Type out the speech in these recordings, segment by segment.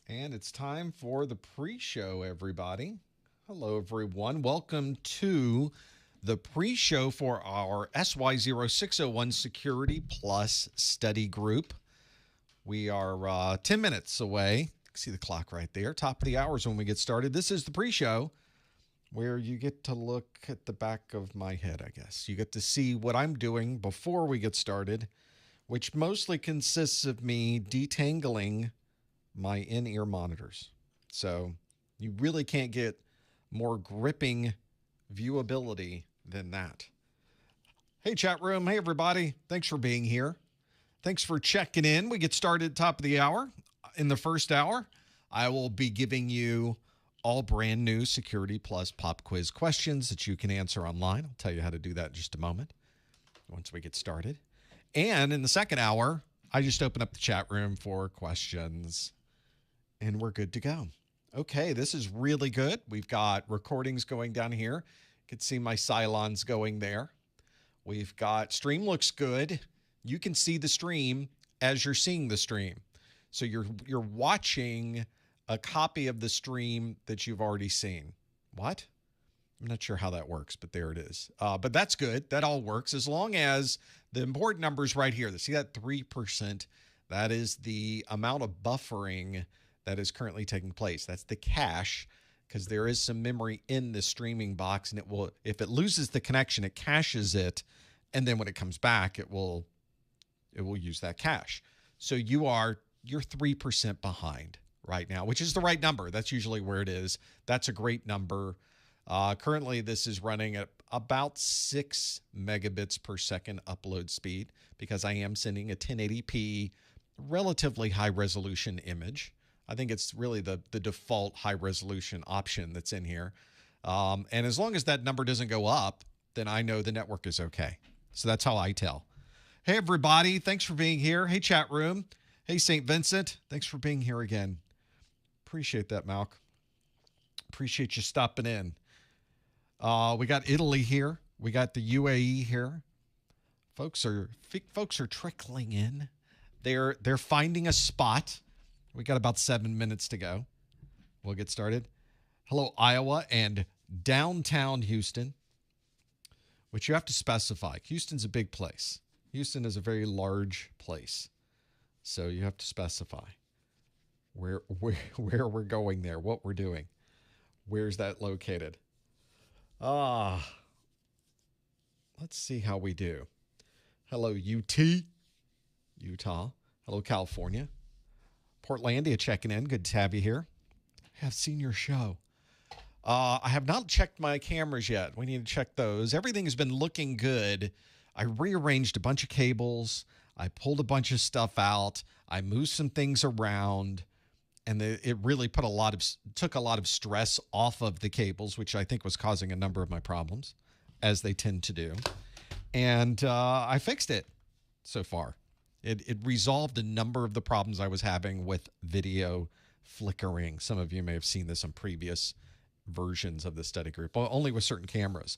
And it's time for the pre-show, everybody. Hello, everyone. Welcome to the pre-show for our SY0-601 Security Plus study group. We are 10 minutes away. You can see the clock right there. Top of the hour is when we get started. This is the pre-show where you get to look at the back of my head, I guess. You get to see what I'm doing before we get started, which mostly consists of me detangling my in-ear monitors. So you really can't get more gripping viewability than that. Hey, chat room. Hey, everybody. Thanks for being here. Thanks for checking in. We get started top of the hour. In the first hour, I will be giving you all brand new Security Plus pop quiz questions that you can answer online. I'll tell you how to do that in just a moment once we get started. And in the second hour, I just open up the chat room for questions, and we're good to go. Okay, this is really good. We've got recordings going down here. You can see my Cylons going there. We've got stream looks good. You can see the stream as you're seeing the stream. So you're watching a copy of the stream that you've already seen. What? I'm not sure how that works, but there it is. But that's good. That all works as long as the important numbers right here. See that 3%? That is the amount of buffering that is currently taking place. That's the cache, because there is some memory in the streaming box, and it will, if it loses the connection, it caches it, and then when it comes back, it will use that cache. So you're 3% behind right now, which is the right number. That's usually where it is. That's a great number. Currently, this is running at about 6 megabits per second upload speed because I am sending a 1080p relatively high resolution image. I think it's really the default high resolution option that's in here. And as long as that number doesn't go up, then I know the network is okay. So that's how I tell. Hey, everybody. Thanks for being here. Hey, chat room. Hey, St. Vincent. Thanks for being here again. Appreciate that, Malk. Appreciate you stopping in. We got Italy here. We got the UAE here. Folks are trickling in. They're finding a spot. We got about 7 minutes to go. We'll get started. Hello, Iowa and downtown Houston, which you have to specify. Houston's a big place. Houston is a very large place. So you have to specify where we're going there, what we're doing. Where's that located? Let's see how we do. Hello, Utah. Hello, California. Portlandia checking in. Good to have you here. I have seen your show. I have not checked my cameras yet. We need to check those. Everything has been looking good. I rearranged a bunch of cables. I pulled a bunch of stuff out. I moved some things around. And it really took a lot of stress off of the cables, which I think was causing a number of my problems, as they tend to do. And I fixed it so far. It resolved a number of the problems I was having with video flickering. Some of you may have seen this on previous versions of the study group, but only with certain cameras.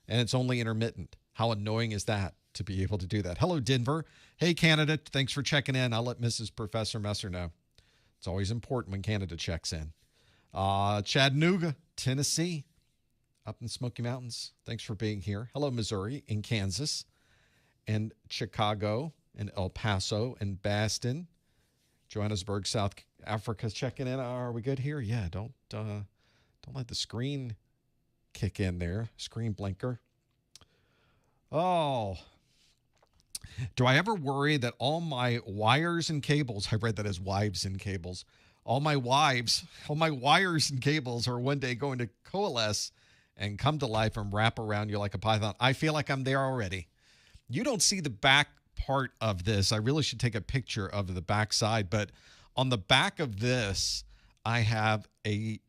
And it's only intermittent. How annoying is that to be able to do that? Hello, Denver. Hey, Canada. Thanks for checking in. I'll let Mrs. Professor Messer know. It's always important when Canada checks in. Chattanooga, Tennessee, up in the Smoky Mountains. Thanks for being here. Hello, Missouri, in Kansas, and Chicago, and El Paso, and Boston. Johannesburg, South Africa's checking in. Are we good here? Yeah, don't let the screen kick in there. Screen blinker. Oh. Do I ever worry that all my wires and cables, I read that as wives and cables, all my wires and cables are one day going to coalesce and come to life and wrap around you like a python? I feel like I'm there already. You don't see the back part of this. I really should take a picture of the back side, but on the back of this, I have a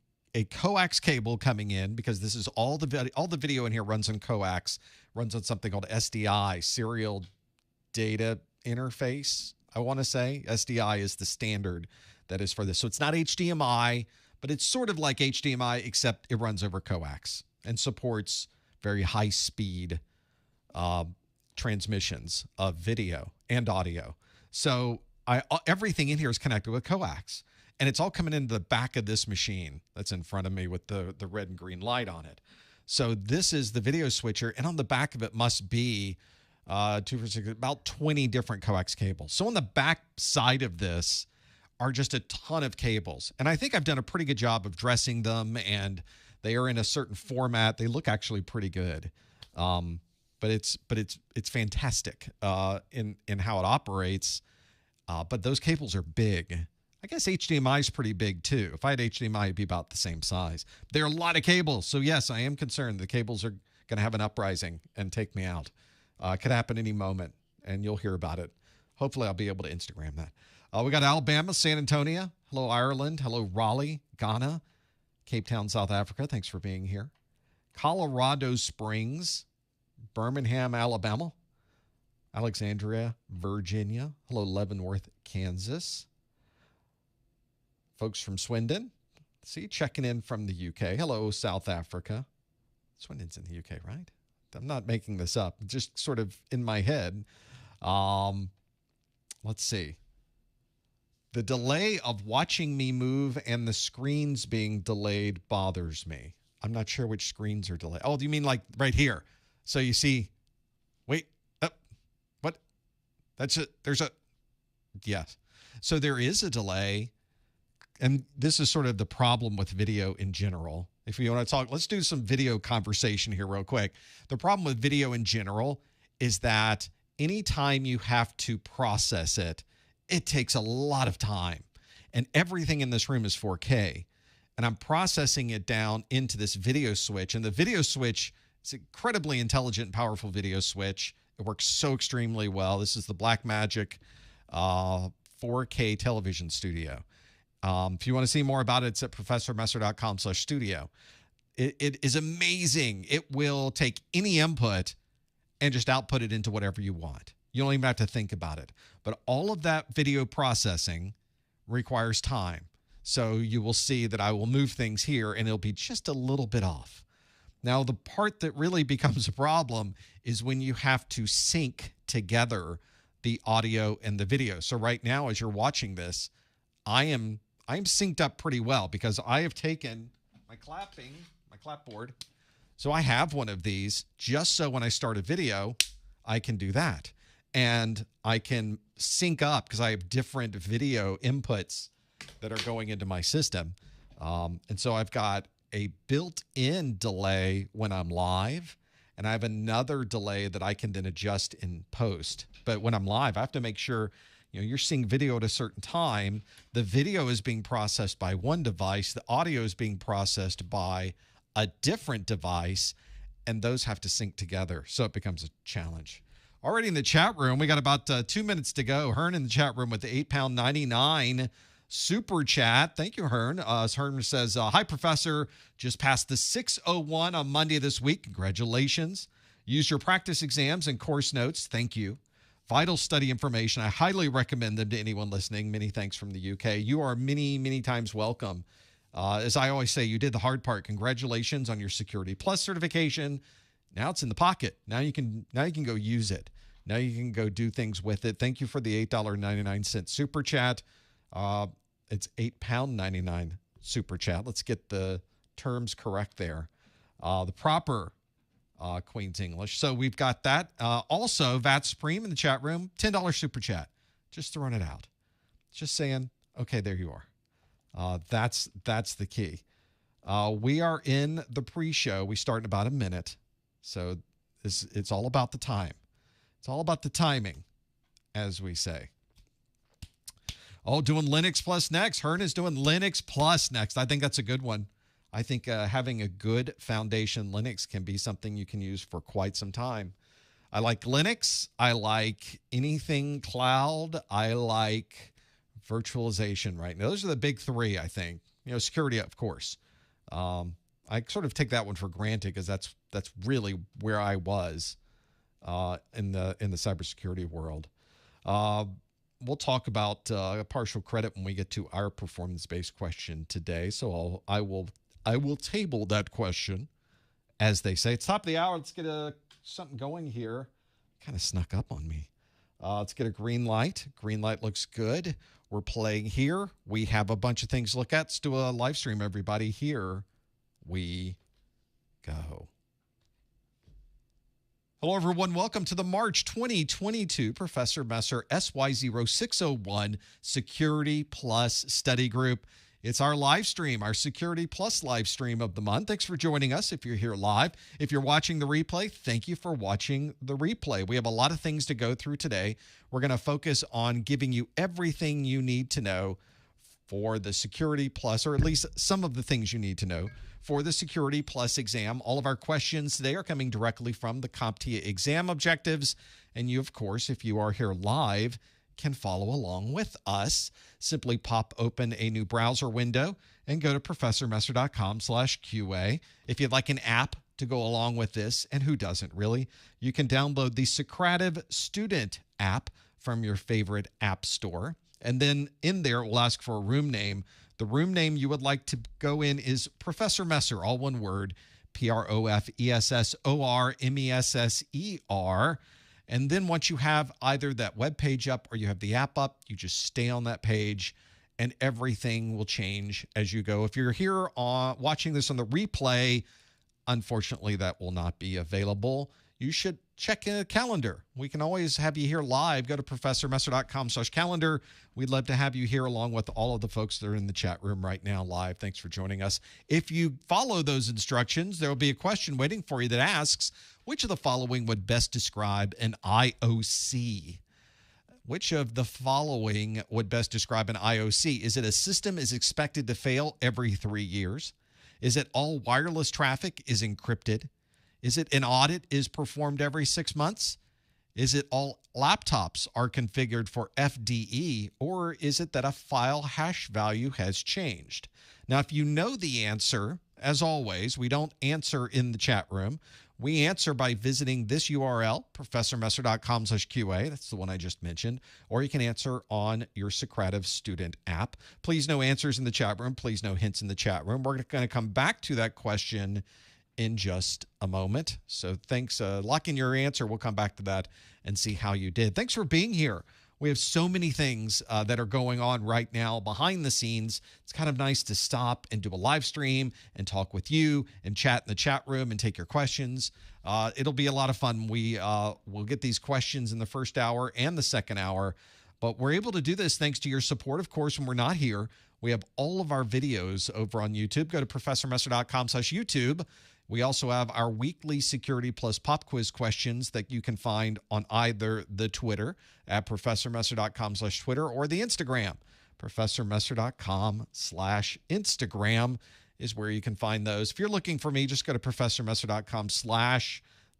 coax cable coming in because this is all the video in here runs on coax, runs on something called SDI, serial data interface. I want to say SDI is the standard that is for this. So it's not HDMI, but it's sort of like HDMI, except it runs over coax and supports very high speed transmissions of video and audio. So everything in here is connected with coax. And it's all coming into the back of this machine that's in front of me with the red and green light on it. So this is the video switcher, and on the back of it must be 2 for 6, about 20 different coax cables. So on the back side of this are just a ton of cables. And I think I've done a pretty good job of dressing them, and they are in a certain format. They look actually pretty good. But it's fantastic in how it operates. But those cables are big. I guess HDMI is pretty big too. If I had HDMI, it'd be about the same size. There are a lot of cables. So yes, I am concerned the cables are going to have an uprising and take me out. Could happen any moment, and you'll hear about it. Hopefully I'll be able to Instagram that. We got Alabama, San Antonio. Hello, Ireland. Hello, Raleigh, Ghana. Cape Town, South Africa. Thanks for being here. Colorado Springs, Birmingham, Alabama. Alexandria, Virginia. Hello, Leavenworth, Kansas. Folks from Swindon. See, checking in from the UK. Hello, South Africa. Swindon's in the UK, right? I'm not making this up. Just sort of in my head. Let's see. The delay of watching me move and the screens being delayed bothers me. I'm not sure which screens are delayed. Oh, do you mean like right here? So you see, wait, what? That's it. There's a, yes. So there is a delay. And this is sort of the problem with video in general. If you want to talk, let's do some video conversation here real quick. The problem with video in general is that anytime you have to process it, it takes a lot of time. And everything in this room is 4K. And I'm processing it down into this video switch. And the video switch is an incredibly intelligent and powerful video switch. It works so extremely well. This is the Blackmagic 4K television studio. If you want to see more about it, it's at professormesser.com/studio. It is amazing. It will take any input and just output it into whatever you want. You don't even have to think about it. But all of that video processing requires time. So you will see that I will move things here, and it'll be just a little bit off. Now, the part that really becomes a problem is when you have to sync together the audio and the video. So right now, as you're watching this, I'm synced up pretty well because I have taken my clapboard. So I have one of these just so when I start a video, I can do that. And I can sync up because I have different video inputs that are going into my system. And so I've got a built-in delay when I'm live, and I have another delay that I can then adjust in post. But when I'm live, I have to make sure you're seeing video at a certain time. The video is being processed by one device. The audio is being processed by a different device, and those have to sync together. So it becomes a challenge. Already in the chat room, we got about 2 minutes to go. Hearn in the chat room with the £8.99 super chat. Thank you, Hearn. Hearn says, hi, Professor. Just passed the 601 on Monday this week. Congratulations. Use your practice exams and course notes. Thank you. Vital study information. I highly recommend them to anyone listening. Many thanks from the UK. You are many, many times welcome. As I always say, you did the hard part. Congratulations on your Security Plus certification. Now it's in the pocket. Now you can go use it. Now you can go do things with it. Thank you for the $8.99 super chat. It's £8.99 super chat. Let's get the terms correct there. The proper Queen's English. So we've got that. Also, VAT Supreme in the chat room, $10 super chat. Just throwing it out. Just saying, okay, there you are. That's the key. We are in the pre-show. We start in about a minute. So it's all about the time. It's all about the timing, as we say. Oh, doing Linux Plus next. Hearn is doing Linux Plus next. I think that's a good one. I think having a good foundation Linux can be something you can use for quite some time. I like Linux. I like anything cloud. I like virtualization right now. Those are the big three, I think. Security, of course. I sort of take that one for granted because that's really where I was in the cybersecurity world. We'll talk about partial credit when we get to our performance-based question today. So I will table that question, as they say. It's top of the hour. Let's get something going here. Kind of snuck up on me. Let's get a green light. Green light looks good. We're playing here. We have a bunch of things to look at. Let's do a live stream, everybody. Here we go. Hello, everyone. Welcome to the March 2022 Professor Messer SY0-601 Security Plus Study Group. It's our live stream, our Security Plus live stream of the month. Thanks for joining us if you're here live. If you're watching the replay, thank you for watching the replay. We have a lot of things to go through today. We're going to focus on giving you everything you need to know for the Security Plus, or at least some of the things you need to know for the Security Plus exam. All of our questions today are coming directly from the CompTIA exam objectives. And you, of course, if you are here live, can follow along with us. Simply pop open a new browser window and go to professormesser.com/QA. If you'd like an app to go along with this, and who doesn't really, you can download the Socrative student app from your favorite app store. And then in there, it will ask for a room name. The room name you would like to go in is Professor Messer, all one word, PROFESSORMESSER. And then once you have either that web page up or you have the app up, you just stay on that page and everything will change as you go. If you're here watching this on the replay, unfortunately, that will not be available. You should check in a calendar. We can always have you here live. Go to professormesser.com/calendar. We'd love to have you here along with all of the folks that are in the chat room right now live. Thanks for joining us. If you follow those instructions, there will be a question waiting for you that asks, which of the following would best describe an IOC? Which of the following would best describe an IOC? Is it a system is expected to fail every 3 years? Is it all wireless traffic is encrypted? Is it an audit is performed every 6 months? Is it all laptops are configured for FDE? Or is it that a file hash value has changed? Now, if you know the answer, as always, we don't answer in the chat room. We answer by visiting this URL, professormesser.com/QA. That's the one I just mentioned. Or you can answer on your Socrative student app. Please no answers in the chat room. Please no hints in the chat room. We're going to come back to that question in just a moment. So thanks. Lock in your answer. We'll come back to that and see how you did. Thanks for being here. We have so many things that are going on right now behind the scenes. It's kind of nice to stop and do a live stream and talk with you and chat in the chat room and take your questions. It'll be a lot of fun. We'll get these questions in the first hour and the second hour, but we're able to do this thanks to your support. Of course, when we're not here, we have all of our videos over on YouTube. Go to professormesser.com/YouTube. We also have our weekly Security Plus pop quiz questions that you can find on either the Twitter at professormesser.com/Twitter or the Instagram. professormesser.com/Instagram is where you can find those. If you're looking for me, just go to professormesser.com/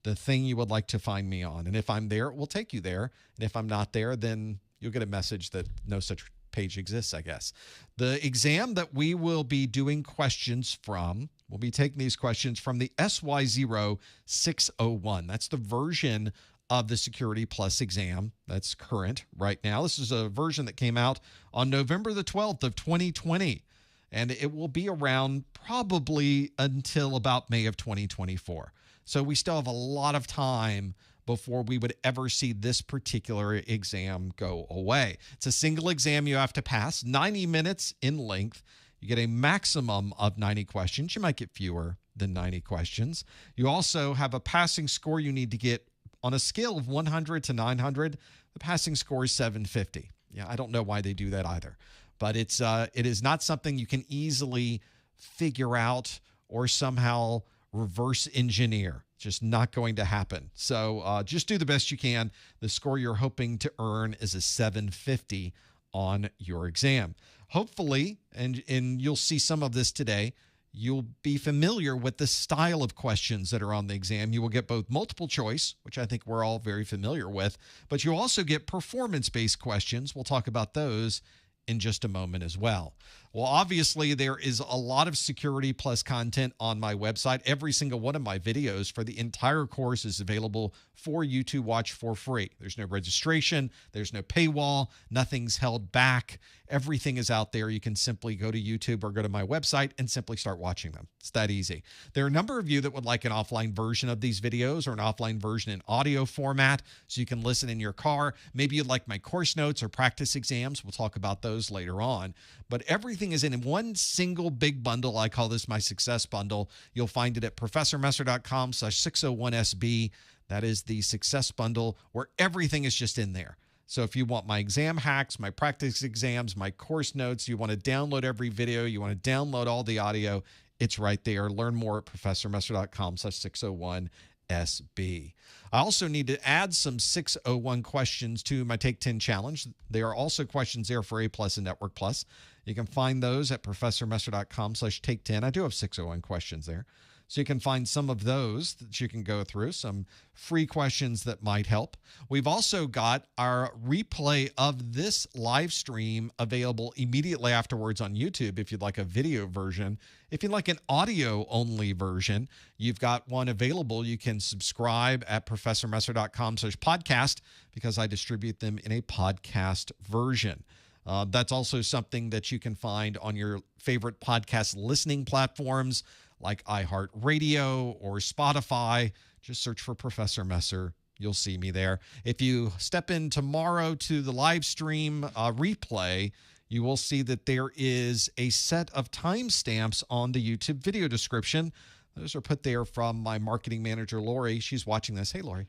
the thing you would like to find me on. And if I'm there, it will take you there. And if I'm not there, then you'll get a message that no such page exists, I guess. The exam that we will be doing questions from, we'll be taking these questions from the SY0-601. That's the version of the Security Plus exam that's current right now. This is a version that came out on November the 12th of 2020, and it will be around probably until about May of 2024. So we still have a lot of time before we would ever see this particular exam go away. It's a single exam you have to pass, 90 minutes in length. You get a maximum of 90 questions. You might get fewer than 90 questions. You also have a passing score you need to get on a scale of 100 to 900. The passing score is 750. Yeah, I don't know why they do that either. But it is not something you can easily figure out or somehow reverse engineer. Just not going to happen. So just do the best you can. The score you're hoping to earn is a 750 on your exam. Hopefully, and you'll see some of this today, you'll be familiar with the style of questions that are on the exam. You will get both multiple choice, which I think we're all very familiar with, but you also get performance-based questions. We'll talk about those in just a moment as well. Well, obviously, there is a lot of security plus content on my website. Every single one of my videos for the entire course is available for you to watch for free. There's no registration. There's no paywall. Nothing's held back. Everything is out there. You can simply go to YouTube or go to my website and simply start watching them. It's that easy. There are a number of you that would like an offline version of these videos or an offline version in audio format so you can listen in your car. Maybe you'd like my course notes or practice exams. We'll talk about those later on. But everything is in one single big bundle. I call this my success bundle. You'll find it at professormesser.com/601SB. That is the success bundle where everything is just in there. So if you want my exam hacks, my practice exams, my course notes, you want to download every video, you want to download all the audio, it's right there. Learn more at professormesser.com/601SB. I also need to add some 601 questions to my Take 10 challenge. There are also questions there for A+ and Network Plus. You can find those at professormesser.com/take10. I do have 601 questions there. So you can find some of those that you can go through, some free questions that might help. We've also got our replay of this live stream available immediately afterwards on YouTube if you'd like a video version. If you'd like an audio-only version, you've got one available. You can subscribe at professormesser.com/podcast because I distribute them in a podcast version. That's also something that you can find on your favorite podcast listening platforms like iHeartRadio or Spotify. Just search for Professor Messer. You'll see me there. If you step in tomorrow to the live stream replay, you will see that there is a set of timestamps on the YouTube video description. Those are put there from my marketing manager, Lori. She's watching this. Hey, Lori.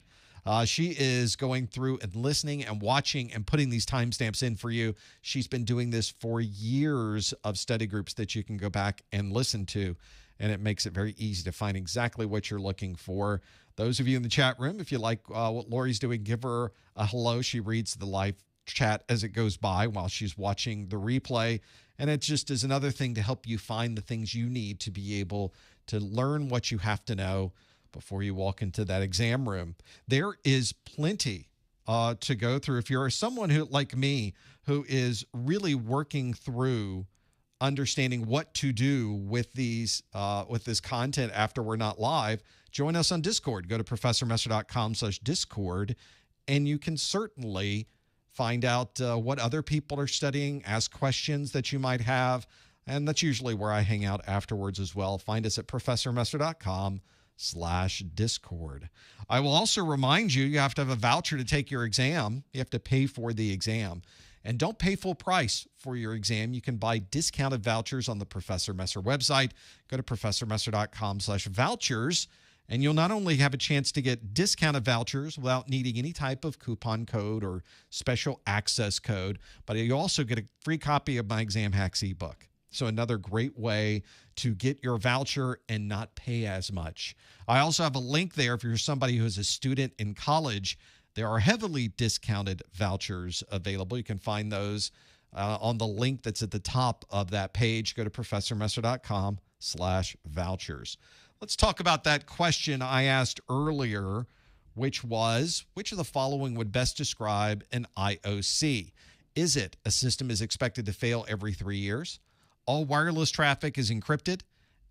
She is going through and listening and watching and putting these timestamps in for you. She's been doing this for years of study groups that you can go back and listen to, and it makes it very easy to find exactly what you're looking for. Those of you in the chat room, if you like what Lori's doing, give her a hello. She reads the live chat as it goes by while she's watching the replay, and it just is another thing to help you find the things you need to be able to learn what you have to know before you walk into that exam room. There is plenty to go through. If you're someone who, like me, who is really working through understanding what to do with these with this content after we're not live, join us on Discord. Go to professormesser.com/discord, and you can certainly find out what other people are studying, ask questions that you might have, and that's usually where I hang out afterwards as well. Find us at professormesser.com/discord. I will also remind you, you have to have a voucher to take your exam. You have to pay for the exam. And don't pay full price for your exam. You can buy discounted vouchers on the Professor Messer website. Go to professormesser.com/vouchers, and you'll not only have a chance to get discounted vouchers without needing any type of coupon code or special access code, but you also get a free copy of my Exam Hacks ebook. So another great way to get your voucher and not pay as much. I also have a link there if you're somebody who is a student in college. There are heavily discounted vouchers available. You can find those on the link that's at the top of that page. Go to professormesser.com/vouchers. Let's talk about that question I asked earlier, which was, which of the following would best describe an IOC? Is it a system is expected to fail every 3 years? All wireless traffic is encrypted?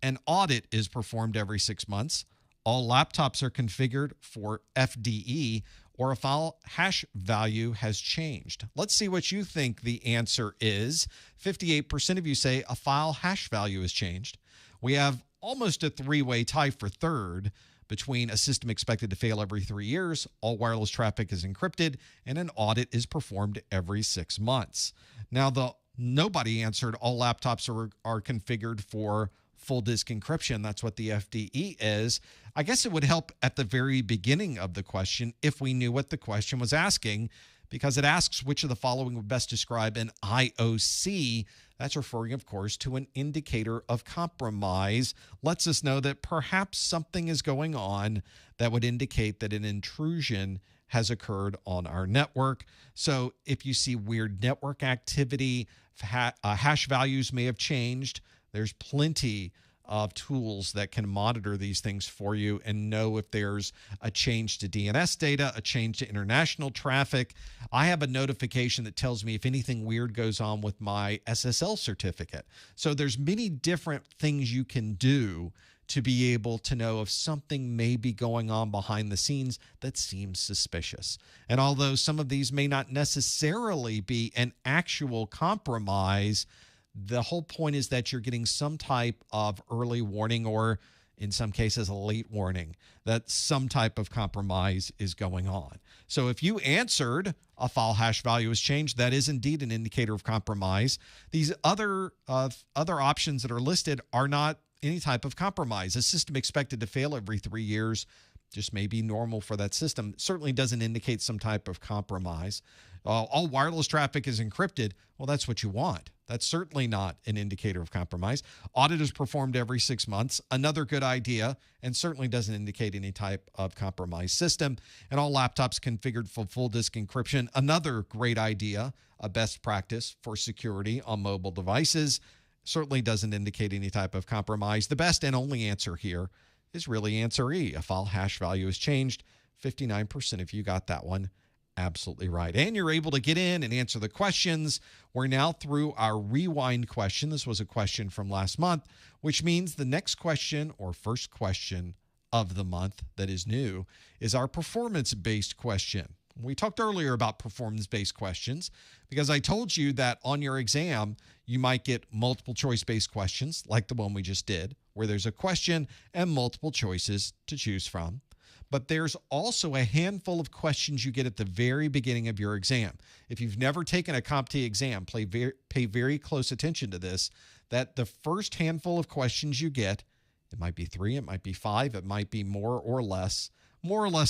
An audit is performed every 6 months? All laptops are configured for FDE? Or a file hash value has changed? Let's see what you think the answer is. 58% of you say a file hash value has changed. We have almost a three-way tie for third between a system expected to fail every 3 years, all wireless traffic is encrypted, and an audit is performed every 6 months. Now, nobody answered all laptops are configured for full disk encryption. That's what the FDE is. I guess it would help at the very beginning of the question if we knew what the question was asking, because it asks which of the following would best describe an IOC. That's referring, of course, to an indicator of compromise. Lets us know that perhaps something is going on that would indicate that an intrusion has occurred on our network. So if you see weird network activity, hash values may have changed. There's plenty of tools that can monitor these things for you and know if there's a change to DNS data, a change to international traffic. I have a notification that tells me if anything weird goes on with my SSL certificate. So there's many different things you can do to be able to know if something may be going on behind the scenes that seems suspicious. And although some of these may not necessarily be an actual compromise, the whole point is that you're getting some type of early warning, or in some cases a late warning, that some type of compromise is going on. So if you answered a file hash value has changed, that is indeed an indicator of compromise. These other options that are listed are not any type of compromise. A system expected to fail every 3 years just may be normal for that system. It certainly doesn't indicate some type of compromise. All wireless traffic is encrypted. Well, that's what you want. That's certainly not an indicator of compromise. Audit is performed every 6 months. Another good idea, and certainly doesn't indicate any type of compromised system. And all laptops configured for full disk encryption. Another great idea, a best practice for security on mobile devices. Certainly doesn't indicate any type of compromise. The best and only answer here is really answer E. A file hash value has changed. 59% of you got that one absolutely right. And you're able to get in and answer the questions. We're now through our rewind question. This was a question from last month, which means the next question, or first question of the month that is new, is our performance-based question. We talked earlier about performance-based questions because I told you that on your exam, you might get multiple choice-based questions like the one we just did, where there's a question and multiple choices to choose from. But there's also a handful of questions you get at the very beginning of your exam. If you've never taken a CompTIA exam, pay very close attention to this, that the first handful of questions you get, it might be 3, it might be 5, it might be more or less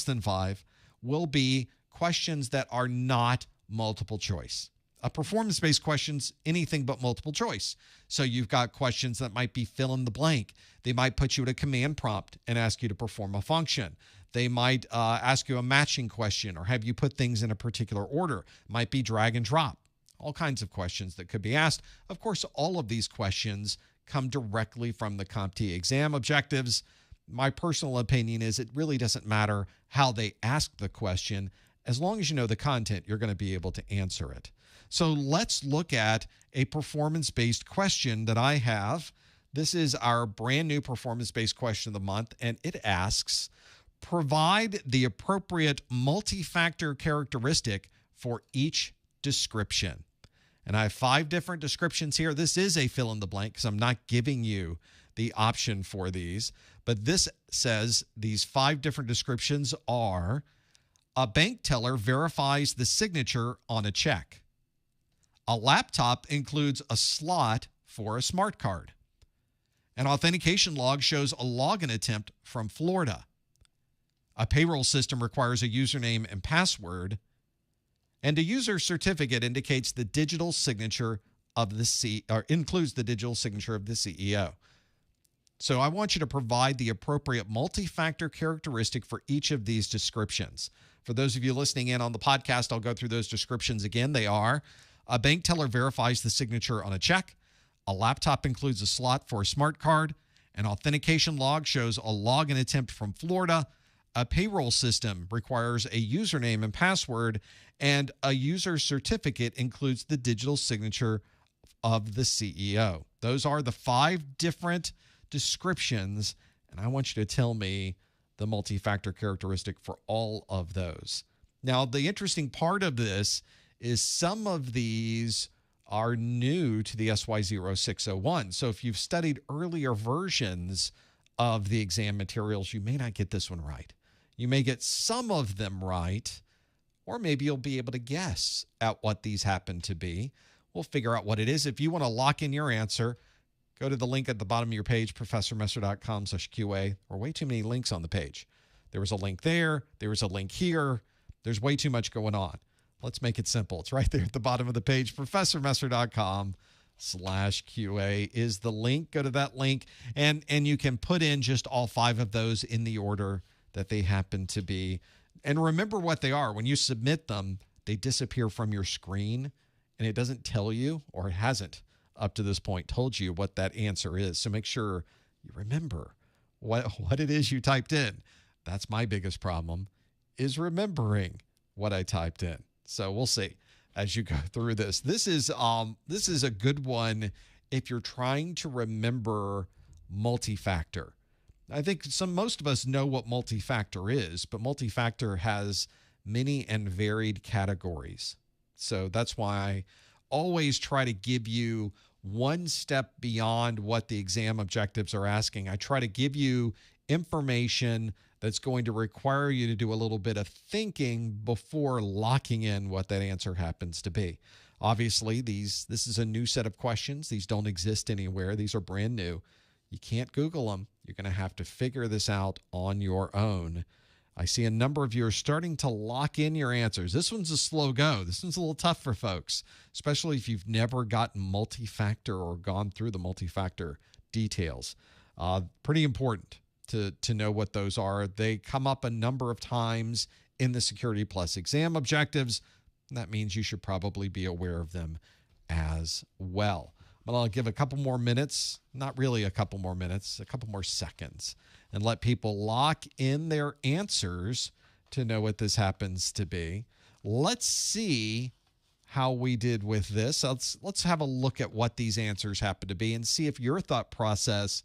than 5, will be questions that are not multiple choice. A performance-based question's anything but multiple choice. So you've got questions that might be fill in the blank. They might put you at a command prompt and ask you to perform a function. They might ask you a matching question or have you put things in a particular order. Might be drag and drop. All kinds of questions that could be asked. Of course, all of these questions come directly from the CompTIA exam objectives. My personal opinion is it really doesn't matter how they ask the question. As long as you know the content, you're going to be able to answer it. So let's look at a performance-based question that I have. This is our brand new performance-based question of the month, and it asks, provide the appropriate multi-factor characteristic for each description. And I have 5 different descriptions here. This is a fill in the blank because I'm not giving you the option for these. But this says these 5 different descriptions are: a bank teller verifies the signature on a check. A laptop includes a slot for a smart card. An authentication log shows a login attempt from Florida. A payroll system requires a username and password. And a user certificate indicates the digital signature of the includes the digital signature of the CEO. So I want you to provide the appropriate multi-factor characteristic for each of these descriptions. For those of you listening in on the podcast, I'll go through those descriptions again. They are: a bank teller verifies the signature on a check. A laptop includes a slot for a smart card. An authentication log shows a login attempt from Florida. A payroll system requires a username and password. And a user certificate includes the digital signature of the CEO. Those are the 5 different descriptions, and I want you to tell me the multi-factor characteristic for all of those. Now, the interesting part of this is some of these are new to the SY0-601. So if you've studied earlier versions of the exam materials, you may not get this one right. You may get some of them right, or maybe you'll be able to guess at what these happen to be. We'll figure out what it is. If you want to lock in your answer, go to the link at the bottom of your page, professormesser.com/QA. There are way too many links on the page. There was a link there. There was a link here. There's way too much going on. Let's make it simple. It's right there at the bottom of the page. professormesser.com/QA is the link. Go to that link, and you can put in just all 5 of those in the order that they happen to be. And remember what they are. When you submit them, they disappear from your screen, and it doesn't tell you, or it hasn't up to this point told you what that answer is. So make sure you remember what it is you typed in. That's my biggest problem, is remembering what I typed in. So we'll see as you go through this. This is a good one if you're trying to remember multi-factor. I think most of us know what multi-factor is, but multi-factor has many and varied categories. So that's why I always try to give you one step beyond what the exam objectives are asking. I try to give you information that's going to require you to do a little bit of thinking before locking in what that answer happens to be. Obviously, this is a new set of questions. These don't exist anywhere. These are brand new. You can't Google them. You're going to have to figure this out on your own. I see a number of you are starting to lock in your answers. This one's a slow go. This one's a little tough for folks, especially if you've never gotten multi-factor or gone through the multi-factor details. Pretty important to know what those are. They come up a number of times in the Security Plus exam objectives. That means you should probably be aware of them as well. But I'll give a couple more minutes, not really a couple more minutes, a couple more seconds, and let people lock in their answers to know what this happens to be. Let's see how we did with this. Let's have a look at what these answers happen to be and see if your thought process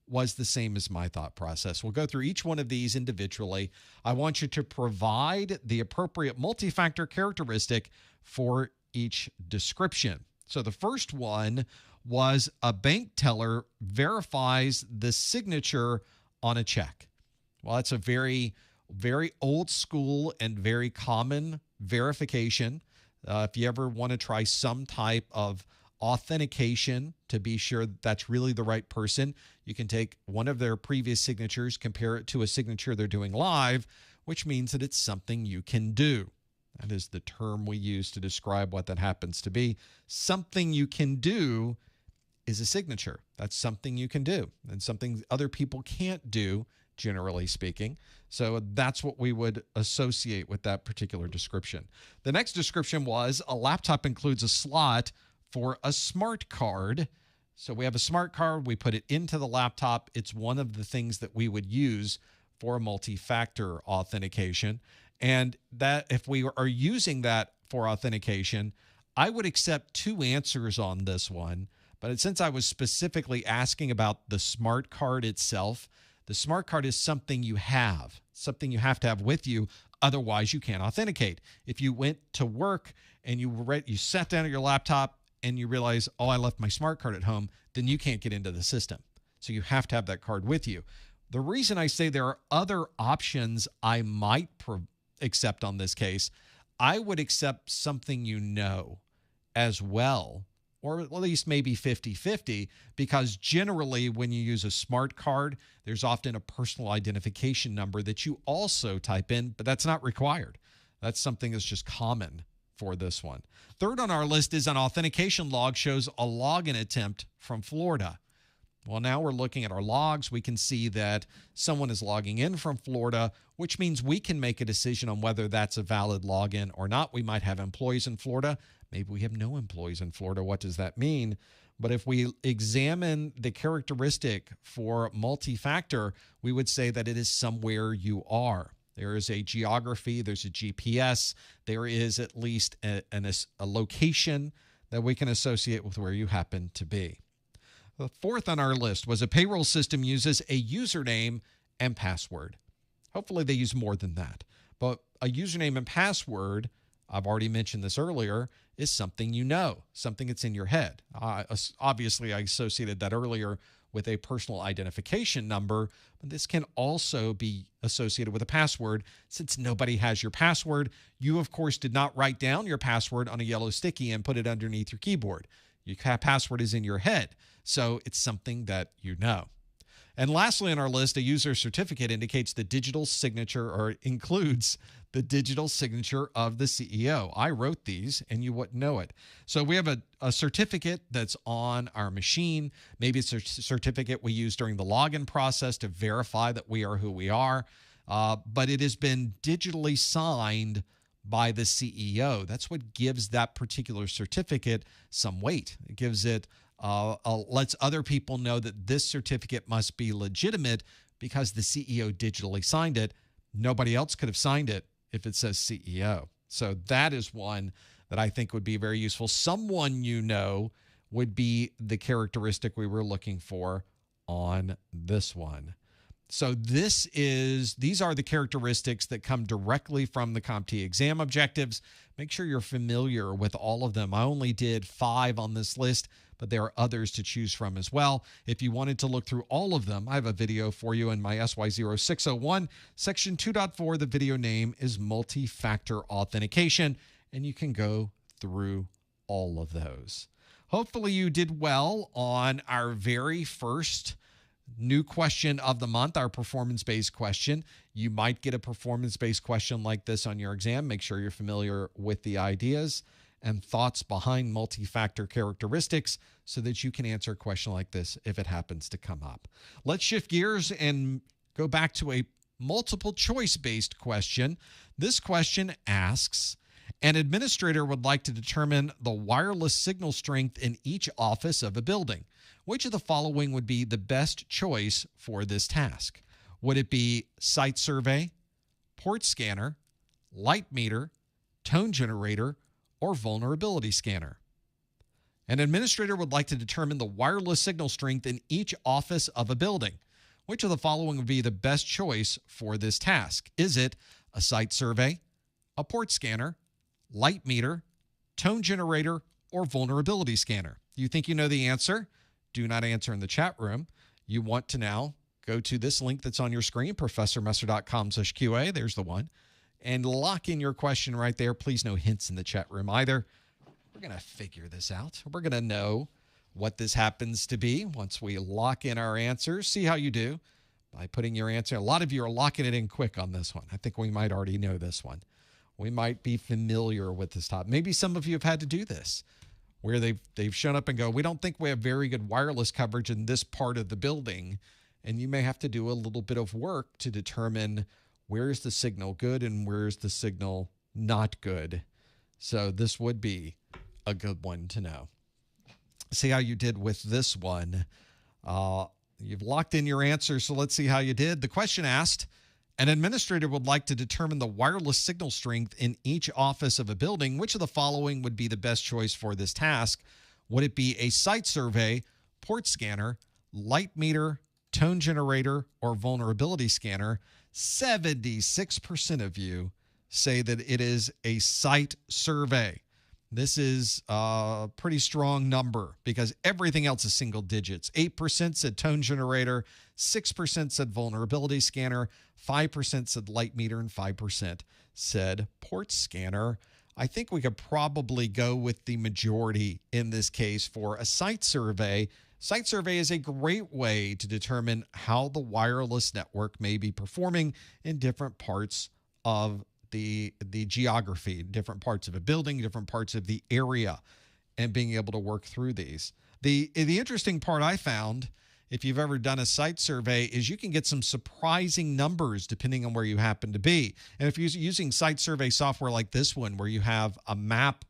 was the same as my thought process. We'll go through each one of these individually. I want you to provide the appropriate multi-factor characteristic for each description. So the first one was a bank teller verifies the signature on a check. Well, that's a very, very old school and very common verification. If you ever want to try some type of authentication to be sure that that's really the right person, you can take one of their previous signatures, compare it to a signature they're doing live, which means that it's something you can do. That is the term we use to describe what that happens to be. Something you can do is a signature. That's something you can do and something other people can't do, generally speaking. So that's what we would associate with that particular description. The next description was a laptop includes a slot for a smart card. So we have a smart card, we put it into the laptop. It's one of the things that we would use for multi-factor authentication. And that if we are using that for authentication, I would accept two answers on this one. But since I was specifically asking about the smart card itself, the smart card is something you have to have with you. Otherwise, you can't authenticate. If you went to work and you sat down at your laptop and you realize, oh, I left my smart card at home, then you can't get into the system. So you have to have that card with you. The reason I say there are other options I might accept on this case, I would accept something you know as well, or at least maybe 50-50, because generally when you use a smart card, there's often a personal identification number that you also type in, but that's not required. That's something that's just common for this one. Third on our list is an authentication log shows a login attempt from Florida. Well, now we're looking at our logs. We can see that someone is logging in from Florida, which means we can make a decision on whether that's a valid login or not. We might have employees in Florida. Maybe we have no employees in Florida. What does that mean? But if we examine the characteristic for multi-factor, we would say that it is somewhere you are. There is a geography, there's a GPS, there is at least a location that we can associate with where you happen to be. The fourth on our list was a payroll system uses a username and password. Hopefully they use more than that. But a username and password, I've already mentioned this earlier, is something you know, something that's in your head. Obviously, I associated that earlier with a personal identification number, but this can also be associated with a password. Since nobody has your password, you, of course, did not write down your password on a yellow sticky and put it underneath your keyboard. Your password is in your head, so it's something that you know. And lastly on our list, a user certificate indicates the digital signature or includes the digital signature of the CEO. I wrote these and you wouldn't know it. So we have a certificate that's on our machine. Maybe it's a certificate we use during the login process to verify that we are who we are. But it has been digitally signed by the CEO. That's what gives that particular certificate some weight. It gives it lets other people know that this certificate must be legitimate because the CEO digitally signed it. Nobody else could have signed it if it says CEO. So that is one that I think would be very useful. Someone you know would be the characteristic we were looking for on this one. So these are the characteristics that come directly from the CompTIA exam objectives. Make sure you're familiar with all of them. I only did 5 on this list, but there are others to choose from as well. If you wanted to look through all of them, I have a video for you in my SY0-601, section 2.4. The video name is multi-factor authentication, and you can go through all of those. Hopefully you did well on our very first new question of the month, our performance-based question. You might get a performance-based question like this on your exam. Make sure you're familiar with the ideas and thoughts behind multi-factor characteristics so that you can answer a question like this if it happens to come up. Let's shift gears and go back to a multiple choice-based question. This question asks, an administrator would like to determine the wireless signal strength in each office of a building. Which of the following would be the best choice for this task? Would it be site survey, port scanner, light meter, tone generator, or vulnerability scanner? An administrator would like to determine the wireless signal strength in each office of a building. Which of the following would be the best choice for this task? Is it a site survey, a port scanner, light meter, tone generator, or vulnerability scanner? You think you know the answer? Do not answer in the chat room. You want to now go to this link that's on your screen, professormesser.com/QA. There's the one. And lock in your question right there. Please no hints in the chat room either. We're going to figure this out. We're going to know what this happens to be once we lock in our answers. See how you do by putting your answer. A lot of you are locking it in quick on this one. I think we might already know this one. We might be familiar with this topic. Maybe some of you have had to do this, where they've shown up and go, we don't think we have very good wireless coverage in this part of the building. And you may have to do a little bit of work to determine where's the signal good and where's the signal not good. So this would be a good one to know. See how you did with this one. You've locked in your answer, so let's see how you did. The question asked, an administrator would like to determine the wireless signal strength in each office of a building. Which of the following would be the best choice for this task? Would it be a site survey, port scanner, light meter, tone generator, or vulnerability scanner? 76% of you say that it is a site survey. This is a pretty strong number because everything else is single digits. 8% said tone generator, 6% said vulnerability scanner, 5% said light meter, and 5% said port scanner. I think we could probably go with the majority in this case for a site survey. Site survey is a great way to determine how the wireless network may be performing in different parts of the geography, different parts of a building, different parts of the area, and being able to work through these. The interesting part I found, if you've ever done a site survey, is you can get some surprising numbers depending on where you happen to be. And if you're using site survey software like this one, where you have a map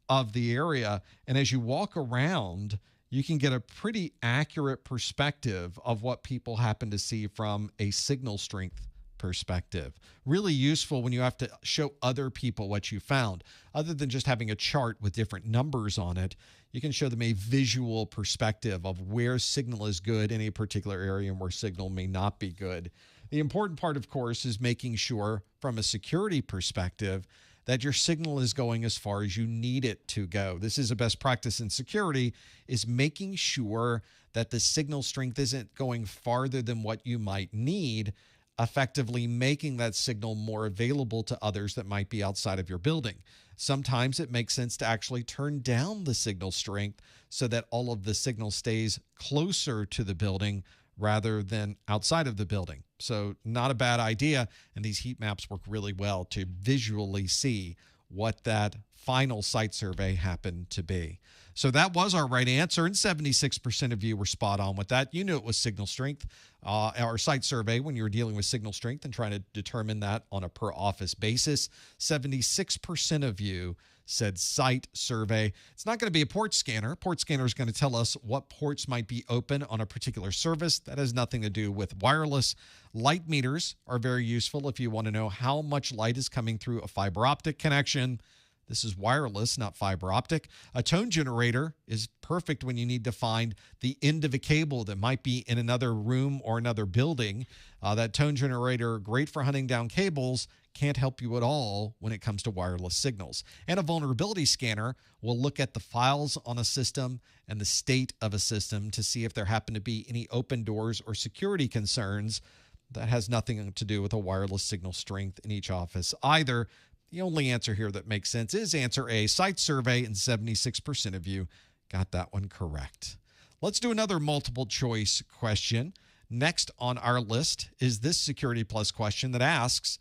of the area, and as you walk around, you can get a pretty accurate perspective of what people happen to see from a signal strength perspective. Really useful when you have to show other people what you found. Other than just having a chart with different numbers on it, you can show them a visual perspective of where signal is good in a particular area and where signal may not be good. The important part, of course, is making sure from a security perspective that your signal is going as far as you need it to go. This is a best practice in security, is making sure that the signal strength isn't going farther than what you might need, effectively making that signal more available to others that might be outside of your building. Sometimes it makes sense to actually turn down the signal strength so that all of the signal stays closer to the building rather than outside of the building. So not a bad idea, and these heat maps work really well to visually see what that final site survey happened to be. So that was our right answer, and 76% of you were spot on with that. You knew it was signal strength, our site survey, when you were dealing with signal strength and trying to determine that on a per office basis. 76% of you said site survey. It's not going to be a port scanner. Port scanner is going to tell us what ports might be open on a particular service. That has nothing to do with wireless. Light meters are very useful if you want to know how much light is coming through a fiber optic connection. This is wireless, not fiber optic. A tone generator is perfect when you need to find the end of a cable that might be in another room or another building. That tone generator, great for hunting down cables, can't help you at all when it comes to wireless signals. And a vulnerability scanner will look at the files on a system and the state of a system to see if there happen to be any open doors or security concerns. That has nothing to do with a wireless signal strength in each office either. The only answer here that makes sense is answer A, site survey, and 76% of you got that one correct. Let's do another multiple choice question. Next on our list is this Security Plus question that asks,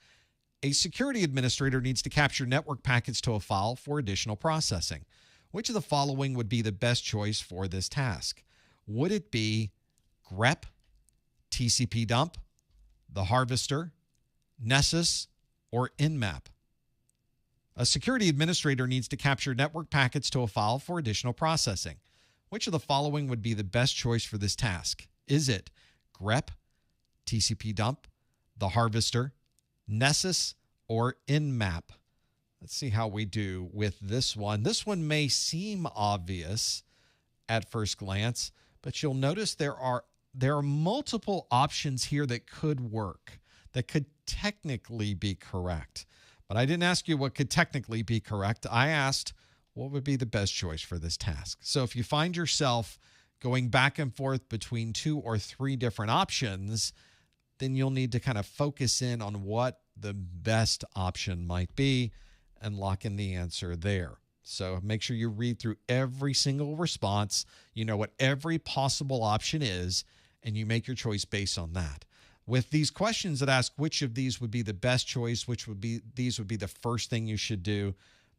a security administrator needs to capture network packets to a file for additional processing. Which of the following would be the best choice for this task? Would it be grep, TCP dump, the harvester, Nessus, or nmap? A security administrator needs to capture network packets to a file for additional processing. Which of the following would be the best choice for this task? Is it grep, TCP dump, the harvester, Nessus, or nmap? Let's see how we do with this one. This one may seem obvious at first glance, but you'll notice there are multiple options here that could work, that could technically be correct. But I didn't ask you what could technically be correct. I asked what would be the best choice for this task. So if you find yourself going back and forth between 2 or 3 different options, then you'll need to kind of focus in on what the best option might be and lock in the answer there. So make sure you read through every single response, you know what every possible option is, and you make your choice based on that. With these questions that ask which of these would be the best choice, these would be the first thing you should do,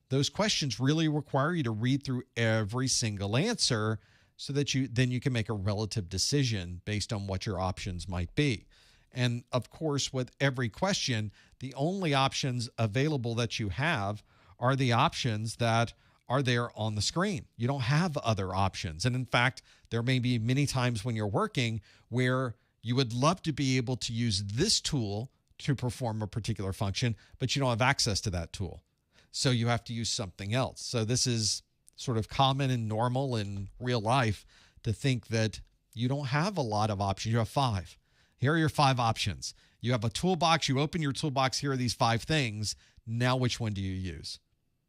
those questions really require you to read through every single answer so that then you can make a relative decision based on what your options might be. And of course, with every question, the only options available that you have are the options that are there on the screen. You don't have other options. And in fact, there may be many times when you're working where you would love to be able to use this tool to perform a particular function, but you don't have access to that tool. So you have to use something else. So this is sort of common and normal in real life to think that you don't have a lot of options. You have 5. Here are your 5 options. You have a toolbox. You open your toolbox. Here are these 5 things. Now, which one do you use?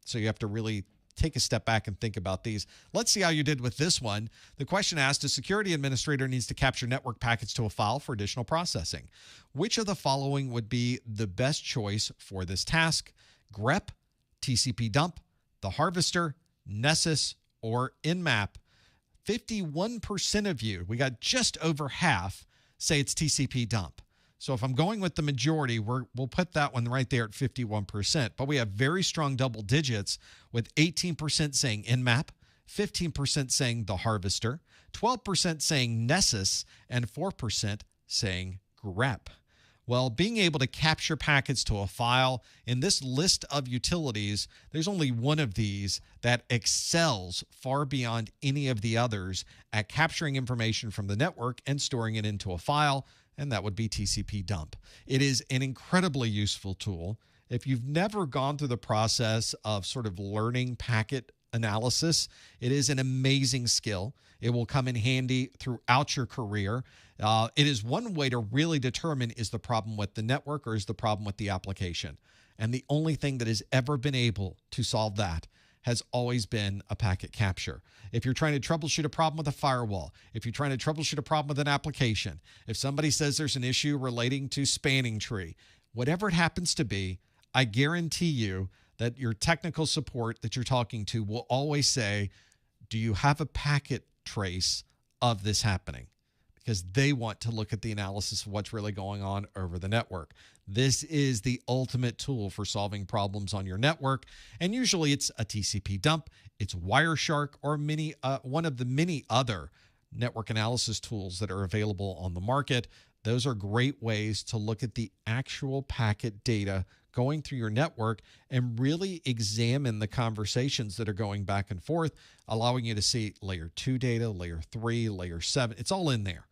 So you have to really take a step back and think about these. Let's see how you did with this one. The question asked, a security administrator needs to capture network packets to a file for additional processing. Which of the following would be the best choice for this task? grep, TCP dump, the harvester, Nessus, or nmap? 51% of you, we got just over half, say it's TCP dump. So if I'm going with the majority, we'll put that one right there at 51%. But we have very strong double digits with 18% saying nmap, 15% saying the harvester, 12% saying Nessus, and 4% saying grep. Well, being able to capture packets to a file, in this list of utilities, there's only one of these that excels far beyond any of the others at capturing information from the network and storing it into a file, and that would be TCP dump. It is an incredibly useful tool. If you've never gone through the process of sort of learning packet analysis, it is an amazing skill. It will come in handy throughout your career. It is one way to really determine, is the problem with the network or is the problem with the application? And the only thing that has ever been able to solve that has always been a packet capture. If you're trying to troubleshoot a problem with a firewall, if you're trying to troubleshoot a problem with an application, if somebody says there's an issue relating to spanning tree, whatever it happens to be, I guarantee you that your technical support that you're talking to will always say, do you have a packet trace of this happening? Because they want to look at the analysis of what's really going on over the network. This is the ultimate tool for solving problems on your network. And usually it's a TCP dump, it's Wireshark, or one of the many other network analysis tools that are available on the market. Those are great ways to look at the actual packet data going through your network and really examine the conversations that are going back and forth, allowing you to see layer 2 data, layer 3, layer 7. It's all in there.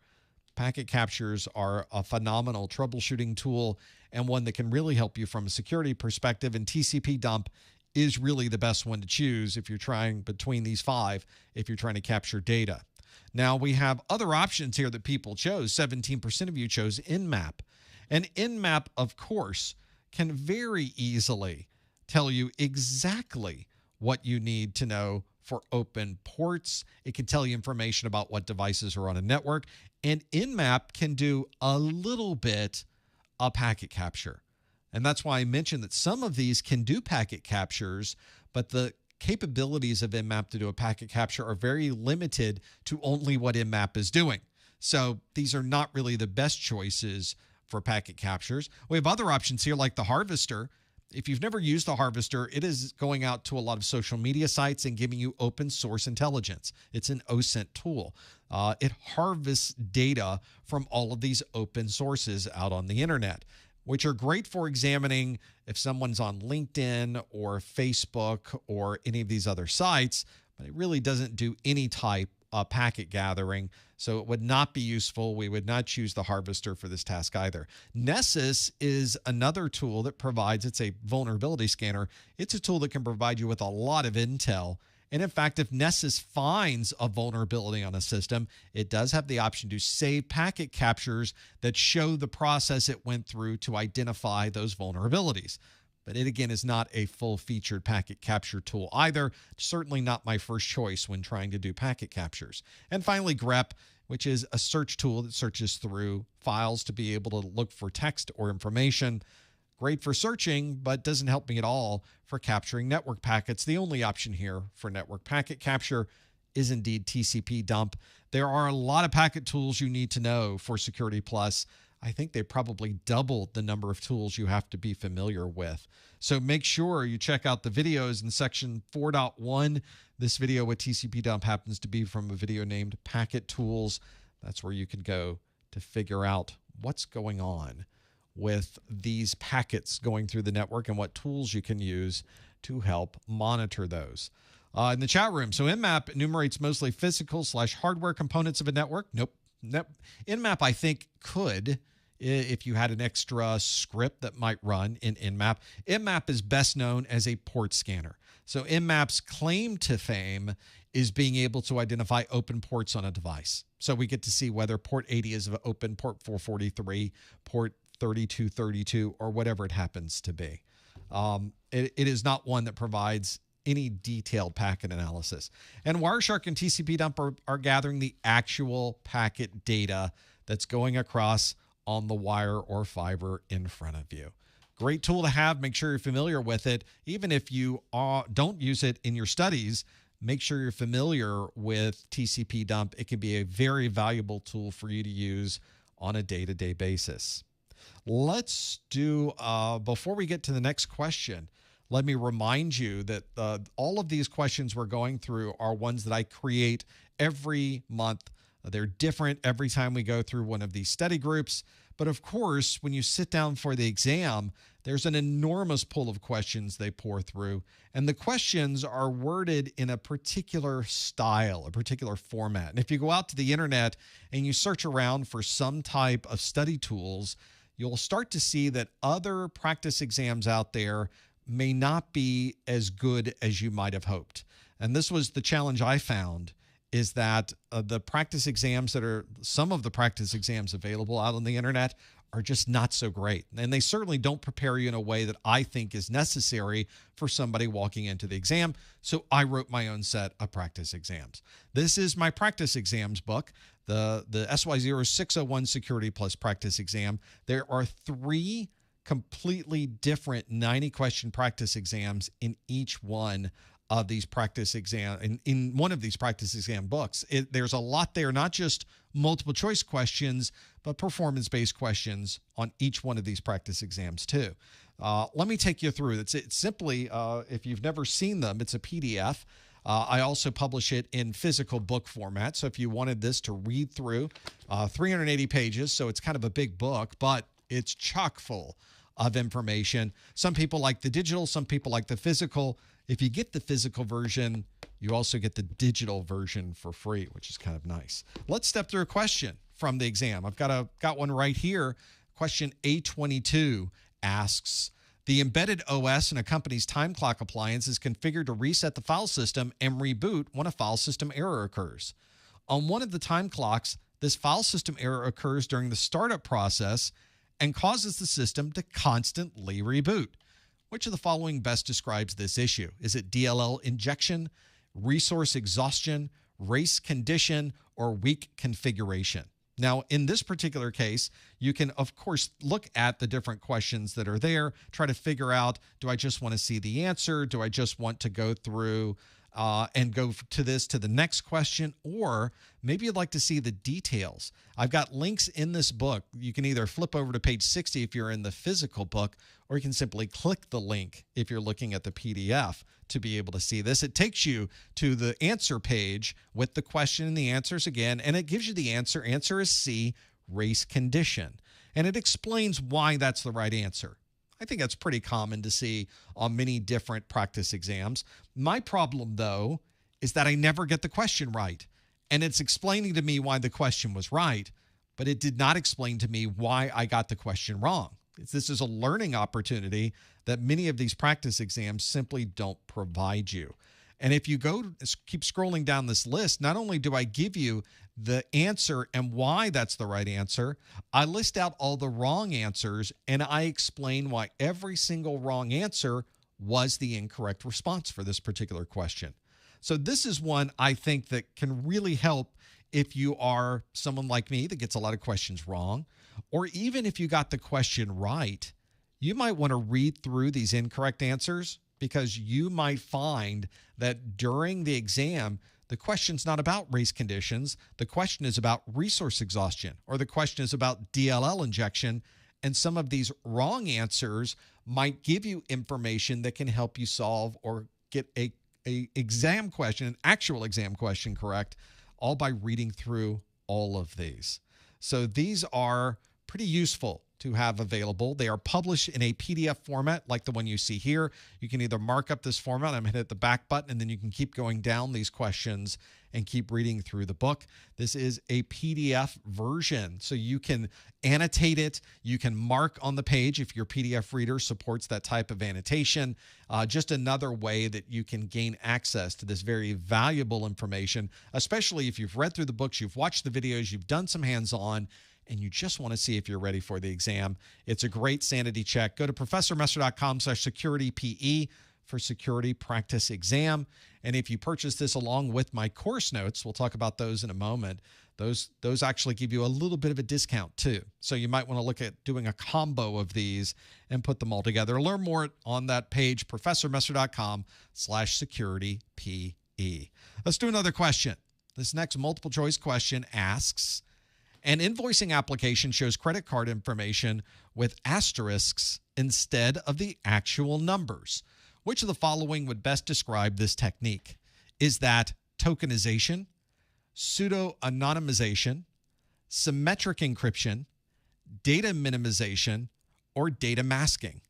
Packet captures are a phenomenal troubleshooting tool and one that can really help you from a security perspective, and TCP dump is really the best one to choose if you're trying between these 5, if you're trying to capture data. Now, we have other options here that people chose. 17% of you chose Nmap. And Nmap, of course, can very easily tell you exactly what you need to know for open ports. It can tell you information about what devices are on a network. And Nmap can do a little bit of packet capture. And that's why I mentioned that some of these can do packet captures, but the capabilities of Nmap to do a packet capture are very limited to only what Nmap is doing. So these are not really the best choices for packet captures. We have other options here like the Harvester. If you've never used the Harvester, it is going out to a lot of social media sites and giving you open source intelligence. It's an OSINT tool. It harvests data from all of these open sources out on the internet, which are great for examining if someone's on LinkedIn or Facebook or any of these other sites, but it really doesn't do any type of packet gathering, so it would not be useful. We would not choose the Harvester for this task either. Nessus is another tool that provides, it's a vulnerability scanner. It's a tool that can provide you with a lot of intel. And in fact, if Nessus finds a vulnerability on a system, it does have the option to save packet captures that show the process it went through to identify those vulnerabilities. But it, again, is not a full-featured packet capture tool either. Certainly not my first choice when trying to do packet captures. And finally, grep, which is a search tool that searches through files to be able to look for text or information. Great for searching, but doesn't help me at all for capturing network packets. The only option here for network packet capture is indeed TCP dump. There are a lot of packet tools you need to know for Security Plus. I think they probably doubled the number of tools you have to be familiar with. So make sure you check out the videos in section 4.1. This video with TCP dump happens to be from a video named Packet Tools. That's where you can go to figure out what's going on with these packets going through the network and what tools you can use to help monitor those. In the chat room, so Nmap enumerates mostly physical/hardware components of a network. Nope. Nmap, I think, could, if you had an extra script that might run in Nmap. Nmap is best known as a port scanner. So Nmap's claim to fame is being able to identify open ports on a device. So we get to see whether port 80 is open, port 443, port 3232, or whatever it happens to be. It is not one that provides any detailed packet analysis. And Wireshark and TCP dump are gathering the actual packet data that's going across on the wire or fiber in front of you. Great tool to have. Make sure you're familiar with it. Even if you don't use it in your studies, make sure you're familiar with TCP dump. It can be a very valuable tool for you to use on a day-to-day basis. Let's do, before we get to the next question, let me remind you that all of these questions we're going through are ones that I create every month. They're different every time we go through one of these study groups. But of course, when you sit down for the exam, there's an enormous pool of questions they pour through. And the questions are worded in a particular style, a particular format. And if you go out to the internet and you search around for some type of study tools, you'll start to see that other practice exams out there may not be as good as you might have hoped. And this was the challenge I found, is that the practice exams that are, some of the practice exams available out on the internet are just not so great. And they certainly don't prepare you in a way that I think is necessary for somebody walking into the exam. So I wrote my own set of practice exams. This is my practice exams book, the SY0-601 Security Plus Practice Exam. There are 3 completely different 90-question practice exams in each one of these practice exam, in one of these practice exam books. There's a lot there, not just multiple choice questions, but performance-based questions on each one of these practice exams too. Let me take you through. It's simply, if you've never seen them, it's a PDF. I also publish it in physical book format. So if you wanted this to read through 380 pages, so it's kind of a big book, but it's chock full of information. Some people like the digital, some people like the physical. If you get the physical version, you also get the digital version for free, which is kind of nice. Let's step through a question from the exam. I've got one right here. Question A22 asks, the embedded OS in a company's time clock appliance is configured to reset the file system and reboot when a file system error occurs. On one of the time clocks, this file system error occurs during the startup process and causes the system to constantly reboot. Which of the following best describes this issue? Is it DLL injection, resource exhaustion, race condition, or weak configuration? Now, in this particular case, you can, of course, look at the different questions that are there, try to figure out, do I just want to see the answer? Do I just want to go through and go to the next question? Or maybe you'd like to see the details. I've got links in this book. You can either flip over to page 60 if you're in the physical book, or you can simply click the link if you're looking at the PDF to be able to see this. It takes you to the answer page with the question and the answers again, and it gives you the answer. Answer is C, race condition. And it explains why that's the right answer. I think that's pretty common to see on many different practice exams. My problem, though, is that I never get the question right. And it's explaining to me why the question was right, but it did not explain to me why I got the question wrong. This is a learning opportunity that many of these practice exams simply don't provide you. And if you keep scrolling down this list, not only do I give you the answer and why that's the right answer, I list out all the wrong answers and I explain why every single wrong answer was the incorrect response for this particular question. So this is one I think that can really help if you are someone like me that gets a lot of questions wrong, or even if you got the question right, you might want to read through these incorrect answers because you might find that during the exam, the question's not about race conditions. The question is about resource exhaustion, or the question is about DLL injection. And some of these wrong answers might give you information that can help you solve or get a exam question, an actual exam question correct, all by reading through all of these. So these are pretty useful to have available. They are published in a PDF format like the one you see here. You can either mark up this format, I'm going to hit the back button, and then you can keep going down these questions and keep reading through the book. This is a PDF version, so you can annotate it. You can mark on the page if your PDF reader supports that type of annotation. Just another way that you can gain access to this very valuable information, especially if you've read through the books, you've watched the videos, you've done some hands-on, and you just want to see if you're ready for the exam. It's a great sanity check. Go to ProfessorMesser.com/securityPE for security practice exam. And if you purchase this along with my course notes, we'll talk about those in a moment, those actually give you a little bit of a discount too. So you might want to look at doing a combo of these and put them all together. Learn more on that page, ProfessorMesser.com/securityPE. Let's do another question. This next multiple choice question asks, an invoicing application shows credit card information with asterisks instead of the actual numbers. Which of the following would best describe this technique? Is that tokenization, pseudo-anonymization, symmetric encryption, data minimization, or data masking?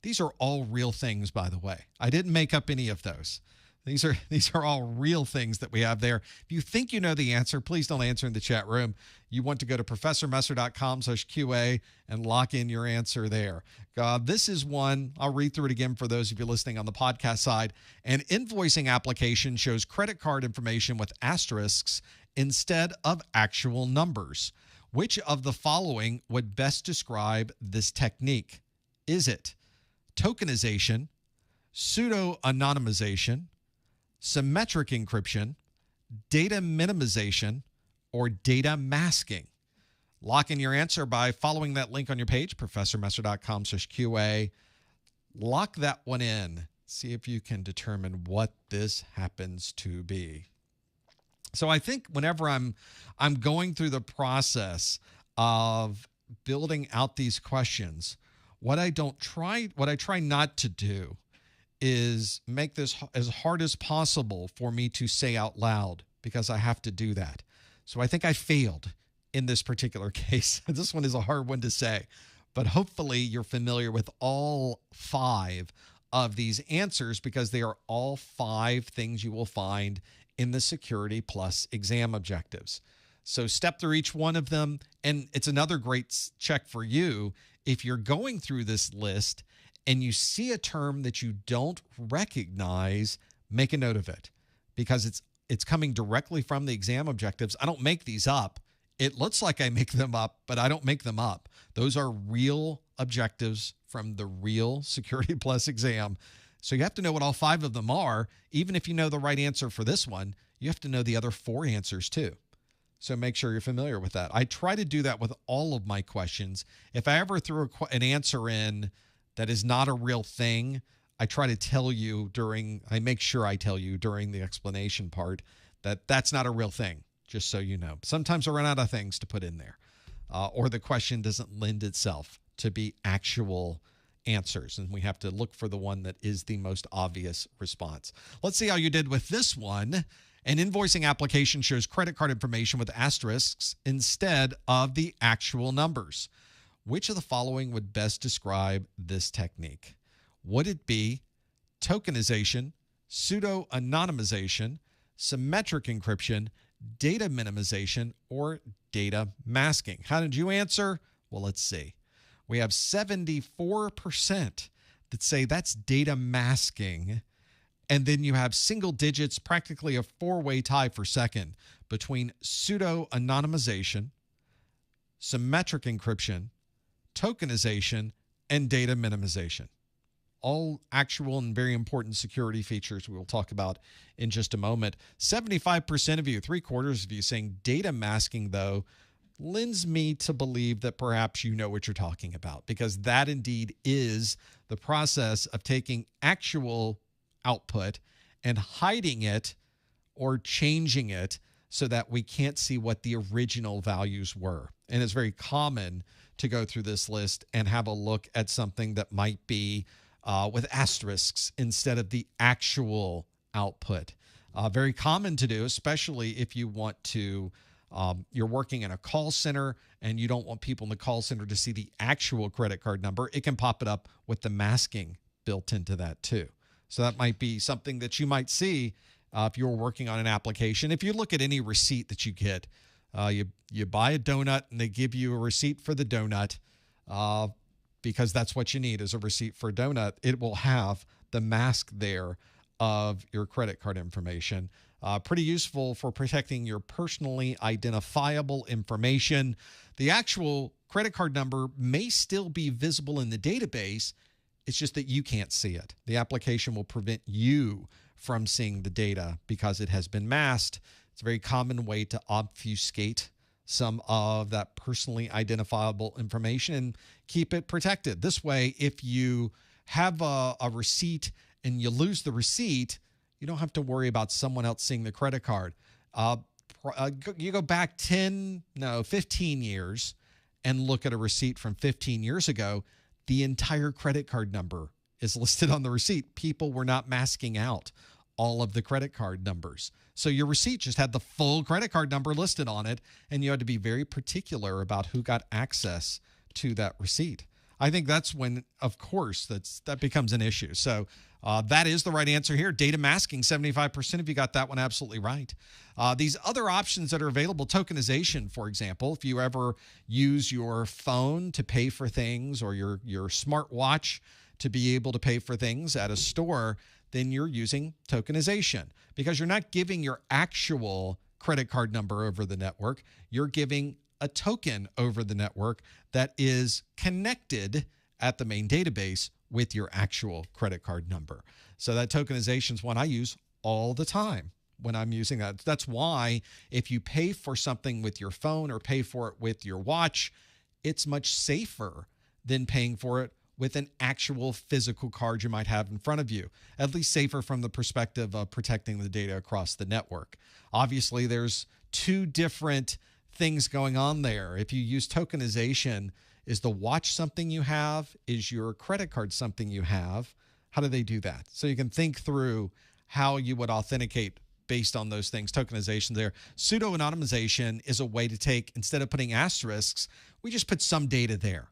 These are all real things, by the way. I didn't make up any of those. These are all real things that we have there. If you think you know the answer, please don't answer in the chat room. You want to go to ProfessorMesser.com/QA and lock in your answer there. This is one, I'll read through it again for those of you listening on the podcast side. An invoicing application shows credit card information with asterisks instead of actual numbers. Which of the following would best describe this technique? Is it tokenization, pseudo-anonymization, symmetric encryption, data minimization, or data masking? Lock in your answer by following that link on your page, ProfessorMesser.com/QA. Lock that one in. See if you can determine what this happens to be. So I think whenever I'm going through the process of building out these questions, what I try not to do is make this as hard as possible for me to say out loud because I have to do that. So I think I failed in this particular case. This one is a hard one to say, but hopefully you're familiar with all 5 of these answers because they are all 5 things you will find in the Security Plus exam objectives. So step through each one of them, and it's another great check for you if you're going through this list and you see a term that you don't recognize, make a note of it because it's coming directly from the exam objectives. I don't make these up. It looks like I make them up, but I don't make them up. Those are real objectives from the real Security Plus exam. So you have to know what all 5 of them are. Even if you know the right answer for this one, you have to know the other 4 answers too. So make sure you're familiar with that. I try to do that with all of my questions. If I ever throw an answer in that is not a real thing, I try to tell you I make sure I tell you during the explanation part that that's not a real thing, just so you know. Sometimes I run out of things to put in there, or the question doesn't lend itself to be actual answers, and we have to look for the one that is the most obvious response. Let's see how you did with this one. An invoicing application shows credit card information with asterisks instead of the actual numbers. Which of the following would best describe this technique? Would it be tokenization, pseudo-anonymization, symmetric encryption, data minimization, or data masking? How did you answer? Well, let's see. We have 74% that say that's data masking. And then you have single digits, practically a 4-way tie for second between pseudo-anonymization, symmetric encryption, tokenization, and data minimization. All actual and very important security features we will talk about in just a moment. 75% of you, 3/4 of you saying data masking, though, lends me to believe that perhaps you know what you're talking about, because that indeed is the process of taking actual output and hiding it or changing it so that we can't see what the original values were. And it's very common to go through this list and have a look at something that might be with asterisks instead of the actual output. Very common to do, especially if you want to, you're working in a call center and you don't want people in the call center to see the actual credit card number. It can pop it up with the masking built into that too. So that might be something that you might see if you're working on an application. If you look at any receipt that you get, you buy a donut and they give you a receipt for the donut because that's what you need is a receipt for a donut. It will have the mask there of your credit card information. Pretty useful for protecting your personally identifiable information. The actual credit card number may still be visible in the database. It's just that you can't see it. The application will prevent you from seeing the data because it has been masked. It's a very common way to obfuscate some of that personally identifiable information and keep it protected. This way, if you have a receipt and you lose the receipt, you don't have to worry about someone else seeing the credit card. You go back 15 years and look at a receipt from 15 years ago, the entire credit card number is listed on the receipt. People were not masking out all of the credit card numbers. So your receipt just had the full credit card number listed on it, and you had to be very particular about who got access to that receipt. I think that's when, of course, that becomes an issue. So that is the right answer here. Data masking, 75% of you got that one absolutely right. These other options that are available, tokenization, for example, if you ever use your phone to pay for things or your smartwatch to be able to pay for things at a store, then you're using tokenization because you're not giving your actual credit card number over the network. You're giving a token over the network that is connected at the main database with your actual credit card number. So that tokenization is one I use all the time when I'm using that. That's why if you pay for something with your phone or pay for it with your watch, it's much safer than paying for it with an actual physical card you might have in front of you, at least safer from the perspective of protecting the data across the network. Obviously, there's two different things going on there. If you use tokenization, is the watch something you have? Is your credit card something you have? How do they do that? So you can think through how you would authenticate based on those things. Tokenization there. Pseudo-anonymization is a way to take, instead of putting asterisks, we just put some data there.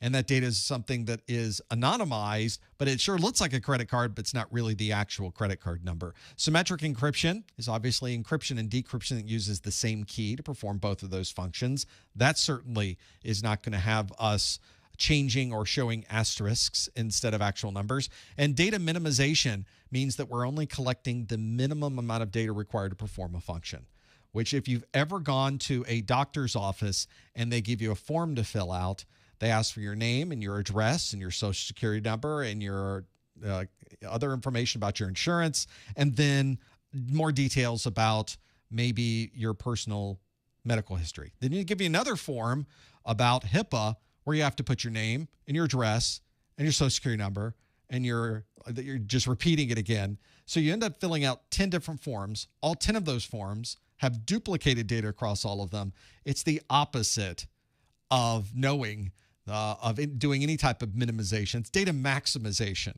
And that data is something that is anonymized, but it sure looks like a credit card, but it's not really the actual credit card number. Symmetric encryption is obviously encryption and decryption that uses the same key to perform both of those functions. That certainly is not going to have us changing or showing asterisks instead of actual numbers. And data minimization means that we're only collecting the minimum amount of data required to perform a function, which if you've ever gone to a doctor's office and they give you a form to fill out, they ask for your name and your address and your social security number and your other information about your insurance, and then more details about maybe your personal medical history. Then you give you another form about HIPAA where you have to put your name and your address and your social security number, and you're just repeating it again. So you end up filling out 10 different forms. All 10 of those forms have duplicated data across all of them. It's the opposite of knowing, doing any type of minimization. It's data maximization.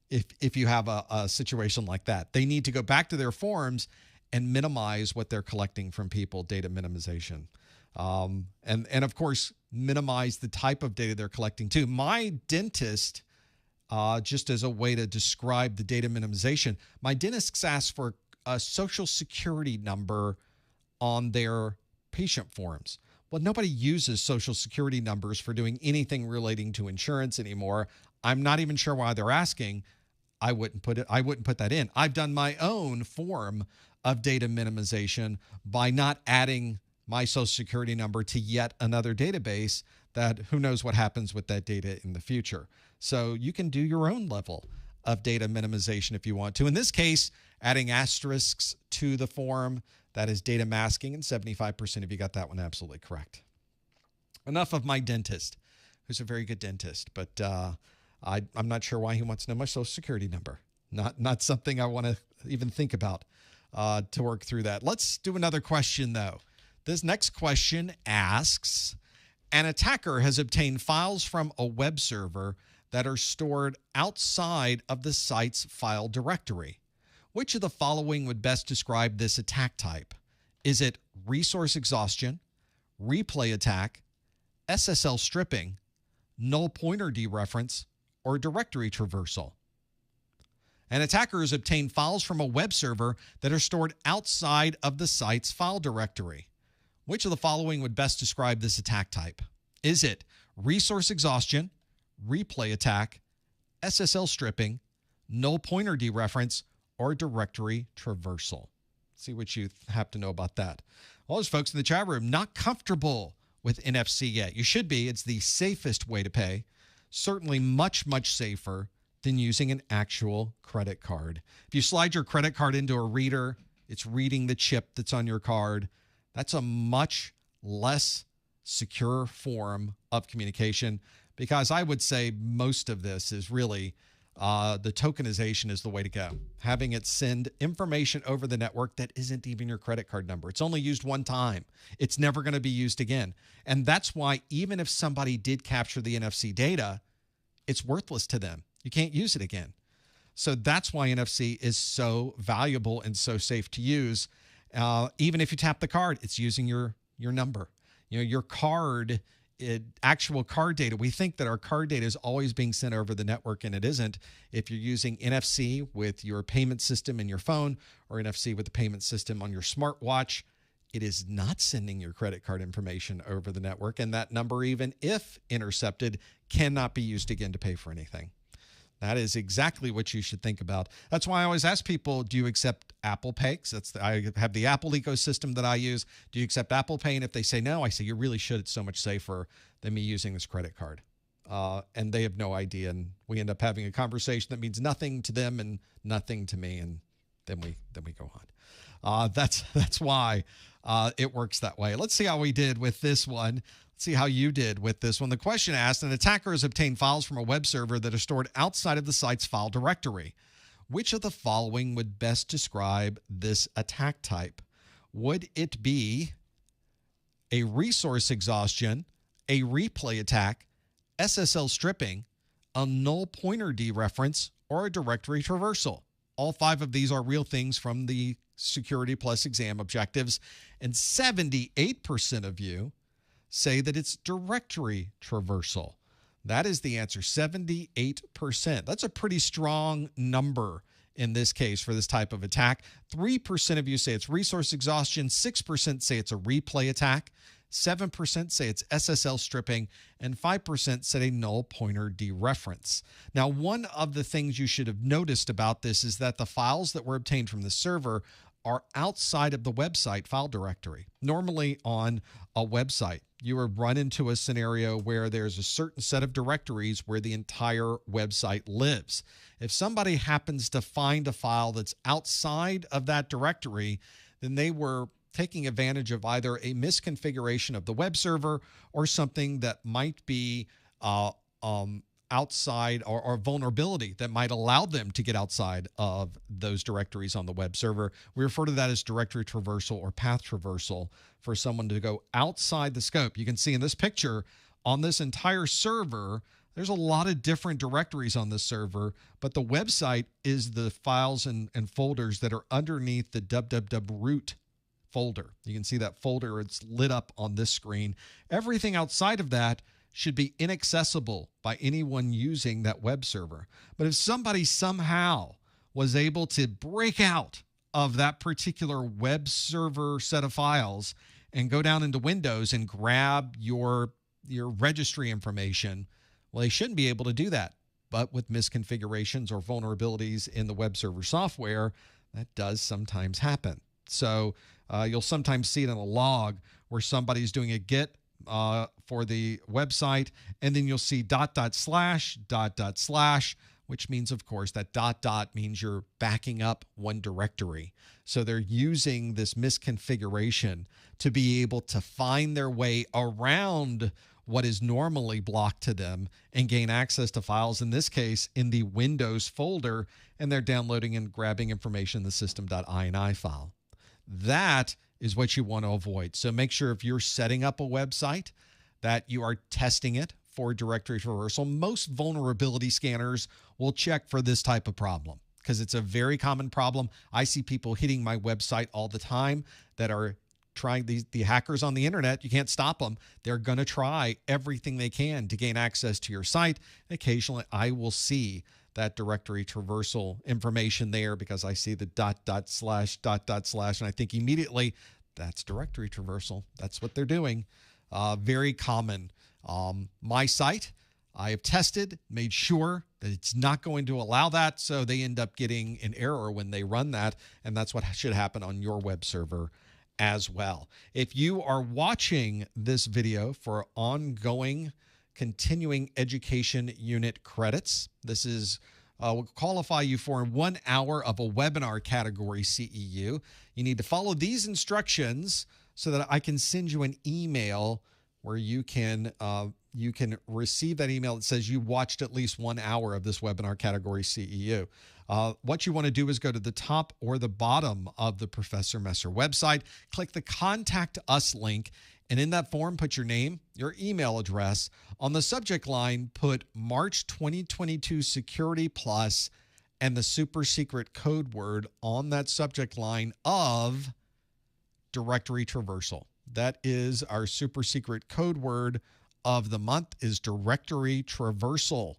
If you have a situation like that, they need to go back to their forms and minimize what they're collecting from people, data minimization. And of course, minimize the type of data they're collecting too. My dentist, just as a way to describe the data minimization, my dentist asks for a social security number on their patient forms. Well, nobody uses social security numbers for doing anything relating to insurance anymore. I'm not even sure why they're asking. I wouldn't put that in. I've done my own form of data minimization by not adding my social security number to yet another database that who knows what happens with that data in the future. So you can do your own level of data minimization if you want to. In this case, adding asterisks to the form, that is data masking, and 75% of you got that one absolutely correct. Enough of my dentist, who's a very good dentist, but I'm not sure why he wants to know my social security number. Not something I want to even think about to work through that. Let's do another question, though. This next question asks, an attacker has obtained files from a web server that are stored outside of the site's file directory. Which of the following would best describe this attack type? Is it resource exhaustion, replay attack, SSL stripping, null pointer dereference, or directory traversal? An attacker has obtained files from a web server that are stored outside of the site's file directory. Which of the following would best describe this attack type? Is it resource exhaustion, replay attack, SSL stripping, null pointer dereference, or directory traversal? See what you have to know about that. All those folks in the chat room not comfortable with NFC yet. You should be. It's the safest way to pay. Certainly much, much safer than using an actual credit card. If you slide your credit card into a reader, it's reading the chip that's on your card. That's a much less secure form of communication, because I would say most of this is really the tokenization is the way to go. Having it send information over the network that isn't even your credit card number. It's only used one time. It's never going to be used again. And that's why even if somebody did capture the NFC data, it's worthless to them. You can't use it again. So that's why NFC is so valuable and so safe to use. Even if you tap the card, it's using your number. You know, your card, actual card data. We think that our card data is always being sent over the network, and it isn't. If you're using NFC with your payment system in your phone or NFC with the payment system on your smartwatch, it is not sending your credit card information over the network, and that number, even if intercepted, cannot be used again to pay for anything. That is exactly what you should think about. That's why I always ask people, do you accept Apple Pay? I have the Apple ecosystem that I use. Do you accept Apple Pay? And if they say no, I say, you really should. It's so much safer than me using this credit card. And they have no idea. And we end up having a conversation that means nothing to them and nothing to me. And then we go on. That's why it works that way. Let's see how we did with this one. See how you did with this one. The question asked, an attacker has obtained files from a web server that are stored outside of the site's file directory. Which of the following would best describe this attack type? Would it be a resource exhaustion, a replay attack, SSL stripping, a null pointer dereference, or a directory traversal. All 5 of these are real things from the Security Plus exam objectives, and 78% of you say that it's directory traversal. That is the answer, 78%. That's a pretty strong number in this case for this type of attack. 3% of you say it's resource exhaustion, 6% say it's a replay attack, 7% say it's SSL stripping, and 5% said a null pointer dereference. Now, one of the things you should have noticed about this is that the files that were obtained from the server are outside of the website file directory. Normally on a website, you would run into a scenario where there's a certain set of directories where the entire website lives. If somebody happens to find a file that's outside of that directory, then they were taking advantage of either a misconfiguration of the web server or something that might be outside or vulnerability that might allow them to get outside of those directories on the web server. We refer to that as directory traversal or path traversal for someone to go outside the scope. You can see in this picture on this entire server, there's a lot of different directories on this server, but the website is the files and folders that are underneath the www root folder. You can see that folder, it's lit up on this screen. Everything outside of that should be inaccessible by anyone using that web server. But if somebody somehow was able to break out of that particular web server set of files and go down into Windows and grab your registry information, well, they shouldn't be able to do that. But with misconfigurations or vulnerabilities in the web server software, that does sometimes happen. So you'll sometimes see it in a log where somebody's doing a git for the website, and then you'll see .. which means, of course, that ... means you're backing up one directory. So they're using this misconfiguration to be able to find their way around what is normally blocked to them and gain access to files, in this case, in the Windows folder, and they're downloading and grabbing information in the system.ini file. That is what you want to avoid. So make sure if you're setting up a website that you are testing it for directory traversal. Most vulnerability scanners will check for this type of problem because it's a very common problem. I see people hitting my website all the time that are trying, the hackers on the internet. You can't stop them. They're going to try everything they can to gain access to your site. Occasionally, I will see that directory traversal information there because I see the .. and I think immediately that's directory traversal. That's what they're doing. Very common. My site, I have tested, made sure that it's not going to allow that, so they end up getting an error when they run that, and that's what should happen on your web server as well. If you are watching this video for ongoing continuing education unit credits, this is will qualify you for 1 hour of a webinar category CEU. You need to follow these instructions so that I can send you an email where you can receive that email that says you watched at least 1 hour of this webinar category CEU. What you want to do is go to the top or the bottom of the Professor Messer website, click the Contact Us link, and in that form, put your name, your email address. On the subject line, put March 2022 Security Plus and the super secret code word on that subject line of directory traversal. That is our super secret code word of the month, is directory traversal.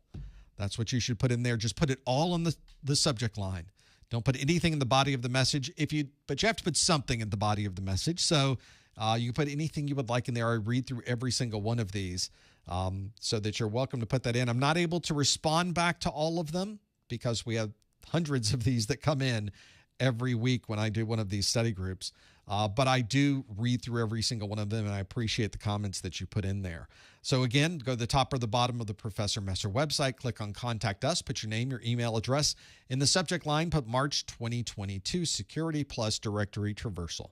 That's what you should put in there. Just put it all on the subject line. Don't put anything in the body of the message. But you have to put something in the body of the message. So you can put anything you would like in there. I read through every single one of these so that you're welcome to put that in. I'm not able to respond back to all of them because we have hundreds of these that come in every week when I do one of these study groups. But I do read through every single one of them, and I appreciate the comments that you put in there. So again, go to the top or the bottom of the Professor Messer website, click on Contact Us, put your name, your email address. In the subject line, put March 2022 Security Plus Directory Traversal.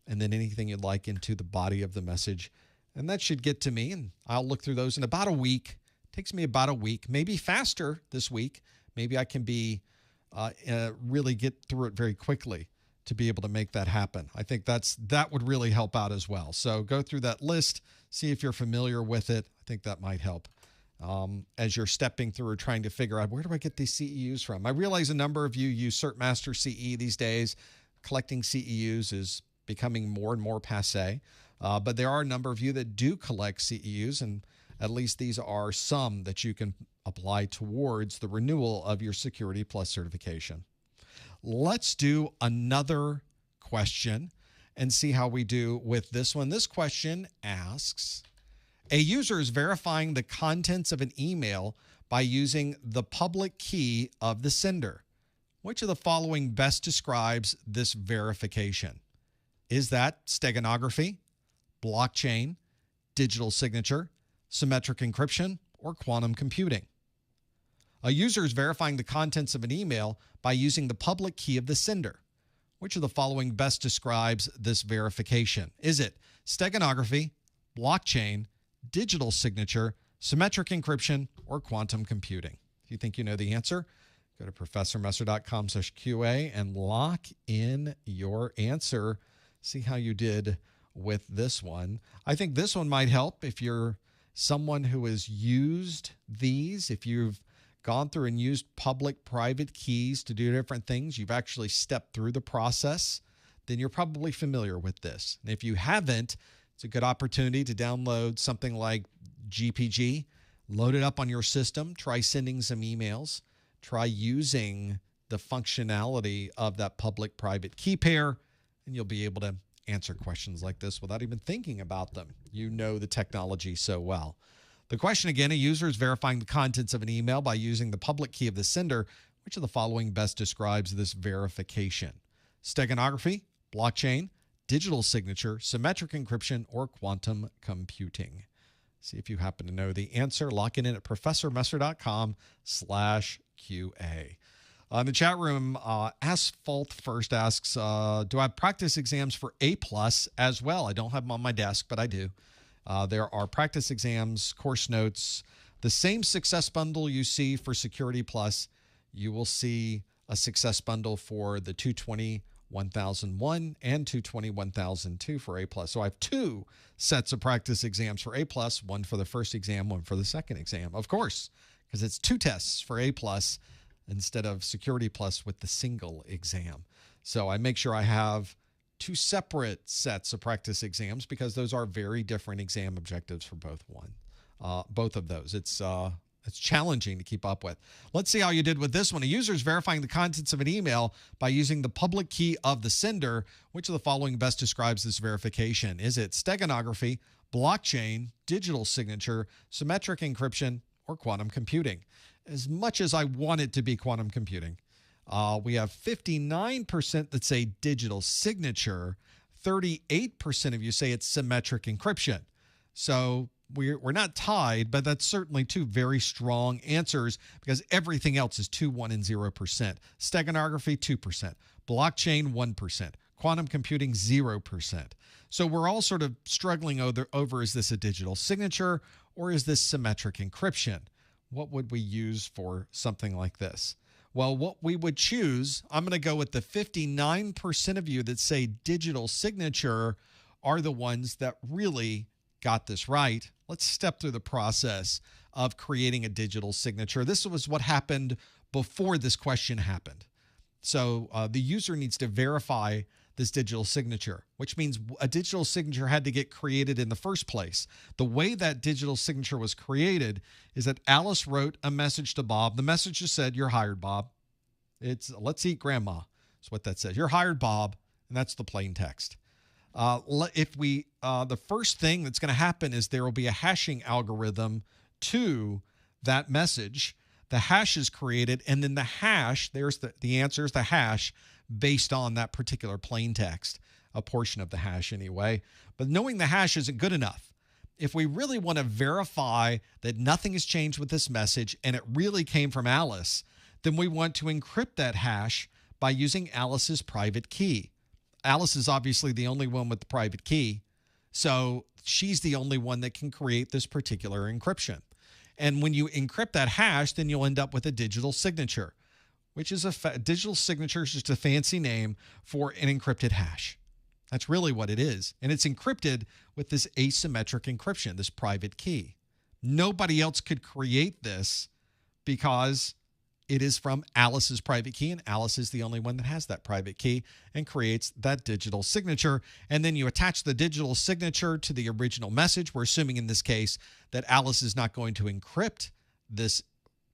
And then anything you'd like into the body of the message. And that should get to me, and I'll look through those in about a week. It takes me about a week, maybe faster this week. Maybe I can really get through it very quickly to be able to make that happen. I think that would really help out as well. So go through that list, see if you're familiar with it. I think that might help as you're stepping through or trying to figure out, where do I get these CEUs from? I realize a number of you use CertMaster CE these days. Collecting CEUs is becoming more and more passé, but there are a number of you that do collect CEUs, and at least these are some that you can apply towards the renewal of your Security Plus certification. Let's do another question and see how we do with this one. This question asks, a user is verifying the contents of an email by using the public key of the sender. Which of the following best describes this verification? Is that steganography, blockchain, digital signature, symmetric encryption, or quantum computing? A user is verifying the contents of an email by using the public key of the sender. Which of the following best describes this verification? Is it steganography, blockchain, digital signature, symmetric encryption, or quantum computing? If you think you know the answer, go to professormesser.com/QA and lock in your answer. See how you did with this one. I think this one might help if you're someone who has used these. If you've gone through and used public-private keys to do different things, you've actually stepped through the process, then you're probably familiar with this. And if you haven't, it's a good opportunity to download something like GPG, load it up on your system, try sending some emails, try using the functionality of that public-private key pair, and you'll be able to answer questions like this without even thinking about them. You know the technology so well. The question again, a user is verifying the contents of an email by using the public key of the sender. Which of the following best describes this verification? Steganography, blockchain, digital signature, symmetric encryption, or quantum computing? See if you happen to know the answer. Lock it in at professormesser.com/QA. In the chat room, Asphalt First asks, do I have practice exams for A+ as well? I don't have them on my desk, but I do. There are practice exams, course notes, the same success bundle you see for Security Plus. You will see a success bundle for the 220-1001 and 220-1002 for A+. So I have two sets of practice exams for A+, one for the first exam, one for the second exam. Of course, because it's two tests for A+ instead of Security Plus with the single exam. So I make sure I have two separate sets of practice exams because those are very different exam objectives for both of those. It's challenging to keep up with. Let's see how you did with this one. A user is verifying the contents of an email by using the public key of the sender. Which of the following best describes this verification? Is it steganography, blockchain, digital signature, symmetric encryption, or quantum computing? As much as I want it to be quantum computing, we have 59% that say digital signature. 38% of you say it's symmetric encryption. So we're not tied, but that's certainly two very strong answers because everything else is 2, 1, and 0%. Steganography, 2%. Blockchain, 1%. Quantum computing, 0%. So we're all sort of struggling over is this a digital signature or is this symmetric encryption? What would we use for something like this? Well, what we would choose, I'm going to go with the 59% of you that say digital signature are the ones that really got this right. Let's step through the process of creating a digital signature. This was what happened before this question happened. So the user needs to verify this digital signature, which means a digital signature had to get created in the first place. The way that digital signature was created is that Alice wrote a message to Bob. The message just said, "You're hired, Bob." It's "Let's eat grandma." That's what that says. "You're hired, Bob." And that's the plain text. The first thing that's going to happen is there will be a hashing algorithm to that message. The hash is created, and then the hash, there's the answer is the hash based on that particular plain text, a portion of the hash anyway. But knowing the hash isn't good enough. If we really want to verify that nothing has changed with this message and it really came from Alice, then we want to encrypt that hash by using Alice's private key. Alice is obviously the only one with the private key, so she's the only one that can create this particular encryption. And when you encrypt that hash, then you'll end up with a digital signature, which is digital signature is just a fancy name for an encrypted hash. That's really what it is. And it's encrypted with this asymmetric encryption, this private key. Nobody else could create this because it is from Alice's private key, and Alice is the only one that has that private key and creates that digital signature. And then you attach the digital signature to the original message. We're assuming in this case that Alice is not going to encrypt this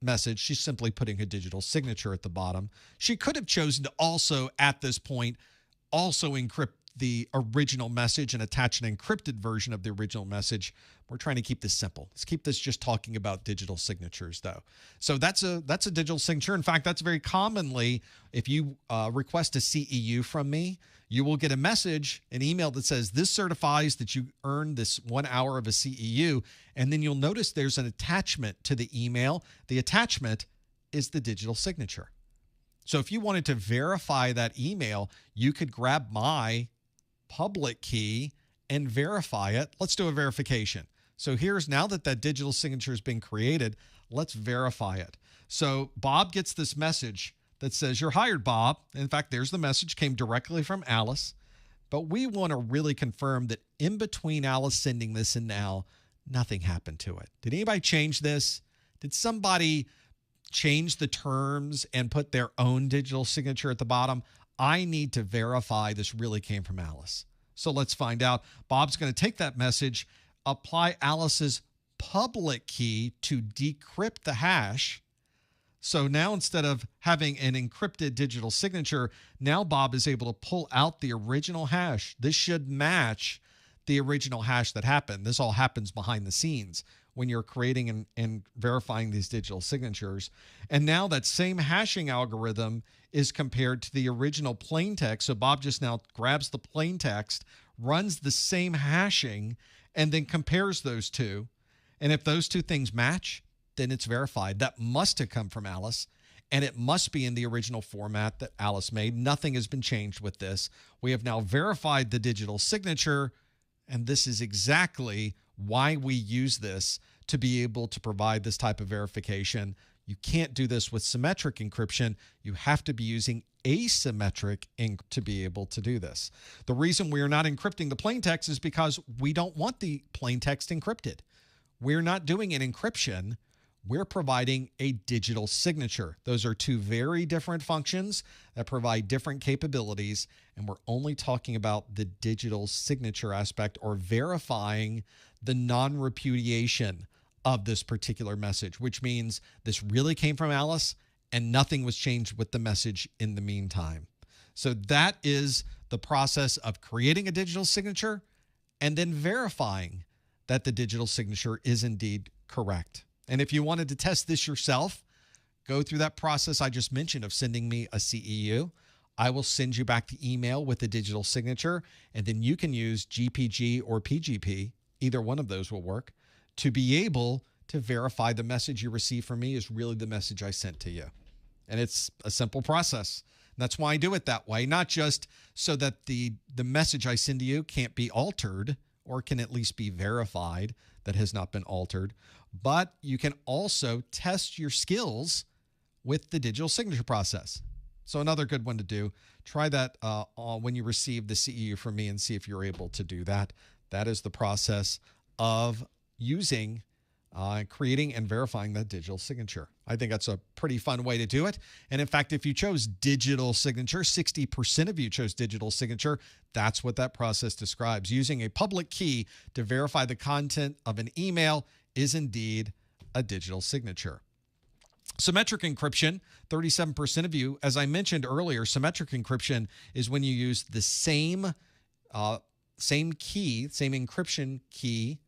message. She's simply putting a digital signature at the bottom. She could have chosen to also, at this point, also encrypt the original message and attach an encrypted version of the original message. We're trying to keep this simple. Let's keep this just talking about digital signatures, though. So that's a digital signature. In fact, that's very commonly, if you request a CEU from me, you will get a message, an email that says, this certifies that you earned this 1 hour of a CEU. And then you'll notice there's an attachment to the email. The attachment is the digital signature. So if you wanted to verify that email, you could grab my public key and verify it. Let's do a verification. So here's, now that that digital signature has been created, let's verify it. So Bob gets this message that says, you're hired, Bob. In fact, there's the message, came directly from Alice. But we want to really confirm that in between Alice sending this and now, nothing happened to it. Did anybody change this? Did somebody change the terms and put their own digital signature at the bottom? I need to verify this really came from Alice. So let's find out. Bob's going to take that message, apply Alice's public key to decrypt the hash. So now instead of having an encrypted digital signature, now Bob is able to pull out the original hash. This should match the original hash that happened. This all happens behind the scenes when you're creating and verifying these digital signatures. And now that same hashing algorithm is compared to the original plain text. So Bob just now grabs the plain text, runs the same hashing, and then compares those two. And if those two things match, then it's verified. That must have come from Alice, and it must be in the original format that Alice made. Nothing has been changed with this. We have now verified the digital signature, and this is exactly why we use this to be able to provide this type of verification. You can't do this with symmetric encryption. You have to be using asymmetric to be able to do this. The reason we are not encrypting the plain text is because we don't want the plain text encrypted. We're not doing an encryption. We're providing a digital signature. Those are two very different functions that provide different capabilities, and we're only talking about the digital signature aspect, or verifying the non-repudiation of this particular message, which means this really came from Alice and nothing was changed with the message in the meantime. So that is the process of creating a digital signature and then verifying that the digital signature is indeed correct. And if you wanted to test this yourself, go through that process I just mentioned of sending me a CEU. I will send you back the email with the digital signature, and then you can use GPG or PGP, either one of those will work, to be able to verify the message you receive from me is really the message I sent to you. And it's a simple process. And that's why I do it that way, not just so that the message I send to you can't be altered, or can at least be verified that has not been altered, but you can also test your skills with the digital signature process. So another good one to do, try that when you receive the CEU from me and see if you're able to do that. That is the process of using, creating and verifying that digital signature. I think that's a pretty fun way to do it. And in fact, if you chose digital signature, 60% of you chose digital signature. That's what that process describes. Using a public key to verify the content of an email is indeed a digital signature. Symmetric encryption, 37% of you. As I mentioned earlier, symmetric encryption is when you use the same key, same encryption key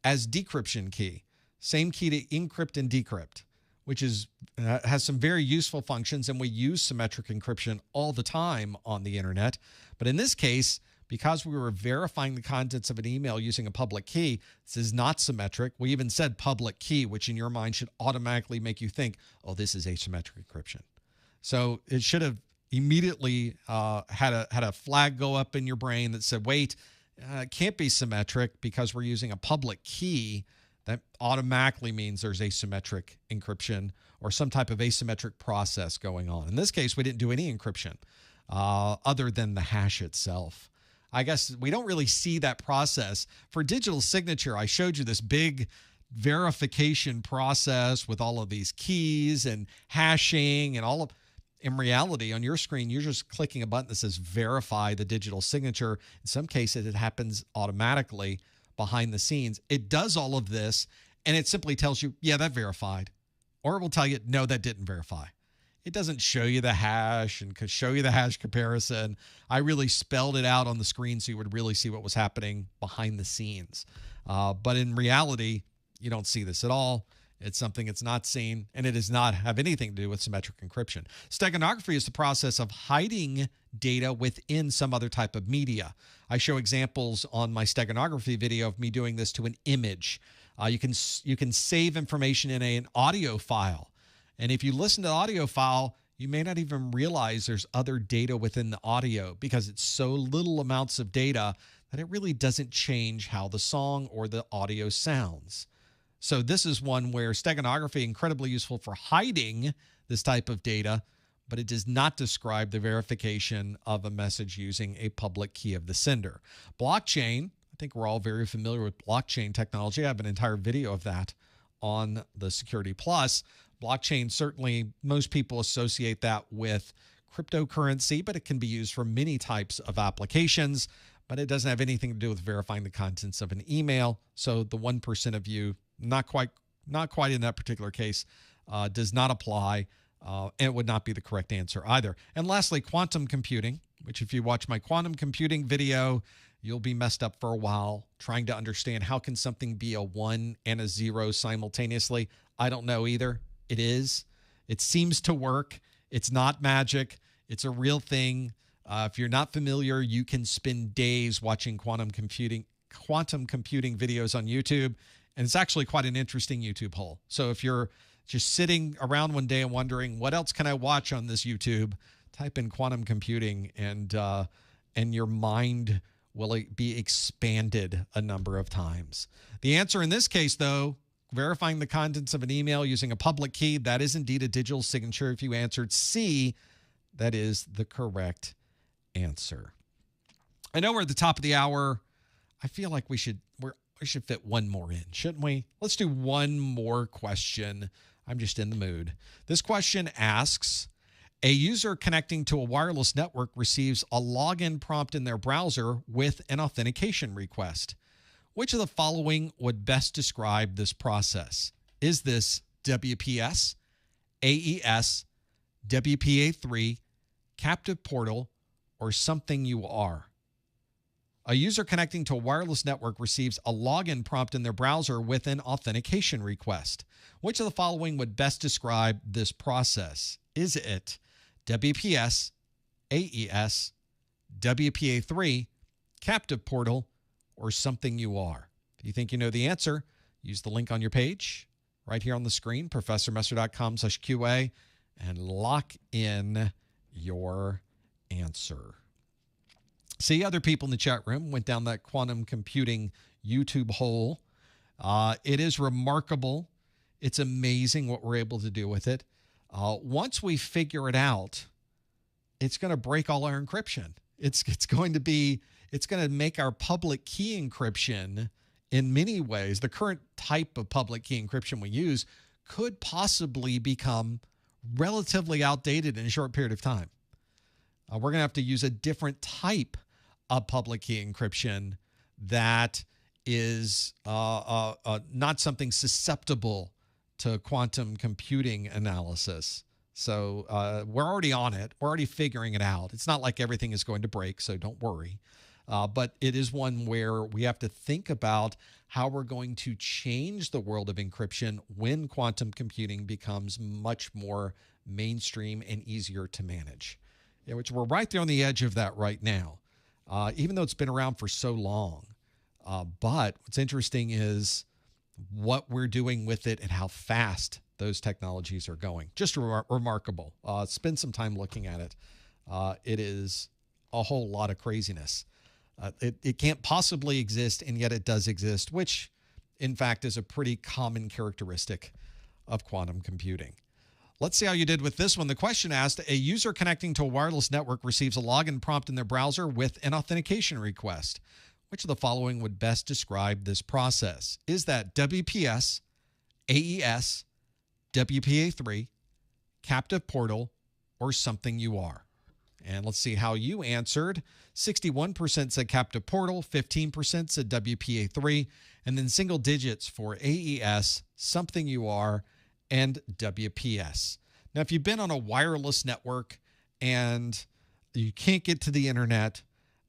as decryption key. Same key to encrypt and decrypt, which is has some very useful functions, and we use symmetric encryption all the time on the internet. But in this case, because we were verifying the contents of an email using a public key, this is not symmetric. We even said public key, which in your mind should automatically make you think, oh, this is asymmetric encryption. So it should have immediately had a flag go up in your brain that said, wait, it can't be symmetric because we're using a public key. That automatically means there's asymmetric encryption or some type of asymmetric process going on. In this case, we didn't do any encryption other than the hash itself. I guess we don't really see that process. For digital signature, I showed you this big verification process with all of these keys and hashing and all of. In reality, on your screen, you're just clicking a button that says verify the digital signature. In some cases, it happens automatically behind the scenes. It does all of this, and it simply tells you, yeah, that verified. Or it will tell you, no, that didn't verify. It doesn't show you the hash and show you the hash comparison. I really spelled it out on the screen so you would really see what was happening behind the scenes. But in reality, you don't see this at all. It's something it's not seen, and it does not have anything to do with symmetric encryption. Steganography is the process of hiding data within some other type of media. I show examples on my steganography video of me doing this to an image. You can save information in an audio file. And if you listen to the audio file, you may not even realize there's other data within the audio because it's so little amounts of data that it really doesn't change how the song or the audio sounds. So this is one where steganography is incredibly useful for hiding this type of data, but it does not describe the verification of a message using a public key of the sender. Blockchain, I think we're all very familiar with blockchain technology. I have an entire video of that on the Security Plus. Blockchain, certainly most people associate that with cryptocurrency, but it can be used for many types of applications, but it doesn't have anything to do with verifying the contents of an email. So the 1% of you, not quite in that particular case, does not apply, and it would not be the correct answer either. And lastly, quantum computing, which if you watch my quantum computing video, you'll be messed up for a while trying to understand how can something be a 1 and a 0 simultaneously. I don't know either. It is. It seems to work. It's not magic. It's a real thing. If you're not familiar, you can spend days watching quantum computing videos on YouTube, and it's actually quite an interesting YouTube hole. So if you're just sitting around one day and wondering, what else can I watch on this YouTube? Type in quantum computing, and your mind will be expanded a number of times. The answer in this case, though, verifying the contents of an email using a public key, that is indeed a digital signature. If you answered C, that is the correct answer. I know we're at the top of the hour. I feel like we should fit one more in, shouldn't we? Let's do one more question. I'm just in the mood. This question asks, a user connecting to a wireless network receives a login prompt in their browser with an authentication request. Which of the following would best describe this process? Is this WPS, AES, WPA3, captive portal, or something you are? A user connecting to a wireless network receives a login prompt in their browser with an authentication request. Which of the following would best describe this process? Is it WPS, AES, WPA3, captive portal, or something you are? If you think you know the answer, use the link on your page right here on the screen, professormesser.com/QA, and lock in your answer. See, other people in the chat room went down that quantum computing YouTube hole. It is remarkable. It's amazing what we're able to do with it. Once we figure it out, it's going to break all our encryption. It's going to make our public key encryption in many ways. The current type of public key encryption we use could possibly become relatively outdated in a short period of time. We're going to have to use a different type of public key encryption that is not something susceptible to quantum computing analysis. So we're already on it. We're already figuring it out. It's not like everything is going to break, so don't worry. But it is one where we have to think about how we're going to change the world of encryption when quantum computing becomes much more mainstream and easier to manage. Which we're right there on the edge of that right now, even though it's been around for so long. But what's interesting is what we're doing with it and how fast those technologies are going. Just remarkable. Spend some time looking at it. It is a whole lot of craziness. It can't possibly exist, and yet it does exist, which, in fact, is a pretty common characteristic of quantum computing. Let's see how you did with this one. The question asked, a user connecting to a wireless network receives a login prompt in their browser with an authentication request. Which of the following would best describe this process? Is that WPS, AES, WPA3, captive portal, or something you are? And let's see how you answered. 61% said captive portal, 15% said WPA3, and then single digits for AES, something you are, and WPS. Now, if you've been on a wireless network and you can't get to the internet,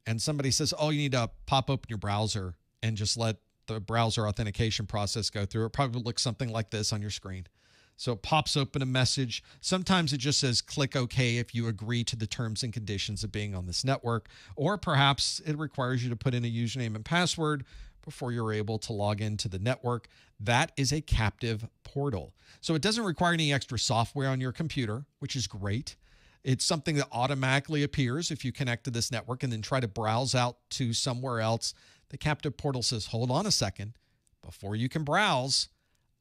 and somebody says, oh, you need to pop open your browser and just let the browser authentication process go through, it probably looks something like this on your screen. So it pops open a message. Sometimes it just says click OK if you agree to the terms and conditions of being on this network, or perhaps it requires you to put in a username and password before you're able to log into the network. That is a captive portal. So it doesn't require any extra software on your computer, which is great. It's something that automatically appears if you connect to this network and then try to browse out to somewhere else. The captive portal says, hold on a second. Before you can browse,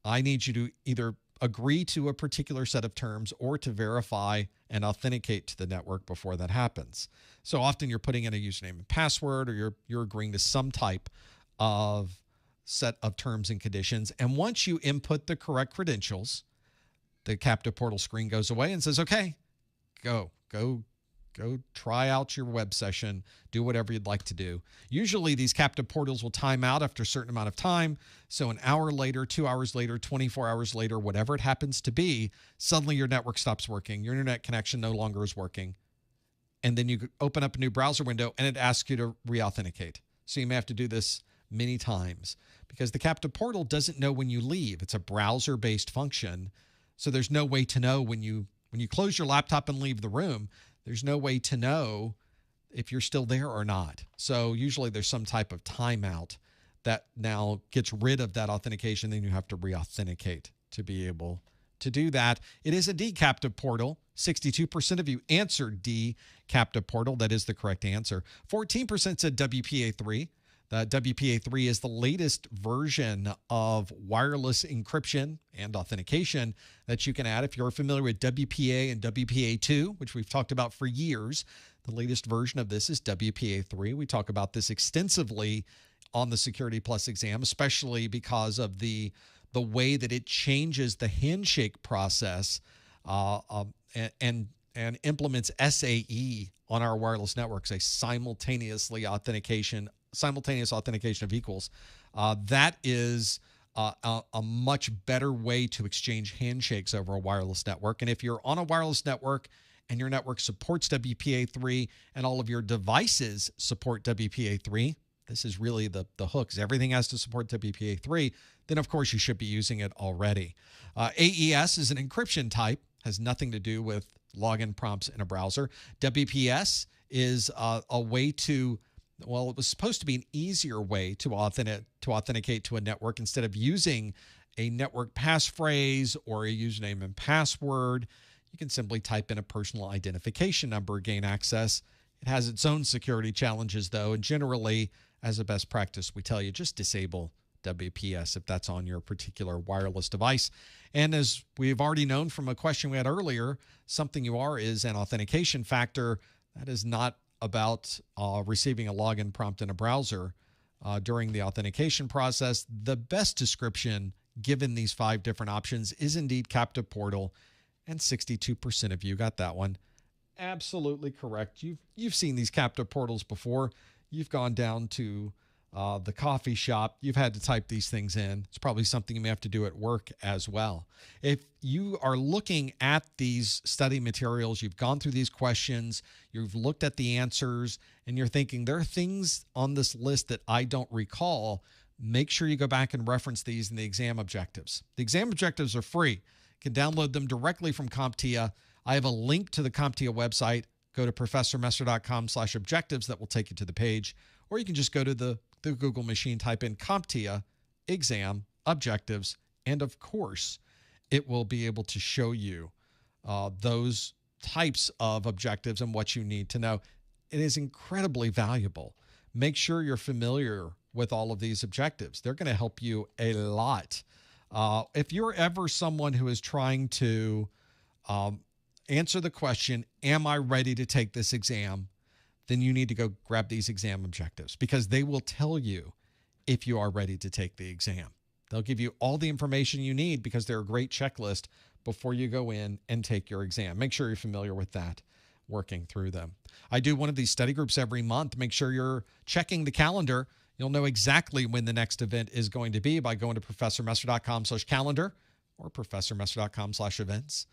I need you to either agree to a particular set of terms or to verify and authenticate to the network before that happens. So often you're putting in a username and password, or you're agreeing to some type of set of terms and conditions. And once you input the correct credentials, the captive portal screen goes away and says, okay, go try out your web session, do whatever you'd like to do. Usually these captive portals will time out after a certain amount of time. So an hour later, 2 hours later, 24 hours later, whatever it happens to be, suddenly your network stops working. Your internet connection no longer is working. And then you open up a new browser window and it asks you to re-authenticate. So you may have to do this many times because the captive portal doesn't know when you leave. It's a browser-based function. So there's no way to know when you close your laptop and leave the room, there's no way to know if you're still there or not. So usually there's some type of timeout that now gets rid of that authentication. Then you have to re-authenticate to be able to do that. It is a D captive portal. 62% of you answered D captive portal. That is the correct answer. 14% said WPA3. The WPA3 is the latest version of wireless encryption and authentication that you can add. If you're familiar with WPA and WPA2, which we've talked about for years, the latest version of this is WPA3. We talk about this extensively on the Security Plus exam, especially because of the way that it changes the handshake process and implements SAE on our wireless networks, a simultaneous authentication of equals. That is a much better way to exchange handshakes over a wireless network. And if you're on a wireless network and your network supports WPA3 and all of your devices support WPA3, this is really the hook, is everything has to support WPA3, then of course you should be using it already. AES is an encryption type, has nothing to do with login prompts in a browser. WPS is a way to, well, it was supposed to be an easier way to authenticate to a network. Instead of using a network passphrase or a username and password, you can simply type in a personal identification number, gain access. It has its own security challenges, though, and generally, as a best practice, we tell you just disable WPS if that's on your particular wireless device. And as we've already known from a question we had earlier, something you are is an authentication factor. That is not about receiving a login prompt in a browser during the authentication process. The best description, given these 5 different options, is indeed captive portal, and 62% of you got that one. Absolutely correct. You've seen these captive portals before. You've gone down to the coffee shop. You've had to type these things in. It's probably something you may have to do at work as well. If you are looking at these study materials, you've gone through these questions, you've looked at the answers, and you're thinking there are things on this list that I don't recall, make sure you go back and reference these in the exam objectives. The exam objectives are free. You can download them directly from CompTIA. I have a link to the CompTIA website. Go to professormesser.com/objectives. That will take you to the page. Or you can just go to the Google machine, type in CompTIA exam objectives, and of course, it will be able to show you those types of objectives and what you need to know. It is incredibly valuable. Make sure you're familiar with all of these objectives. They're going to help you a lot. If you're ever someone who is trying to answer the question, am I ready to take this exam? then you need to go grab these exam objectives, because they will tell you if you are ready to take the exam. They'll give you all the information you need because they're a great checklist before you go in and take your exam. Make sure you're familiar with that, working through them. I do one of these study groups every month. Make sure you're checking the calendar. You'll know exactly when the next event is going to be by going to professormesser.com/calendar or professormesser.com/events.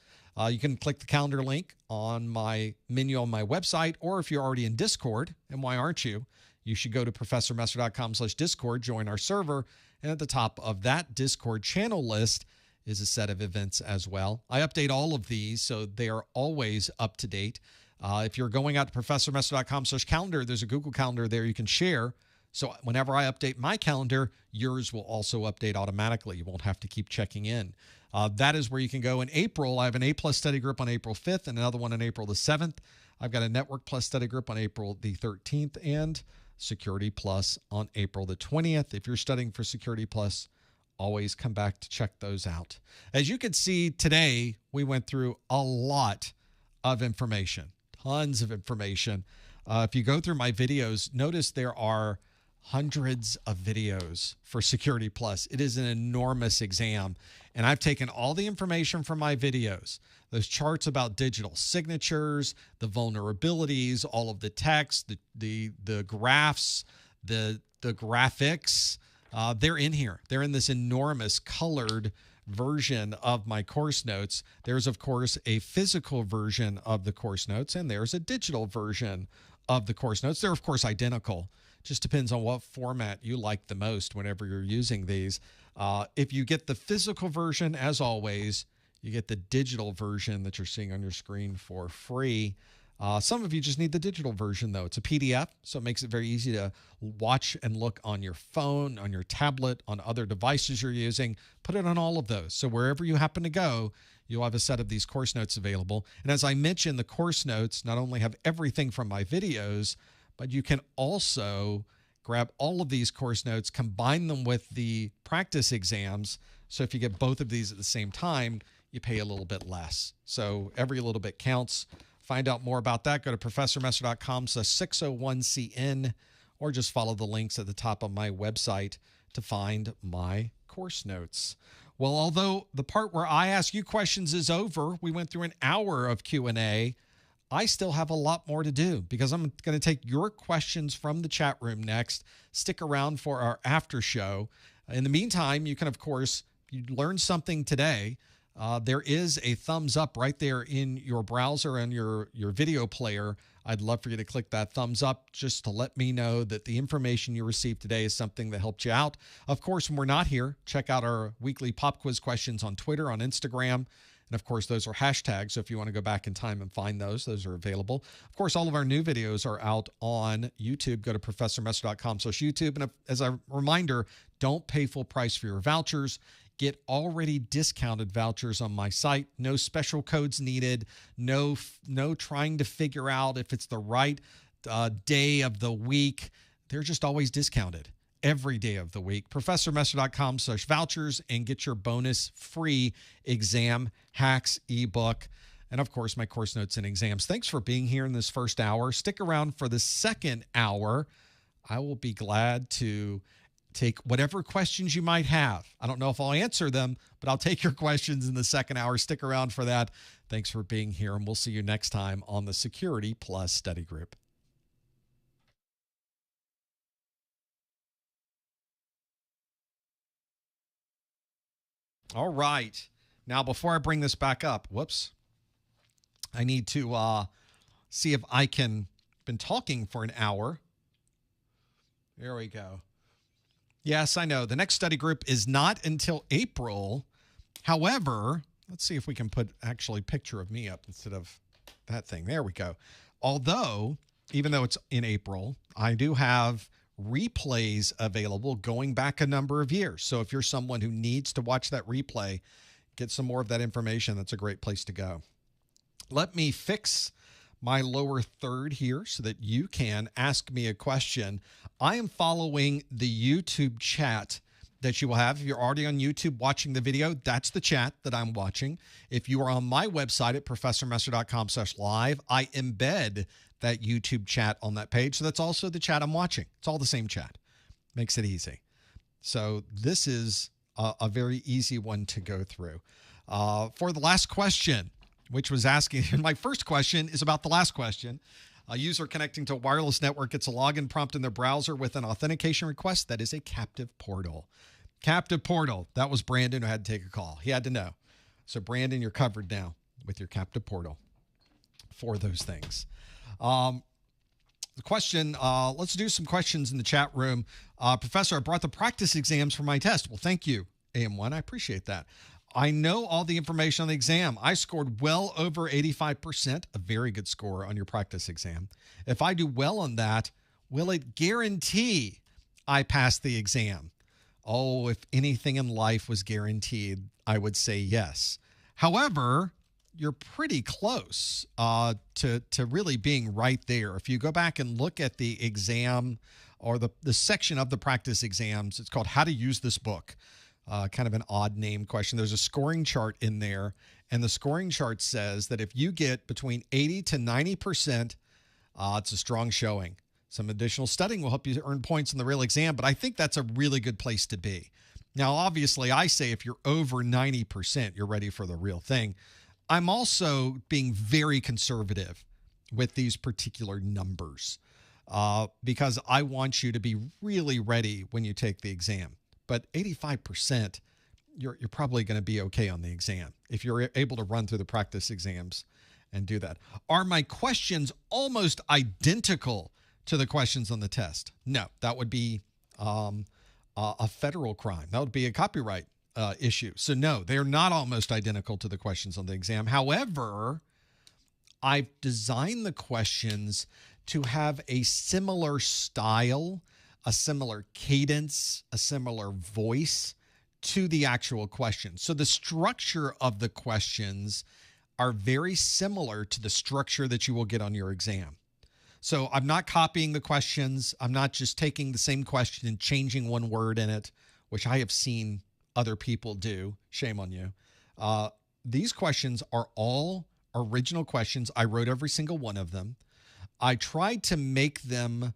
You can click the calendar link on my menu on my website, or if you're already in Discord, and why aren't you? You should go to professormesser.com/discord, join our server, and at the top of that Discord channel list is a set of events as well. I update all of these, so they are always up to date. If you're going out to professormesser.com/calendar, there's a Google Calendar there you can share. So whenever I update my calendar, yours will also update automatically. You won't have to keep checking in. That is where you can go. In April, I have an A+ study group on April 5th and another one on April the 7th. I've got a Network Plus study group on April the 13th and Security Plus on April the 20th. If you're studying for Security Plus, always come back to check those out. As you can see today, we went through a lot of information, tons of information. If you go through my videos, notice there are hundreds of videos for Security Plus. It is an enormous exam, and I've taken all the information from my videos, those charts about digital signatures, the vulnerabilities, all of the text, the graphs, the graphics. They're in here. They're in this enormous colored version of my course notes. There's, of course, a physical version of the course notes, and there's a digital version of the course notes. They're, of course, identical. Just depends on what format you like the most whenever you're using these. If you get the physical version, as always, you get the digital version that you're seeing on your screen for free. Some of you just need the digital version, though. It's a PDF, so it makes it very easy to watch and look on your phone, on your tablet, on other devices you're using. Put it on all of those. So wherever you happen to go, you'll have a set of these course notes available. And as I mentioned, the course notes not only have everything from my videos, but you can also grab all of these course notes, combine them with the practice exams. So if you get both of these at the same time, you pay a little bit less. So every little bit counts. Find out more about that. Go to professormesser.com/601cn, or just follow the links at the top of my website to find my course notes. Well, although the part where I ask you questions is over, we went through an hour of Q&A. I still have a lot more to do, because I'm going to take your questions from the chat room next. Stick around for our after show. In the meantime, you can, of course, if you learned something today, there is a thumbs up right there in your browser and your video player. I'd love for you to click that thumbs up just to let me know that the information you received today is something that helped you out. Of course, when we're not here, check out our weekly pop quiz questions on Twitter, on Instagram. And of course, those are hashtags. So if you want to go back in time and find those are available. Of course, all of our new videos are out on YouTube. Go to professormesser.com/YouTube. And as a reminder, don't pay full price for your vouchers. Get already discounted vouchers on my site. No special codes needed. No trying to figure out if it's the right day of the week. They're just always discounted every day of the week. professormesser.com/vouchers, and get your bonus free exam hacks ebook. And of course, my course notes and exams. Thanks for being here in this first hour. Stick around for the second hour. I will be glad to take whatever questions you might have. I don't know if I'll answer them, but I'll take your questions in the second hour. Stick around for that. Thanks for being here, and we'll see you next time on the Security Plus Study Group. All right. Now, before I bring this back up, whoops, I need to see if I can, been talking for an hour. There we go. Yes, I know. The next study group is not until April. However, let's see if we can put actually a picture of me up instead of that thing. There we go. Although, even though it's in April, I do have replays available going back a number of years. So if you're someone who needs to watch that replay, get some more of that information, that's a great place to go. Let me fix my lower third here so that you can ask me a question. I am following the YouTube chat that you will have. If you're already on YouTube watching the video, that's the chat that I'm watching. If you are on my website at professormesser.com/live, I embed that YouTube chat on that page. So that's also the chat I'm watching. It's all the same chat. Makes it easy. So this is a very easy one to go through. For the last question, which was asking, my first question is about the last question. A user connecting to a wireless network gets a login prompt in their browser with an authentication request. That is a captive portal. Captive portal. That was Brandon who had to take a call. He had to know. So Brandon, you're covered now with your captive portal for those things. The question, let's do some questions in the chat room. Professor, I brought the practice exams for my test. Well, thank you, AM1. I appreciate that. I know all the information on the exam. I scored well over 85%, a very good score on your practice exam. If I do well on that, will it guarantee I pass the exam? Oh, if anything in life was guaranteed, I would say yes. However, you're pretty close to really being right there. If you go back and look at the exam or the section of the practice exams, it's called How to Use This Book. Kind of an odd name question. There's a scoring chart in there, and the scoring chart says that if you get between 80 to 90%, it's a strong showing. Some additional studying will help you earn points in the real exam, but I think that's a really good place to be. Now, obviously, I say if you're over 90%, you're ready for the real thing. I'm also being very conservative with these particular numbers because I want you to be really ready when you take the exam. But 85%, you're probably going to be okay on the exam if you're able to run through the practice exams and do that. Are my questions almost identical to the questions on the test? No, that would be a federal crime. That would be a copyright issue. So no, they are not almost identical to the questions on the exam. However, I've designed the questions to have a similar style, a similar cadence, a similar voice to the actual question. So the structure of the questions are very similar to the structure that you will get on your exam. So I'm not copying the questions. I'm not just taking the same question and changing one word in it, which I have seen other people do. Shame on you. These questions are all original questions. I wrote every single one of them. I tried to make them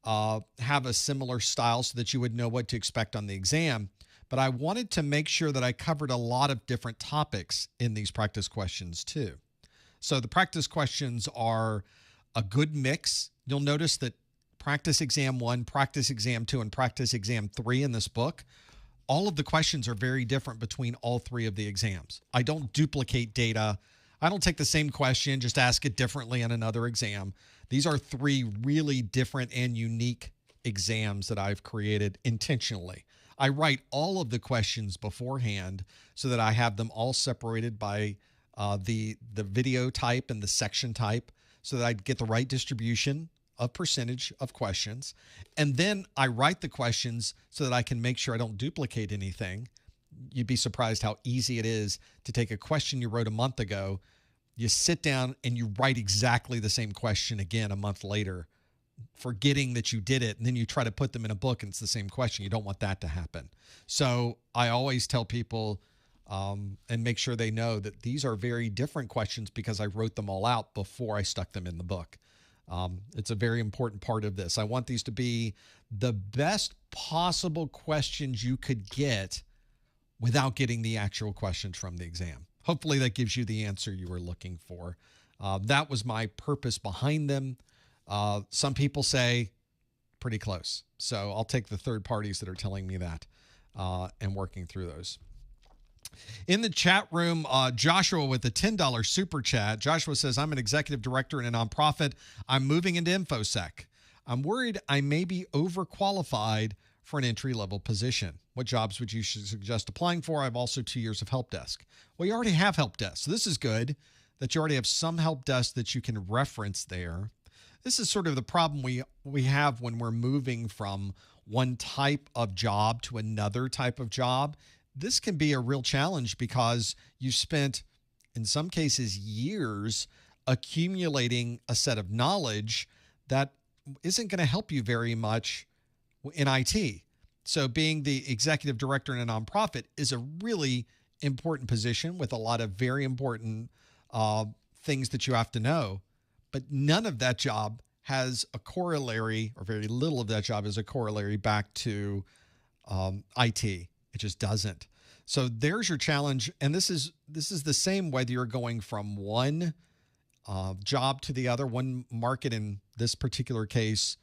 have a similar style so that you would know what to expect on the exam. But I wanted to make sure that I covered a lot of different topics in these practice questions too. So the practice questions are a good mix. You'll notice that practice exam 1, practice exam 2, and practice exam 3 in this book, all of the questions are very different between all 3 of the exams. I don't duplicate data. I don't take the same question, just ask it differently in another exam. These are 3 really different and unique exams that I've created intentionally. I write all of the questions beforehand so that I have them all separated by the video type and the section type so that I get the right distribution of percentage of questions. And then I write the questions so that I can make sure I don't duplicate anything. You'd be surprised how easy it is to take a question you wrote a month ago, you sit down and you write exactly the same question again a month later, forgetting that you did it, and then you try to put them in a book and it's the same question. You don't want that to happen. So I always tell people and make sure they know that these are very different questions because I wrote them all out before I stuck them in the book. It's a very important part of this. I want these to be the best possible questions you could get without getting the actual questions from the exam. Hopefully that gives you the answer you were looking for. That was my purpose behind them. Some people say pretty close. So I'll take the third parties that are telling me that and working through those. In the chat room, Joshua with the $10 super chat. Joshua says, I'm an executive director in a nonprofit. I'm moving into InfoSec. I'm worried I may be overqualified for an entry-level position. What jobs would you suggest applying for? I have also 2 years of help desk. Well, you already have help desk. So this is good that you already have some help desk that you can reference there. This is sort of the problem we have when we're moving from one type of job to another type of job. This can be a real challenge because you spent, in some cases, years accumulating a set of knowledge that isn't going to help you very much in IT. So being the executive director in a nonprofit is a really important position with a lot of very important things that you have to know. but none of that job has a corollary, or very little of that job is a corollary back to IT. It just doesn't. So there's your challenge. And this is the same whether you're going from one job to the other, one market, in this particular case,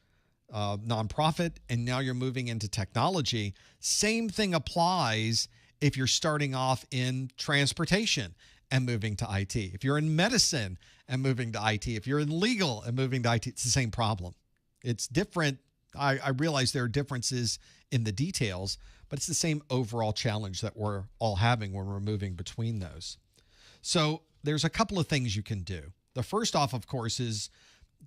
nonprofit, and now you're moving into technology. Same thing applies if you're starting off in transportation and moving to IT. If you're in medicine and moving to IT, if you're in legal and moving to IT, it's the same problem. It's different. I realize there are differences in the details, but it's the same overall challenge that we're all having when we're moving between those. So there's a couple of things you can do. The first off, of course, is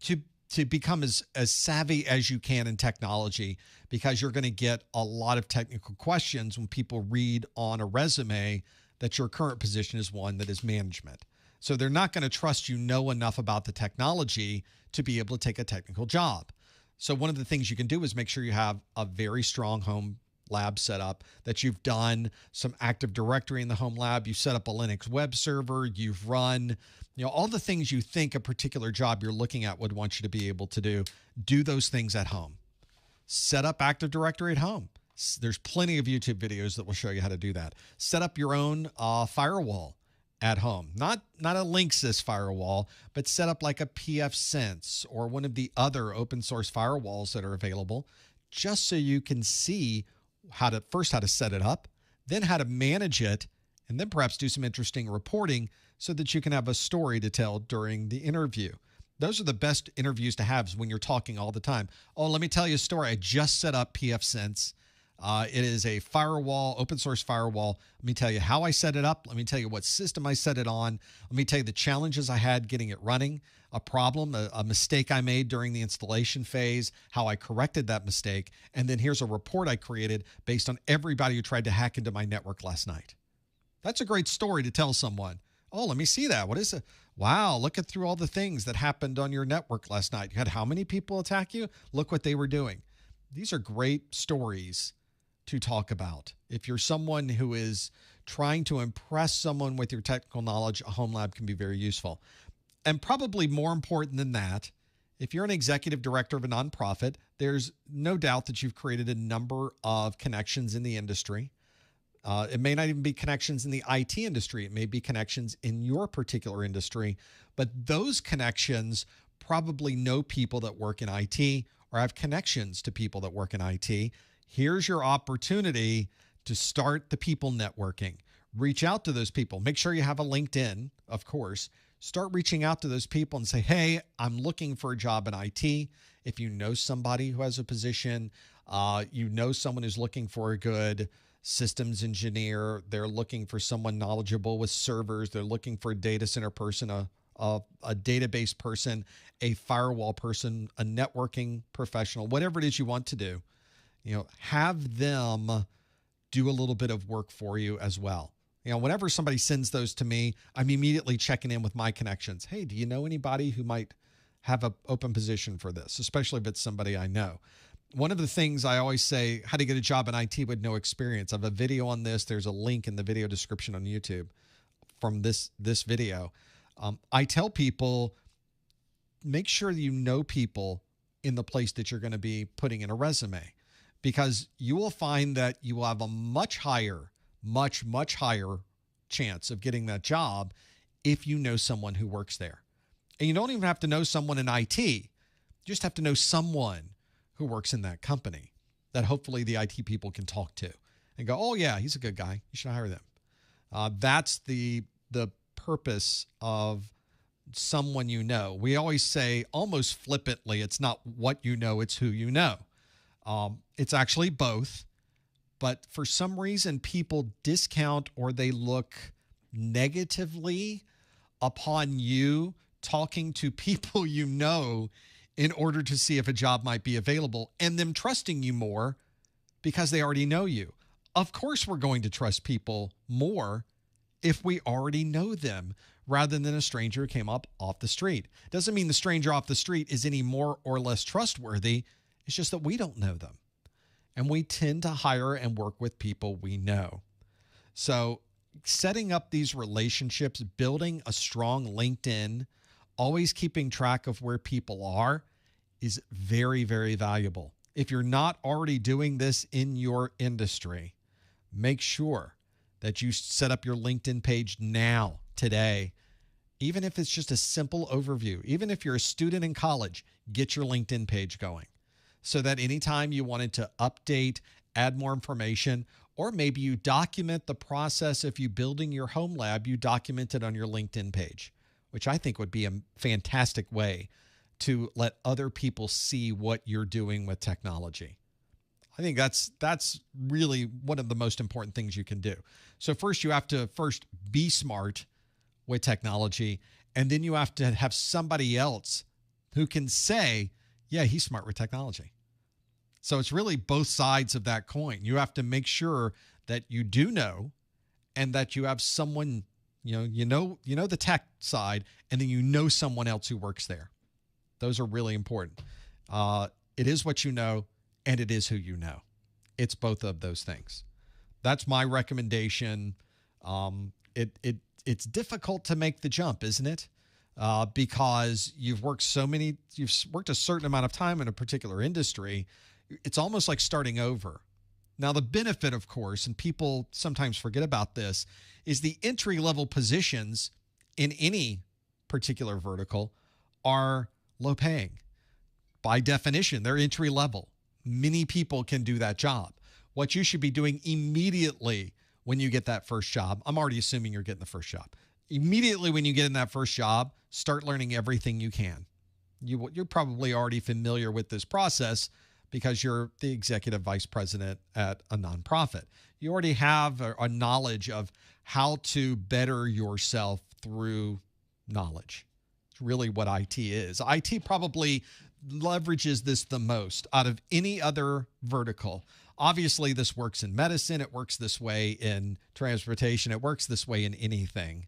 to become as savvy as you can in technology, because you're going to get a lot of technical questions when people read on a resume that your current position is one that is management. So they're not going to trust you know enough about the technology to be able to take a technical job. So one of the things you can do is make sure you have a very strong home lab set up, that you've done some Active Directory in the home lab, you set up a Linux web server, you've run, all the things you think a particular job you're looking at would want you to be able to do those things at home. Set up Active Directory at home. There's plenty of YouTube videos that will show you how to do that. Set up your own firewall at home. Not a Linksys firewall, but set up like a pfSense or one of the other open source firewalls that are available, just so you can see how to set it up, then how to manage it, and then perhaps do some interesting reporting so that you can have a story to tell during the interview. Those are the best interviews to have, is when you're talking all the time. Oh, let me tell you a story. I just set up pfSense. It is a firewall, open source firewall. Let me tell you how I set it up. Let me tell you what system I set it on. Let me tell you the challenges I had getting it running, a problem, a mistake I made during the installation phase, how I corrected that mistake. And then here's a report I created based on everybody who tried to hack into my network last night. That's a great story to tell someone. Oh, let me see that. What is it? Wow, look at through all the things that happened on your network last night. You had how many people attack you? Look what they were doing. These are great stories to talk about. If you're someone who is trying to impress someone with your technical knowledge, a home lab can be very useful. And probably more important than that, if you're an executive director of a nonprofit, there's no doubt that you've created a number of connections in the industry. It may not even be connections in the IT industry. It may be connections in your particular industry, but those connections probably know people that work in IT or have connections to people that work in IT. Here's your opportunity to start the people networking. Reach out to those people. Make sure you have a LinkedIn, of course. Start reaching out to those people and say, hey, I'm looking for a job in IT. If you know somebody who has a position, someone who's looking for a good systems engineer, they're looking for someone knowledgeable with servers, they're looking for a data center person, a database person, a firewall person, a networking professional, whatever it is you want to do, have them do a little bit of work for you as well. Whenever somebody sends those to me, I'm immediately checking in with my connections. Hey, do you know anybody who might have an open position for this, especially if it's somebody I know? One of the things I always say, how to get a job in IT with no experience. I have a video on this. There's a link in the video description on YouTube from this video. I tell people, make sure that you know people in the place that you're going to be putting in a resume, because you will find that you will have a much higher chance of getting that job if you know someone who works there. And you don't even have to know someone in IT. You just have to know someone who works in that company that hopefully the IT people can talk to and go, oh yeah, he's a good guy, you should hire them. That's the purpose of someone you know. We always say almost flippantly, it's not what you know, it's who you know. It's actually both, but for some reason people discount or they look negatively upon you talking to people you know in order to see if a job might be available, and them trusting you more because they already know you. Of course, we're going to trust people more if we already know them rather than a stranger who came up off the street. Doesn't mean the stranger off the street is any more or less trustworthy. It's just that we don't know them. And we tend to hire and work with people we know. So setting up these relationships, building a strong LinkedIn, always keeping track of where people are is very, very valuable. If you're not already doing this in your industry, make sure that you set up your LinkedIn page now, today. Even if it's just a simple overview, even if you're a student in college, get your LinkedIn page going so that anytime you wanted to update, add more information, or maybe you document the process of you building your home lab, you document it on your LinkedIn page, which I think would be a fantastic way to let other people see what you're doing with technology. I think that's really one of the most important things you can do. So first, you have to be smart with technology, and then you have to have somebody else who can say, yeah, he's smart with technology. So it's really both sides of that coin. You have to make sure that you do know, and that you have someone, you know the tech side, and then you know someone else who works there. Those are really important. It is what you know, and it is who you know. It's both of those things. That's my recommendation. It's difficult to make the jump, isn't it? Because you've worked a certain amount of time in a particular industry. It's almost like starting over. Now, the benefit, of course, and people sometimes forget about this, is the entry-level positions in any particular vertical are low paying. By definition, they're entry level. Many people can do that job. What you should be doing immediately when you get that first job, I'm already assuming you're getting the first job. Immediately when you get in that first job, start learning everything you can. You're probably already familiar with this process because you're the executive vice president at a nonprofit. You already have a knowledge of how to better yourself through knowledge. It's really what IT is. IT probably leverages this the most out of any other vertical. Obviously, this works in medicine. It works this way in transportation. It works this way in anything,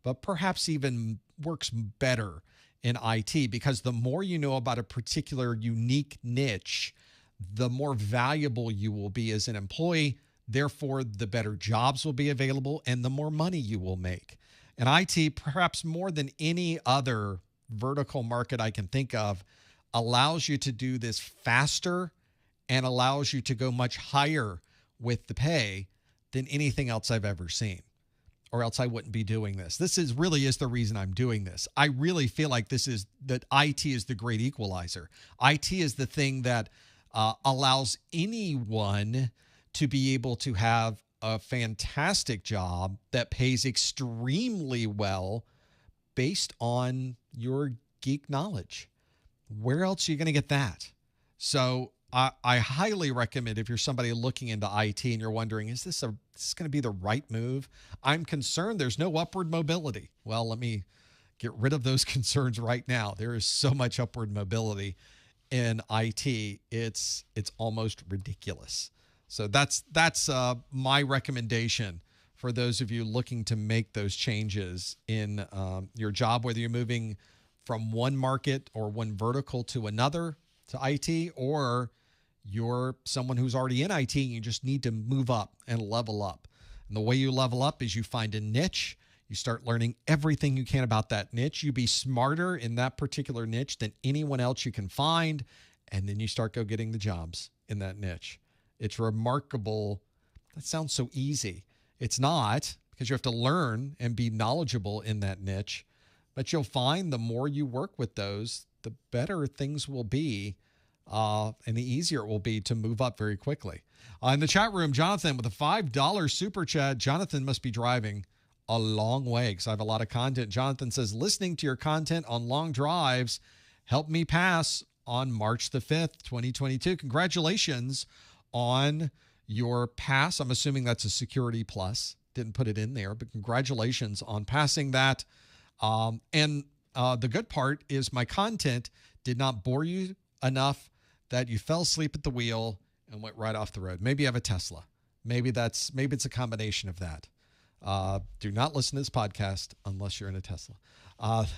but perhaps even works better in IT, because the more you know about a particular unique niche, the more valuable you will be as an employee. Therefore, the better jobs will be available and the more money you will make. And IT, perhaps more than any other vertical market I can think of, allows you to do this faster and allows you to go much higher with the pay than anything else I've ever seen, or else I wouldn't be doing this. This really is the reason I'm doing this. I really feel like that IT is the great equalizer. IT is the thing that allows anyone to be able to have a fantastic job that pays extremely well based on your geek knowledge. Where else are you going to get that? So I highly recommend, if you're somebody looking into IT and you're wondering, is this going to be the right move? I'm concerned there's no upward mobility. Well, let me get rid of those concerns right now. There is so much upward mobility in IT. It's almost ridiculous. So that's my recommendation for those of you looking to make those changes in your job, whether you're moving from one market or one vertical to another to IT, or you're someone who's already in IT and you just need to move up and level up. And the way you level up is you find a niche. You start learning everything you can about that niche. You be smarter in that particular niche than anyone else you can find. And then you start getting the jobs in that niche. It's remarkable. That sounds so easy. It's not, because you have to learn and be knowledgeable in that niche. But you'll find the more you work with those, the better things will be, and the easier it will be to move up very quickly. In the chat room, Jonathan with a $5 super chat. Jonathan must be driving a long way because I have a lot of content. Jonathan says, listening to your content on long drives helped me pass on March the 5th, 2022. Congratulations on your pass. I'm assuming that's a Security Plus. Didn't put it in there, but congratulations on passing that. And the good part is my content did not bore you enough that you fell asleep at the wheel and went right off the road. Maybe you have a Tesla. Maybe it's a combination of that. Do not listen to this podcast unless you're in a Tesla.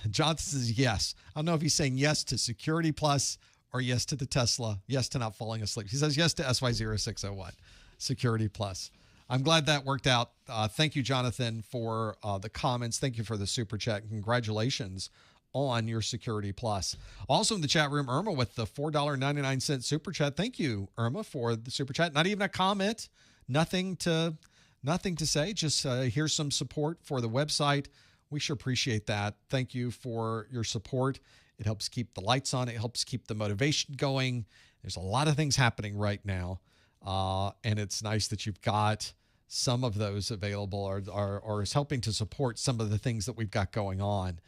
Jonathan says yes. I don't know if he's saying yes to Security Plus or yes to the Tesla, yes to not falling asleep. He says yes to SY0-601, Security Plus. I'm glad that worked out. Thank you, Jonathan, for the comments. Thank you for the super chat. Congratulations on your Security Plus. Also in the chat room, Irma with the $4.99 super chat. Thank you, Irma, for the super chat. Not even a comment, nothing to say. Just here's some support for the website. We sure appreciate that. Thank you for your support. It helps keep the lights on. It helps keep the motivation going. There's a lot of things happening right now, and it's nice that you've got some of those available or is helping to support some of the things that we've got going on.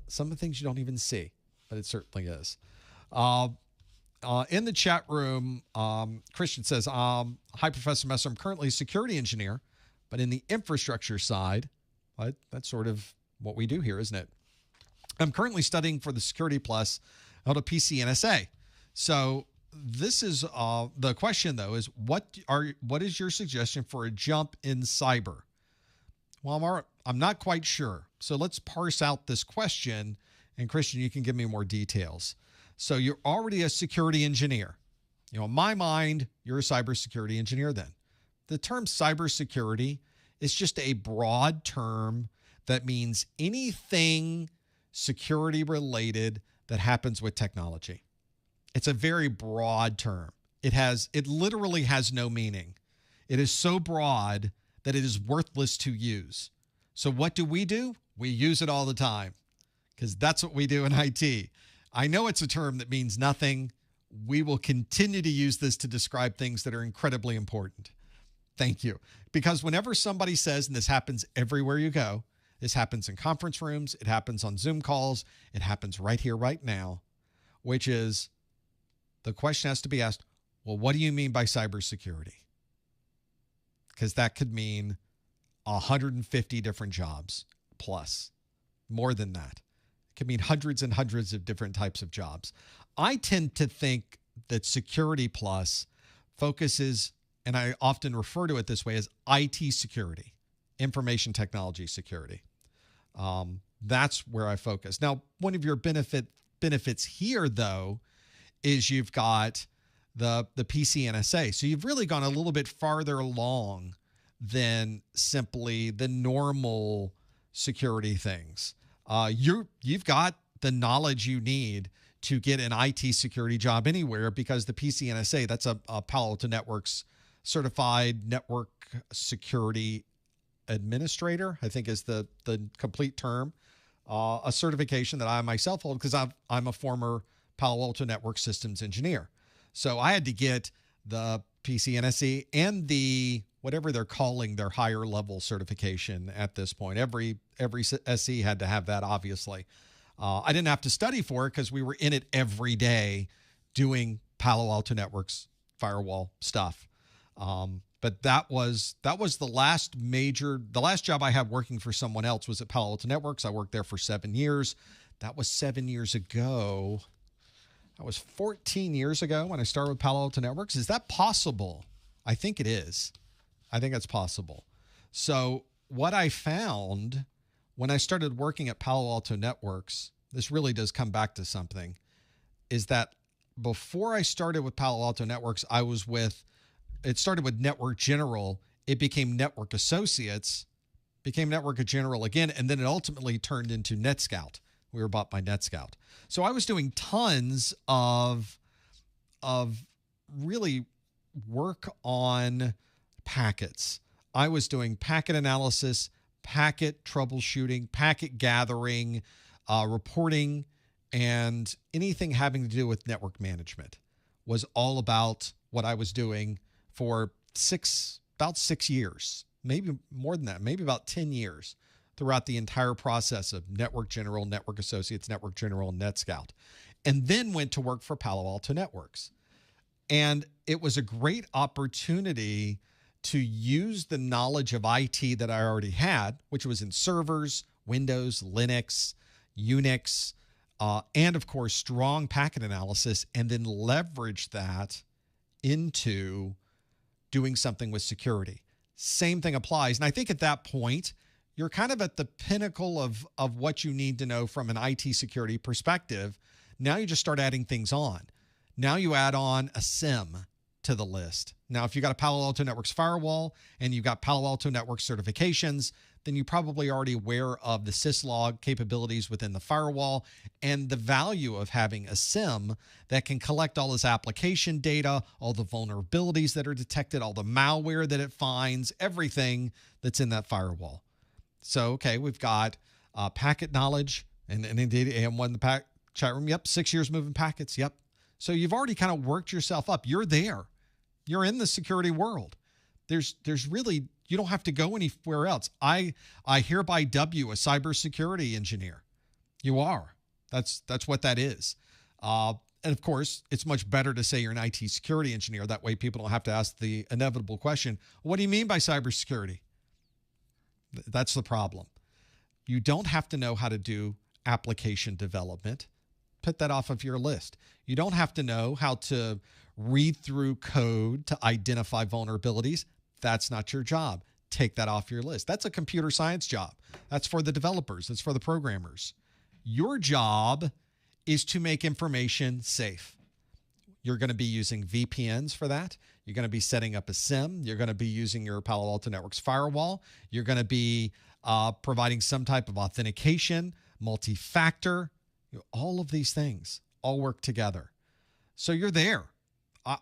Some of the things you don't even see, but it certainly is. In the chat room, Christian says, hi, Professor Messer. I'm currently a security engineer, but in the infrastructure side, that's sort of what we do here, isn't it? I'm currently studying for the Security Plus out of PCNSA. So this is the question, though, is what is your suggestion for a jump in cyber? Well, I'm not quite sure. So let's parse out this question. And Christian, you can give me more details. So you're already a security engineer. In my mind, you're a cybersecurity engineer then. The term cybersecurity is just a broad term that means anything security related that happens with technology. It's a very broad term. It literally has no meaning. It is so broad that it is worthless to use. So what do? We use it all the time because that's what we do in IT. I know it's a term that means nothing. We will continue to use this to describe things that are incredibly important. Thank you. Because whenever somebody says, and this happens everywhere you go, this happens in conference rooms, it happens on Zoom calls, it happens right here, right now, which is the question has to be asked, well, what do you mean by cybersecurity? Because that could mean 150 different jobs plus, more than that. It could mean hundreds and hundreds of different types of jobs. I tend to think that Security Plus focuses, and I often refer to it this way, as IT security, information technology security. That's where I focus. Now, one of your benefits here, though, is you've got the PCNSA. So you've really gone a little bit farther along than simply the normal security things. You've got the knowledge you need to get an IT security job anywhere because the PCNSA, that's a Palo Alto Networks certified network security administrator, I think is the complete term, a certification that I myself hold because I'm a former Palo Alto Network systems engineer. So I had to get the PCNSE and the whatever they're calling their higher level certification at this point. Every SE had to have that, obviously. I didn't have to study for it because we were in it every day doing Palo Alto Networks firewall stuff. But that was the last job I had working for someone else was at Palo Alto Networks. I worked there for 7 years. That was 7 years ago. That was 14 years ago when I started with Palo Alto Networks. Is that possible? I think it is. I think it's possible. So what I found when I started working at Palo Alto Networks, this really does come back to something, is that before I started with Palo Alto Networks, it started with Network General. It became Network Associates, became Network General again, and then it ultimately turned into NetScout. We were bought by NetScout. So I was doing tons of really work on packets. I was doing packet analysis, packet troubleshooting, packet gathering, reporting, and anything having to do with network management was all about what I was doing for about 6 years, maybe more than that, maybe about 10 years throughout the entire process of Network General, Network Associates, Network General, and NetScout, and then went to work for Palo Alto Networks. And it was a great opportunity to use the knowledge of IT that I already had, which was in servers, Windows, Linux, Unix, and of course, strong packet analysis, and then leverage that into doing something with security. Same thing applies. And I think at that point, you're kind of at the pinnacle of what you need to know from an IT security perspective. Now you just start adding things on. Now you add on a SIM to the list. Now, if you've got a Palo Alto Networks firewall and you've got Palo Alto Networks certifications, then you're probably already aware of the syslog capabilities within the firewall and the value of having a SIEM that can collect all this application data, all the vulnerabilities that are detected, all the malware that it finds, everything that's in that firewall. So, okay, we've got packet knowledge, and indeed, AM1 in the chat room. Yep, 6 years moving packets. Yep. So you've already kind of worked yourself up. You're there. You're in the security world. There's really, you don't have to go anywhere else. I hereby dub you a cybersecurity engineer. You are. That's what that is. And of course, it's much better to say you're an IT security engineer. That way people don't have to ask the inevitable question, what do you mean by cybersecurity? That's the problem. You don't have to know how to do application development. Put that off of your list. You don't have to know how to read through code to identify vulnerabilities. That's not your job. Take that off your list. That's a computer science job. That's for the developers. That's for the programmers. Your job is to make information safe. You're going to be using VPNs for that. You're going to be setting up a SIEM. You're going to be using your Palo Alto Networks firewall. You're going to be providing some type of authentication, multi-factor. All of these things all work together. So you're there.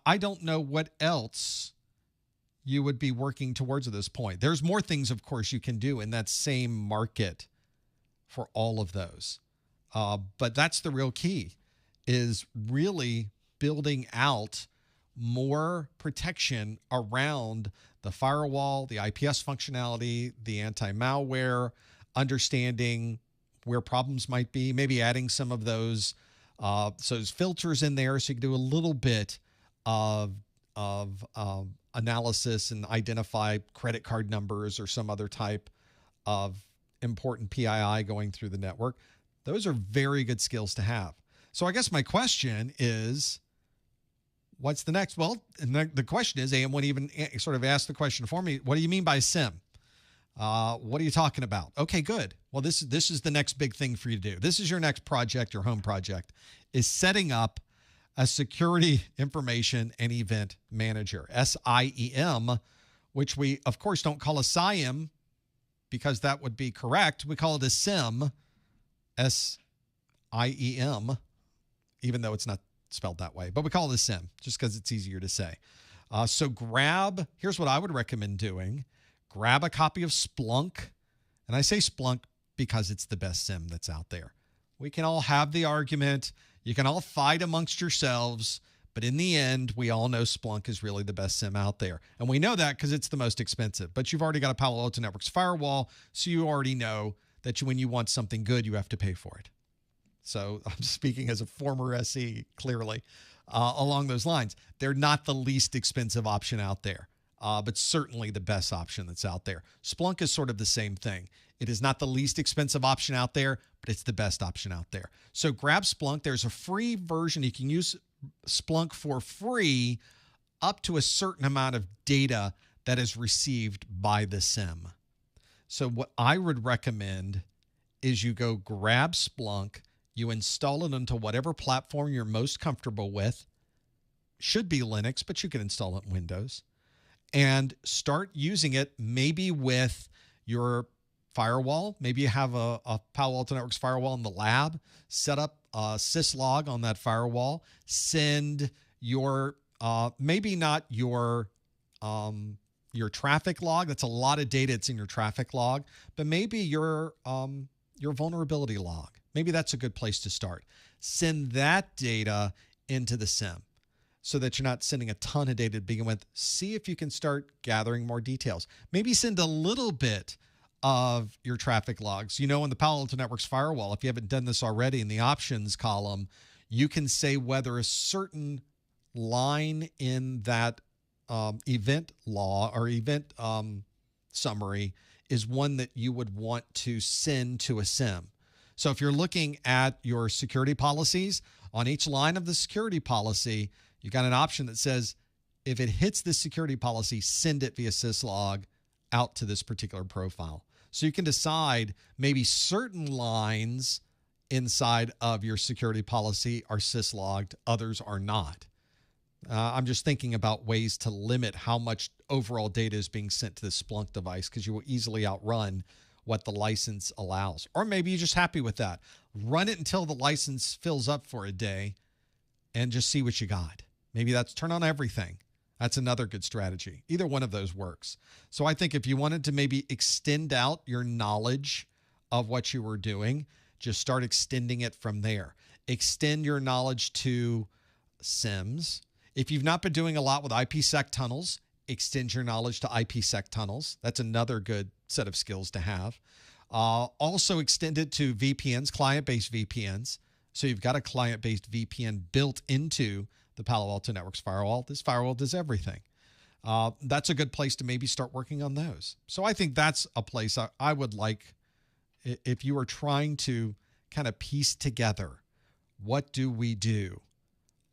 I don't know what else you would be working towards at this point. There's more things, of course, you can do in that same market for all of those. But that's the real key, is really building out more protection around the firewall, the IPS functionality, the anti-malware, understanding where problems might be, maybe adding some of those filters in there so you can do a little bit of analysis and identify credit card numbers or some other type of important PII going through the network. Those are very good skills to have. So I guess my question is, what's the next? Well, and the question is, AM1 even sort of asked the question for me, what do you mean by SIEM? What are you talking about? Okay, good. Well, this is the next big thing for you to do. This is your next project, your home project, is setting up a security information and event manager, SIEM, which we, of course, don't call a SIEM because that would be correct. We call it a SIEM, SIEM, even though it's not spelled that way. But we call it a SIEM just because it's easier to say. So here's what I would recommend doing. Grab a copy of Splunk. And I say Splunk because it's the best SIEM that's out there. We can all have the argument. You can all fight amongst yourselves. But in the end, we all know Splunk is really the best SIEM out there. And we know that because it's the most expensive. But you've already got a Palo Alto Networks firewall, so you already know that when you want something good, you have to pay for it. So I'm speaking as a former SE, clearly, along those lines. They're not the least expensive option out there, but certainly the best option that's out there. Splunk is sort of the same thing. It is not the least expensive option out there, but it's the best option out there. So grab Splunk. There's a free version. You can use Splunk for free up to a certain amount of data that is received by the SIEM. So what I would recommend is you go grab Splunk, you install it onto whatever platform you're most comfortable with. Should be Linux, but you can install it in Windows. And start using it maybe with your firewall. Maybe you have a Palo Alto Networks firewall in the lab. Set up a syslog on that firewall. Send your, maybe not your traffic log. That's a lot of data. It's in your traffic log. But maybe your vulnerability log. Maybe that's a good place to start. Send that data into the SIEM so that you're not sending a ton of data to begin with. See if you can start gathering more details. Maybe send a little bit of your traffic logs. You know, in the Palo Alto Networks firewall, if you haven't done this already, in the options column, you can say whether a certain line in that event law or event summary is one that you would want to send to a SIEM. So if you're looking at your security policies, on each line of the security policy, you got an option that says, if it hits this security policy, send it via syslog out to this particular profile. So you can decide maybe certain lines inside of your security policy are syslogged, others are not. I'm just thinking about ways to limit how much overall data is being sent to the Splunk device, because you will easily outrun what the license allows. Or maybe you're just happy with that. Run it until the license fills up for a day and just see what you got. Maybe that's turn on everything. That's another good strategy. Either one of those works. So I think if you wanted to maybe extend out your knowledge of what you were doing, just start extending it from there. Extend your knowledge to SIMs. If you've not been doing a lot with IPsec tunnels, extend your knowledge to IPsec tunnels. That's another good set of skills to have. Also extend it to VPNs, client-based VPNs. So you've got a client-based VPN built into the Palo Alto Networks firewall. This firewall does everything. That's a good place to maybe start working on those. So I think that's a place I would like, if you are trying to kind of piece together, what do we do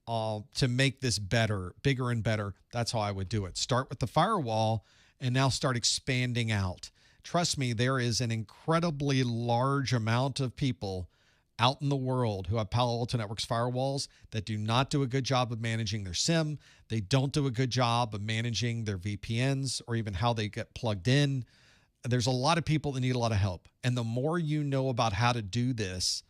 to make this better, bigger and better? That's how I would do it. Start with the firewall and now start expanding out. Trust me, there is an incredibly large amount of people out in the world who have Palo Alto Networks firewalls that do not do a good job of managing their SIM. They don't do a good job of managing their VPNs or even how they get plugged in. There's a lot of people that need a lot of help. And the more you know about how to do this,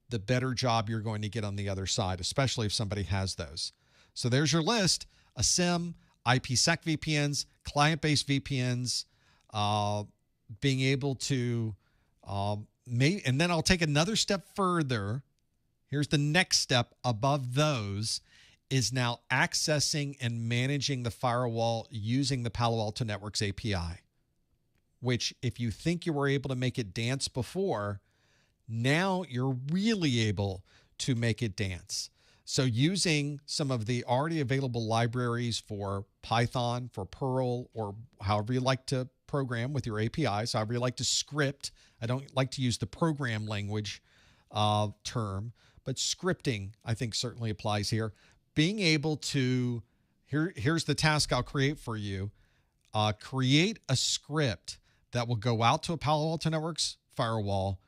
the better job you're going to get on the other side, especially if somebody has those. So there's your list: a SIM, IPsec VPNs, client-based VPNs, being able to and then I'll take another step further. Here's the next step above those, is now accessing and managing the firewall using the Palo Alto Networks API, which if you think you were able to make it dance before, now you're really able to make it dance. So using some of the already available libraries for Python, for Perl, or however you like to program with your APIs, however you like to script. I don't like to use the program language term, but scripting I think certainly applies here. Being able to, here's the task I'll create for you. Create a script that will go out to a Palo Alto Networks firewall,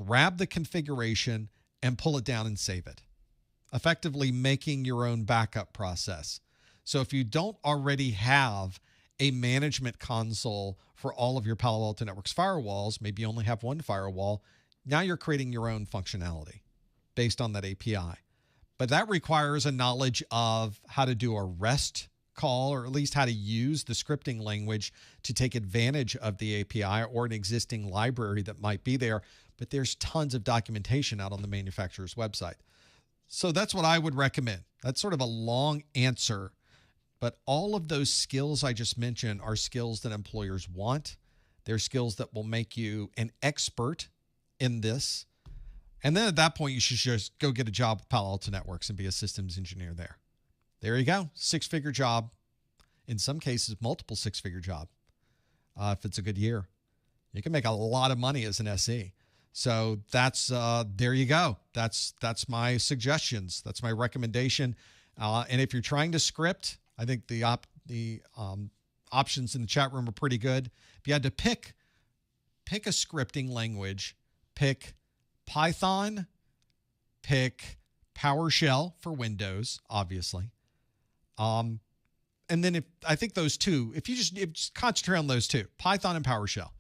grab the configuration, and pull it down and save it, effectively making your own backup process. So if you don't already have a management console for all of your Palo Alto Networks firewalls, maybe you only have one firewall, now you're creating your own functionality based on that API. But that requires a knowledge of how to do a REST call, or at least how to use the scripting language to take advantage of the API or an existing library that might be there. But there's tons of documentation out on the manufacturer's website. So that's what I would recommend. That's sort of a long answer, but all of those skills I just mentioned are skills that employers want. They're skills that will make you an expert in this. And then at that point, you should just go get a job with Palo Alto Networks and be a systems engineer there. There you go. Six-figure job. In some cases, multiple six-figure job. If it's a good year, you can make a lot of money as an SE. So that's there you go. That's my suggestions. That's my recommendation. And if you're trying to script, I think the options in the chat room are pretty good. If you had to pick a scripting language, pick Python, pick PowerShell for Windows, obviously. And then I think those two, if you just concentrate on those two, Python and PowerShell,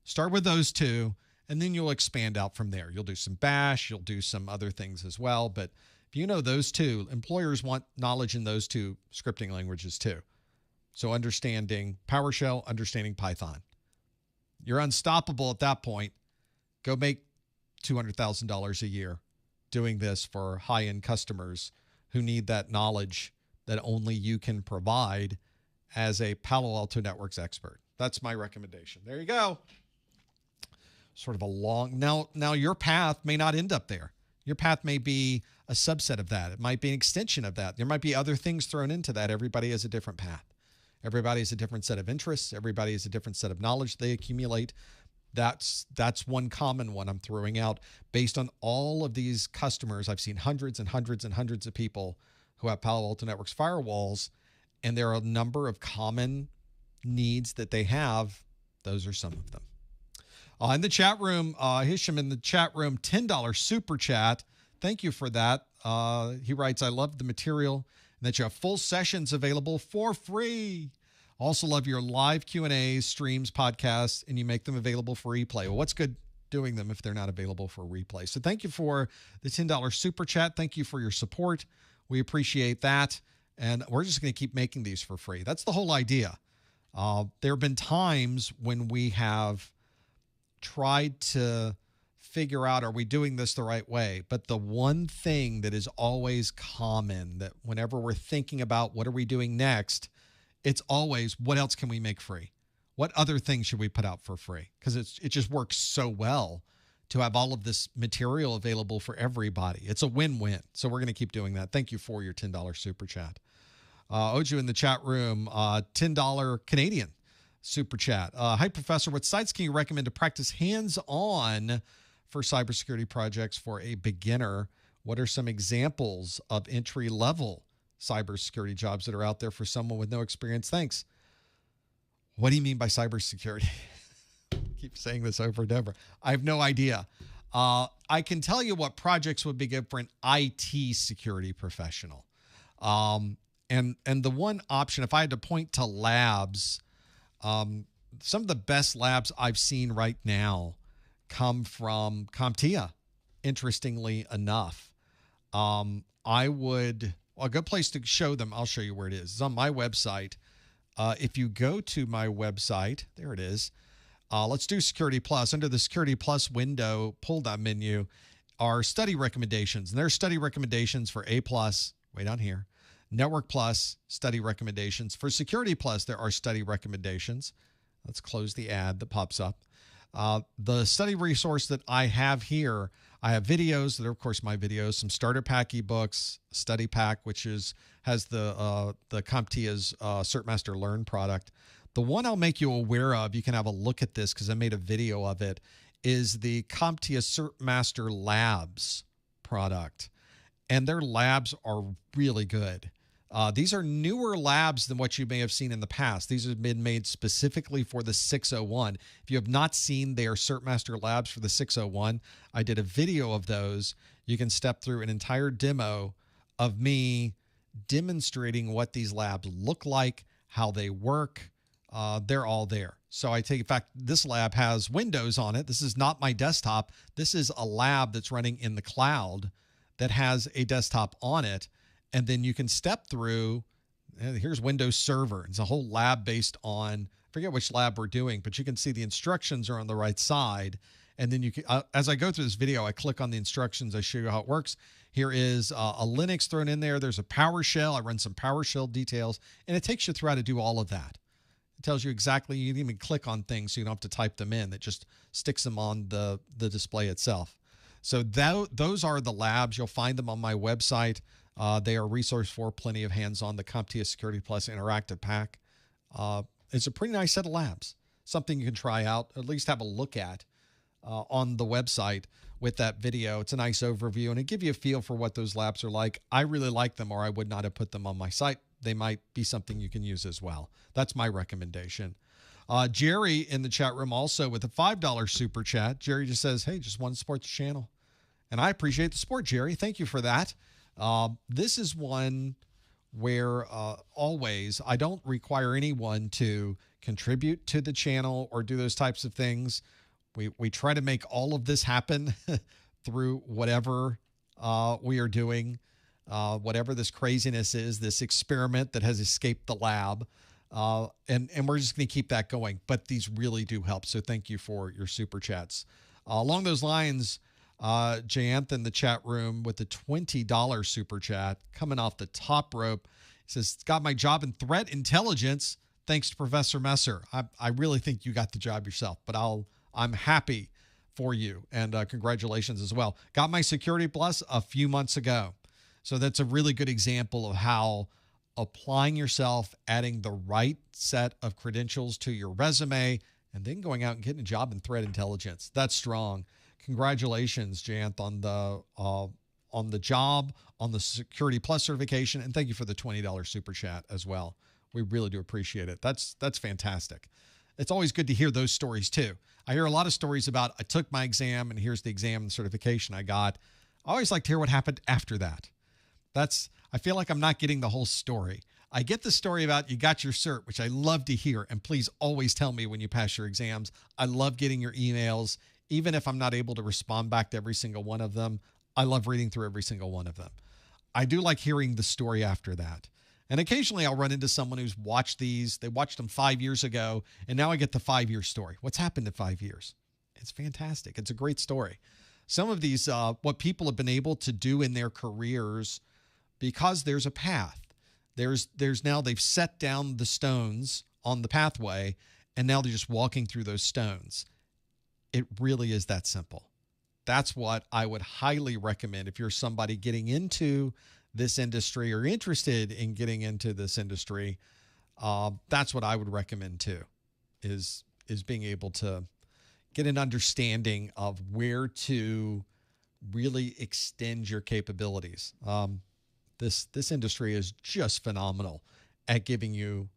start with those two, and then you'll expand out from there. You'll do some Bash, you'll do some other things as well. But if you know those two, employers want knowledge in those two scripting languages too. So understanding PowerShell, understanding Python. You're unstoppable at that point. Go make $200,000 a year doing this for high-end customers who need that knowledge that only you can provide as a Palo Alto Networks expert. That's my recommendation. There you go. Sort of a long, now your path may not end up there. Your path may be a subset of that. It might be an extension of that. There might be other things thrown into that. Everybody has a different path. Everybody has a different set of interests. Everybody has a different set of knowledge they accumulate. That's one common one I'm throwing out based on all of these customers. I've seen hundreds and hundreds and hundreds of people who have Palo Alto Networks firewalls, and there are a number of common needs that they have. Those are some of them. In the chat room, Hisham in the chat room, $10 super chat. Thank you for that. He writes, I love the material and that you have full sessions available for free. Also love your live Q&As, streams, podcasts, and you make them available for replay. Well, what's good doing them if they're not available for replay? So thank you for the $10 super chat. Thank you for your support. We appreciate that. And we're just going to keep making these for free. That's the whole idea. There have been times when we have tried to figure out, are we doing this the right way? But the one thing that is always common, that whenever we're thinking about what are we doing next, it's always, what else can we make free? What other things should we put out for free? Because it just works so well to have all of this material available for everybody. It's a win-win. So we're going to keep doing that. Thank you for your $10 super chat. Oju in the chat room, $10 Canadian super chat. Hi, Professor. What sites can you recommend to practice hands-on for cybersecurity projects for a beginner? What are some examples of entry-level cybersecurity jobs that are out there for someone with no experience? Thanks. What do you mean by cybersecurity? Keep saying this over and over. I have no idea. I can tell you what projects would be good for an IT security professional. And the one option, if I had to point to labs, some of the best labs I've seen right now come from CompTIA, interestingly enough. A good place to show them, I'll show you where it is. It's on my website. If you go to my website, there it is. Let's do Security Plus. Under the Security Plus window, pull-down menu, are study recommendations. And there's study recommendations for A+, way down here. Network Plus, study recommendations. For Security Plus, there are study recommendations. Let's close the ad that pops up. The study resource that I have here, I have videos that are, of course, my videos, some starter pack ebooks, study pack, which has the CompTIA's CertMaster Learn product. The one I'll make you aware of, you can have a look at this because I made a video of it, is the CompTIA CertMaster Labs product. And their labs are really good. These are newer labs than what you may have seen in the past. These have been made specifically for the 601. If you have not seen their CertMaster labs for the 601, I did a video of those. You can step through an entire demo of me demonstrating what these labs look like, how they work. They're all there. So in fact, this lab has Windows on it. This is not my desktop. This is a lab that's running in the cloud that has a desktop on it. And then you can step through, here's Windows Server. It's a whole lab based on, I forget which lab we're doing, but you can see the instructions are on the right side. And then you can, as I go through this video, I click on the instructions. I show you how it works. Here is a Linux thrown in there. There's a PowerShell. I run some PowerShell details, and it takes you through how to do all of that. It tells you exactly, you can even click on things so you don't have to type them in. It just sticks them on the display itself. So those are the labs. You'll find them on my website. They are a resource for plenty of hands-on. The CompTIA Security Plus Interactive Pack. It's a pretty nice set of labs. Something you can try out, at least have a look at on the website with that video. It's a nice overview, and it gives you a feel for what those labs are like. I really like them, or I would not have put them on my site. They might be something you can use as well. That's my recommendation. Jerry in the chat room also with a $5 super chat. Jerry just says, hey, just want to support the channel. And I appreciate the support, Jerry. Thank you for that. This is one where always I don't require anyone to contribute to the channel or do those types of things. We try to make all of this happen through whatever we are doing, whatever this craziness is, this experiment that has escaped the lab. And we're just going to keep that going. But these really do help. So thank you for your super chats. Along those lines, Jayanth in the chat room with the $20 super chat coming off the top rope. He says, got my job in threat intelligence thanks to Professor Messer. I really think you got the job yourself, but I'm happy for you, and congratulations as well. Got my Security Plus a few months ago. So that's a really good example of how applying yourself, adding the right set of credentials to your resume, and then going out and getting a job in threat intelligence. That's strong. Congratulations, Janth, on the job, on the Security Plus certification, and thank you for the $20 super chat as well. We really do appreciate it. That's fantastic. It's always good to hear those stories too. I hear a lot of stories about I took my exam and here's the exam and certification I got. I always like to hear what happened after that. I feel like I'm not getting the whole story. I get the story about you got your cert, which I love to hear. And please always tell me when you pass your exams. I love getting your emails. Even if I'm not able to respond back to every single one of them, I love reading through every single one of them. I do like hearing the story after that. And occasionally I'll run into someone who's watched these. They watched them 5 years ago, and now I get the 5-year story. What's happened in 5 years? It's fantastic. It's a great story. Some of these, what people have been able to do in their careers, because there's a path. There's now they've set down the stones on the pathway, and now they're just walking through those stones. It really is that simple. That's what I would highly recommend if you're somebody getting into this industry or interested in getting into this industry. That's what I would recommend too, is being able to get an understanding of where to really extend your capabilities. This industry is just phenomenal at giving you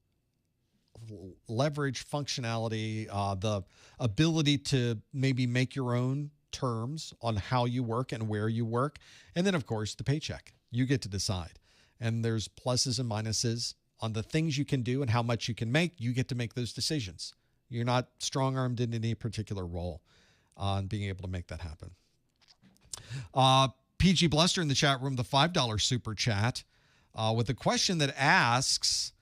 leverage, functionality, the ability to maybe make your own terms on how you work and where you work. And then, of course, the paycheck. You get to decide. And there's pluses and minuses on the things you can do and how much you can make. You get to make those decisions. You're not strong-armed in any particular role on being able to make that happen. PG Bluster in the chat room, the $5 super chat with a question that asks,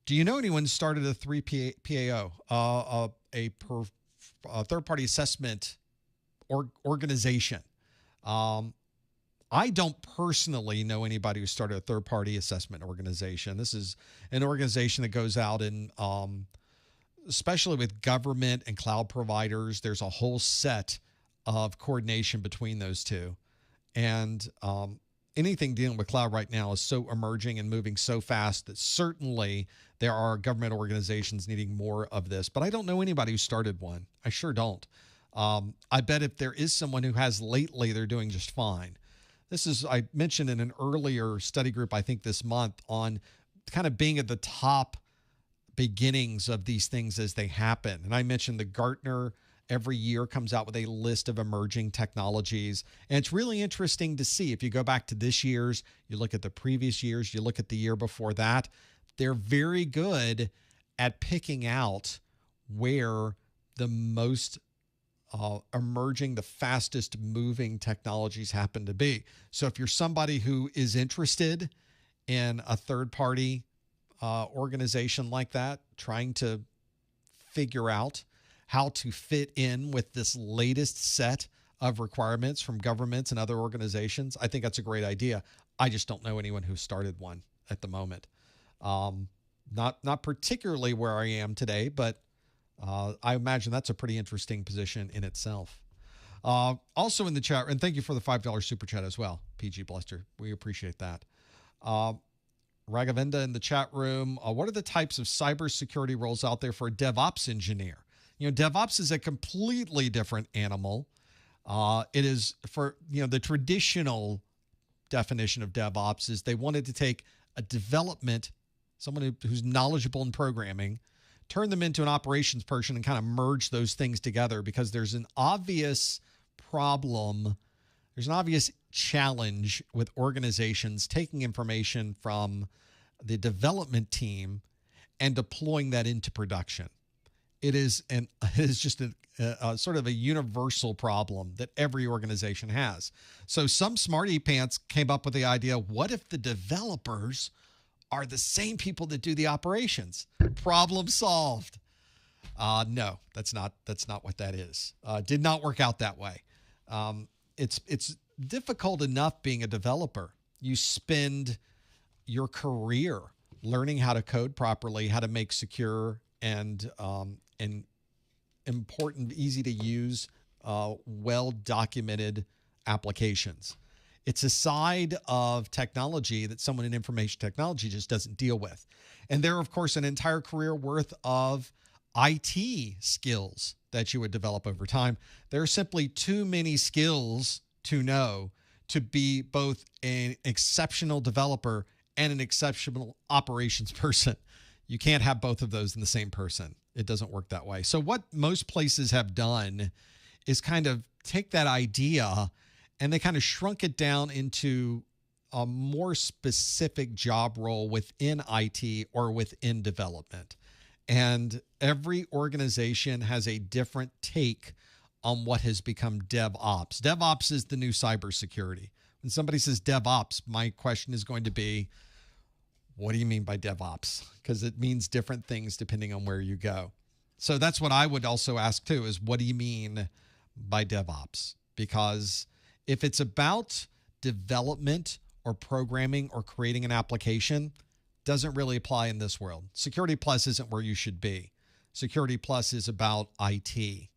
do you know anyone who started a 3PAO, a third-party assessment organization? I don't personally know anybody who started a third-party assessment organization. This is an organization that goes out and, especially with government and cloud providers, there's a whole set of coordination between those two. And anything dealing with cloud right now is so emerging and moving so fast that certainly there are government organizations needing more of this. But I don't know anybody who started one. I sure don't. I bet if there is someone who has lately, they're doing just fine. This is, I mentioned in an earlier study group, I think this month, on kind of being at the top beginnings of these things as they happen. And I mentioned the Gartner every year comes out with a list of emerging technologies. And it's really interesting to see. If you go back to this year's, you look at the previous years, you look at the year before that, they're very good at picking out where the most emerging, the fastest moving technologies happen to be. So if you're somebody who is interested in a third-party organization like that, trying to figure out how to fit in with this latest set of requirements from governments and other organizations, I think that's a great idea. I just don't know anyone who started one at the moment. Not particularly where I am today, but I imagine that's a pretty interesting position in itself. Also in the chat, and thank you for the $5 super chat as well, PG Bluster. We appreciate that. Raghavenda in the chat room, what are the types of cybersecurity roles out there for a DevOps engineer? You know, DevOps is a completely different animal. It is for, the traditional definition of DevOps is they wanted to take a development, someone who's knowledgeable in programming, turn them into an operations person and kind of merge those things together, because there's an obvious problem. There's an obvious challenge with organizations taking information from the development team and deploying that into production. It is just a sort of a universal problem that every organization has. So some smarty pants came up with the idea, what if the developers are the same people that do the operations? Problem solved. No, that's not what that is. Did not work out that way. It's difficult enough being a developer. You spend your career learning how to code properly, how to make secure and important, easy to use, well-documented applications. It's a side of technology that someone in information technology just doesn't deal with. And there are, of course, an entire career worth of IT skills that you would develop over time. There are simply too many skills to know to be both an exceptional developer and an exceptional operations person. You can't have both of those in the same person. It doesn't work that way. So what most places have done is kind of take that idea and they kind of shrunk it down into a more specific job role within IT or within development. And every organization has a different take on what has become DevOps. DevOps is the new cybersecurity. When somebody says DevOps, my question is going to be, what do you mean by DevOps? Because it means different things depending on where you go. So that's what I would also ask too, is what do you mean by DevOps? Because if it's about development or programming or creating an application, doesn't really apply in this world. Security Plus isn't where you should be. Security Plus is about IT.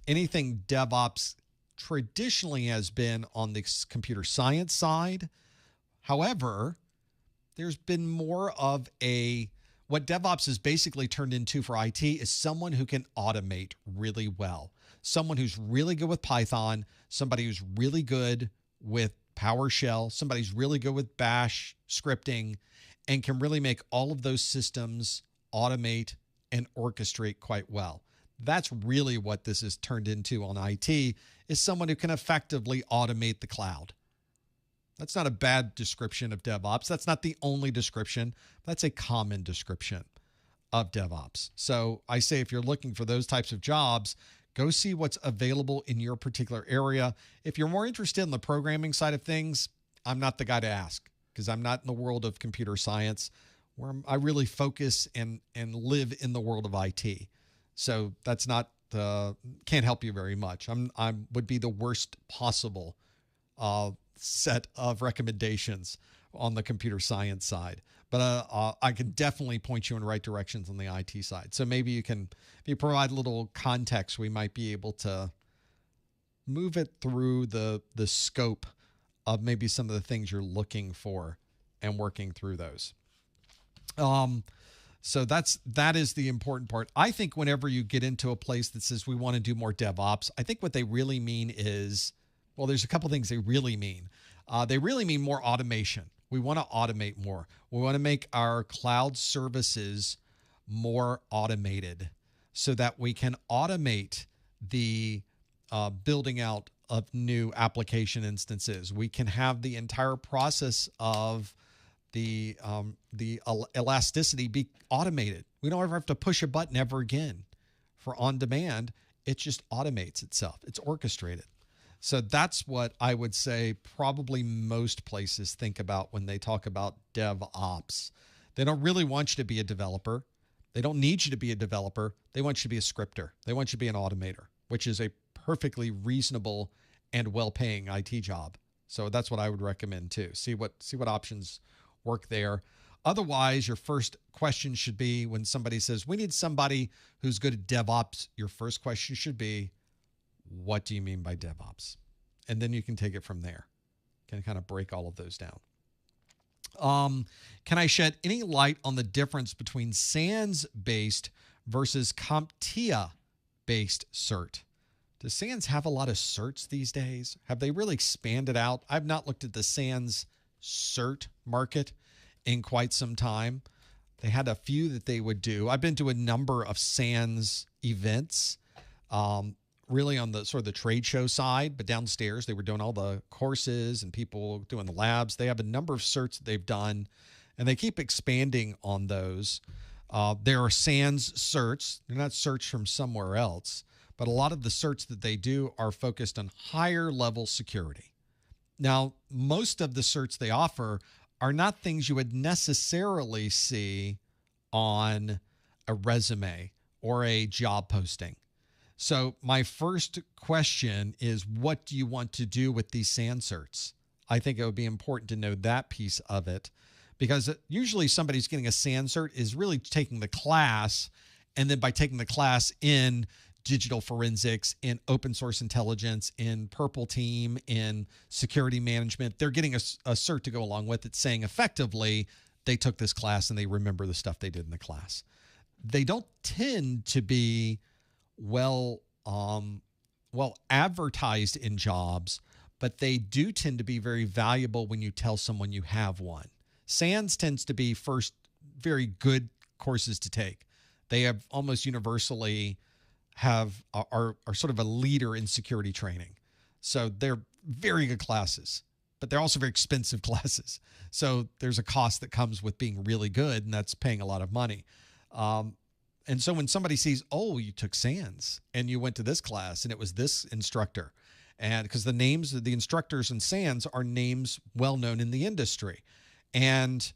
Anything DevOps traditionally has been on the computer science side. However, there's been more of what DevOps has basically turned into for IT is someone who can automate really well. Someone who's really good with Python, somebody who's really good with PowerShell, somebody who's really good with Bash scripting, and can really make all of those systems automate and orchestrate quite well. That's really what this has turned into on IT, is someone who can effectively automate the cloud. That's not a bad description of DevOps. That's not the only description. That's a common description of DevOps. So I say if you're looking for those types of jobs, go see what's available in your particular area. If you're more interested in the programming side of things, I'm not the guy to ask because I'm not in the world of computer science where I really focus and live in the world of IT. So that's not, can't help you very much. I would be the worst possible set of recommendations on the computer science side. But I can definitely point you in the right directions on the IT side. So maybe you can, if you provide a little context, we might be able to move it through the scope of maybe some of the things you're looking for and working through those. So that is the important part. I think whenever you get into a place that says we want to do more DevOps, I think what they really mean is, well, there's a couple things they really mean. They really mean more automation. We want to automate more. We want to make our cloud services more automated so that we can automate the building out of new application instances. We can have the entire process of the elasticity be automated. We don't ever have to push a button ever again for on demand. It just automates itself. It's orchestrated. So that's what I would say probably most places think about when they talk about DevOps. They don't really want you to be a developer. They don't need you to be a developer. They want you to be a scripter. They want you to be an automator, which is a perfectly reasonable and well-paying IT job. So that's what I would recommend too. See what options work there. Otherwise, your first question should be when somebody says, we need somebody who's good at DevOps, your first question should be, what do you mean by DevOps? And then you can take it from there. Can kind of break all of those down. Can I shed any light on the difference between SANS-based versus CompTIA-based cert? Does SANS have a lot of certs these days? Have they really expanded out? I've not looked at the SANS cert market in quite some time. They had a few that they would do. I've been to a number of SANS events, really on the sort of the trade show side, but downstairs they were doing all the courses and people doing the labs. They have a number of certs that they've done, and they keep expanding on those. There are SANS certs. They're not certs from somewhere else, but a lot of the certs that they do are focused on higher level security. Now, most of the certs they offer are not things you would necessarily see on a resume or a job posting. So my first question is, what do you want to do with these SANS certs? I think it would be important to know that piece of it, because usually somebody's getting a SANS cert is really taking the class, and then by taking the class in digital forensics, in open source intelligence, in Purple Team, in security management, they're getting a cert to go along with it, saying effectively they took this class and they remember the stuff they did in the class. They don't tend to be well advertised in jobs, but they do tend to be very valuable when you tell someone you have one. SANS tends to be first very good courses to take. They have almost universally are sort of a leader in security training. So they're very good classes. but they're also very expensive classes. So there's a cost that comes with being really good, and that's paying a lot of money. And so when somebody sees, oh, you took SANS and you went to this class and it was this instructor, and because the names of the instructors in SANS are names well known in the industry, and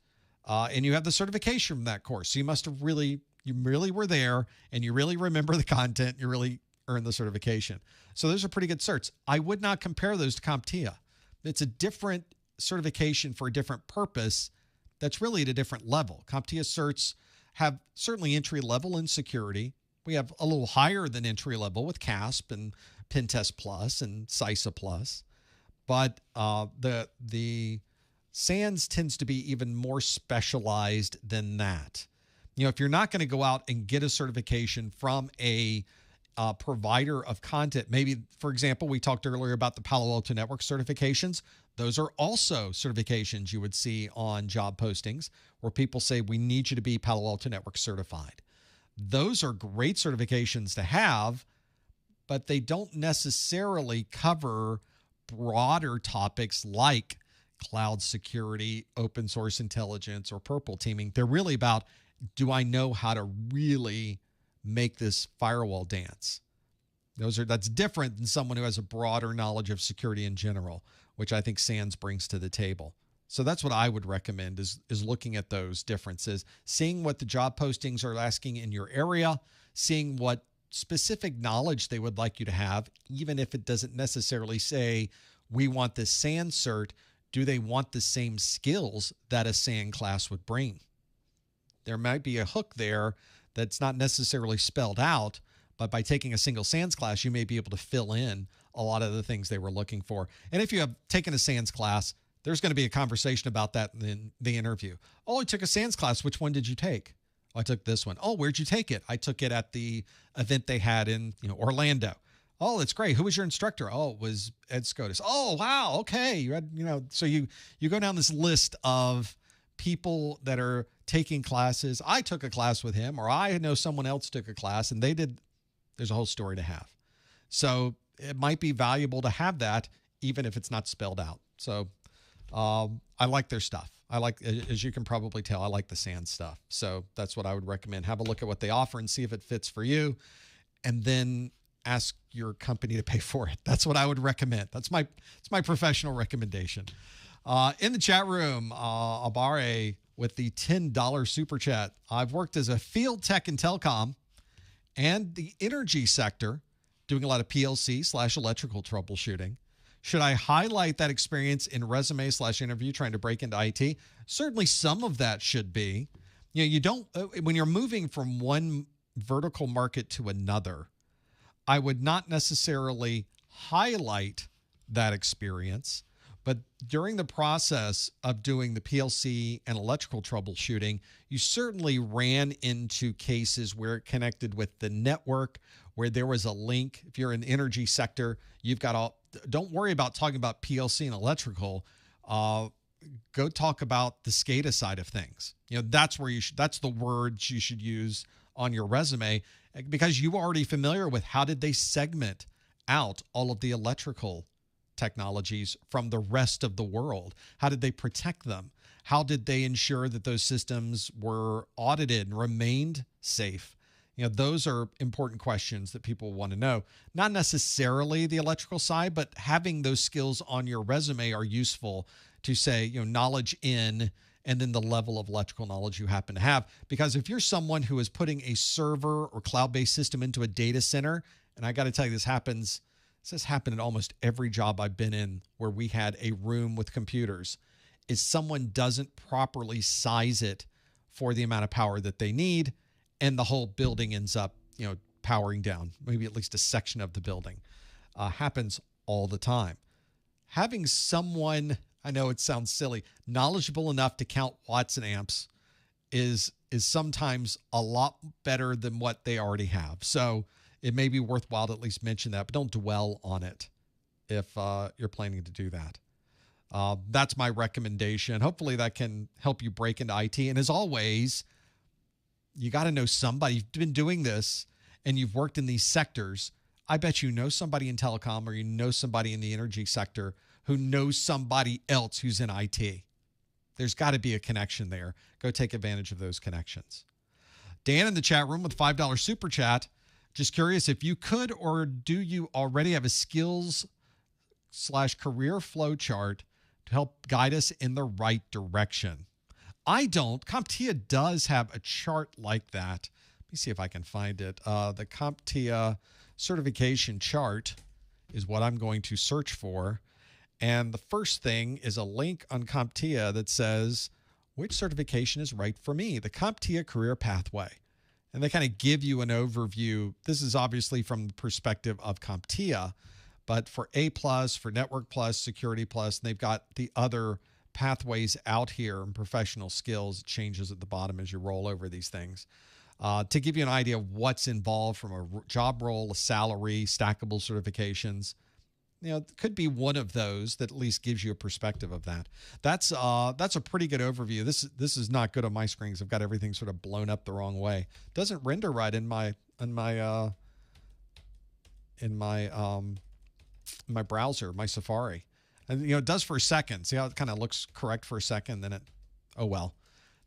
you have the certification from that course, so you must have you really were there, and you really remember the content, you really earned the certification. So those are pretty good certs. I would not compare those to CompTIA. It's a different certification for a different purpose. That's really at a different level. CompTIA certs have certainly entry level in security. We have a little higher than entry level with CASP and Pentest Plus and CISA Plus, but the SANS tends to be even more specialized than that. If you're not going to go out and get a certification from a provider of content, maybe, for example, we talked earlier about the Palo Alto Network certifications. Those are also certifications you would see on job postings where people say, we need you to be Palo Alto Network certified. Those are great certifications to have, but they don't necessarily cover broader topics like cloud security, open source intelligence, or purple teaming. They're really about, do I know how to really make this firewall dance? That's different than someone who has a broader knowledge of security in general, which I think SANS brings to the table. So that's what I would recommend is looking at those differences, seeing what the job postings are asking in your area, seeing what specific knowledge they would like you to have, even if it doesn't necessarily say, we want this SANS cert. Do they want the same skills that a SAN class would bring? There might be a hook there that's not necessarily spelled out, but by taking a single SANS class, you may be able to fill in a lot of the things they were looking for. And if you have taken a SANS class, there's going to be a conversation about that in the interview. Oh, I took a SANS class. Which one did you take? Oh, I took this one. Oh, where'd you take it? I took it at the event they had in Orlando. Oh, that's great. Who was your instructor? Oh, it was Ed Scotus. Oh, wow. Okay. You had, so you go down this list of people that are taking classes. I took a class with him, or I know someone else took a class and they did. There's a whole story to have. So it might be valuable to have that, even if it's not spelled out. So I like their stuff. As you can probably tell, I like the SANS stuff. So that's what I would recommend. Have a look at what they offer and see if it fits for you, and then ask your company to pay for it. That's what I would recommend. It's my professional recommendation. In the chat room, Abare with the $10 super chat. I've worked as a field tech in telecom and the energy sector, doing a lot of PLC/electrical troubleshooting. Should I highlight that experience in resume/interview trying to break into IT? Certainly some of that should be. You don't, when you're moving from one vertical market to another, I would not necessarily highlight that experience, but during the process of doing the PLC and electrical troubleshooting, you certainly ran into cases where it connected with the network, where there was a link. If you're in the energy sector, you've got all, don't worry about talking about PLC and electrical. Go talk about the SCADA side of things. That's where that's the words you should use on your resume, because you are already familiar with how did they segment out all of the electrical technologies from the rest of the world? How did they protect them? How did they ensure that those systems were audited and remained safe? Those are important questions that people want to know. Not necessarily the electrical side, but having those skills on your resume are useful to say, knowledge in, and then the level of electrical knowledge you happen to have. Because if you're someone who is putting a server or cloud-based system into a data center, and I got to tell you, this has happened in almost every job I've been in where we had a room with computers, is someone doesn't properly size it for the amount of power that they need, and the whole building ends up, powering down, maybe at least a section of the building. Happens all the time. Having someone, I know it sounds silly, knowledgeable enough to count watts and amps is sometimes a lot better than what they already have. So it may be worthwhile to at least mention that, but don't dwell on it if you're planning to do that. That's my recommendation. Hopefully that can help you break into IT. And as always, you got to know somebody. You've been doing this and you've worked in these sectors. I bet you know somebody in telecom, or you know somebody in the energy sector who knows somebody else who's in IT. There's got to be a connection there. Go take advantage of those connections. Dan in the chat room with $5 super chat. Just curious if you could, or do you already have a skills/career flow chart to help guide us in the right direction? I don't. CompTIA does have a chart like that. Let me see if I can find it. The CompTIA certification chart is what I'm going to search for. And the first thing is a link on CompTIA that says, which certification is right for me? The CompTIA career pathway. And they kind of give you an overview. This is obviously from the perspective of CompTIA, but for A+, for Network Plus, Security Plus, and they've got the other pathways out here and professional skills. It changes at the bottom as you roll over these things. To give you an idea of what's involved from a job role, a salary, stackable certifications, you know, it could be one of those that at least gives you a perspective of that. That's a pretty good overview. This is not good on my screens. I've got everything sort of blown up the wrong way. It doesn't render right in my browser, my Safari. And you know, it does for a second. See how it kind of looks correct for a second, then it, oh well.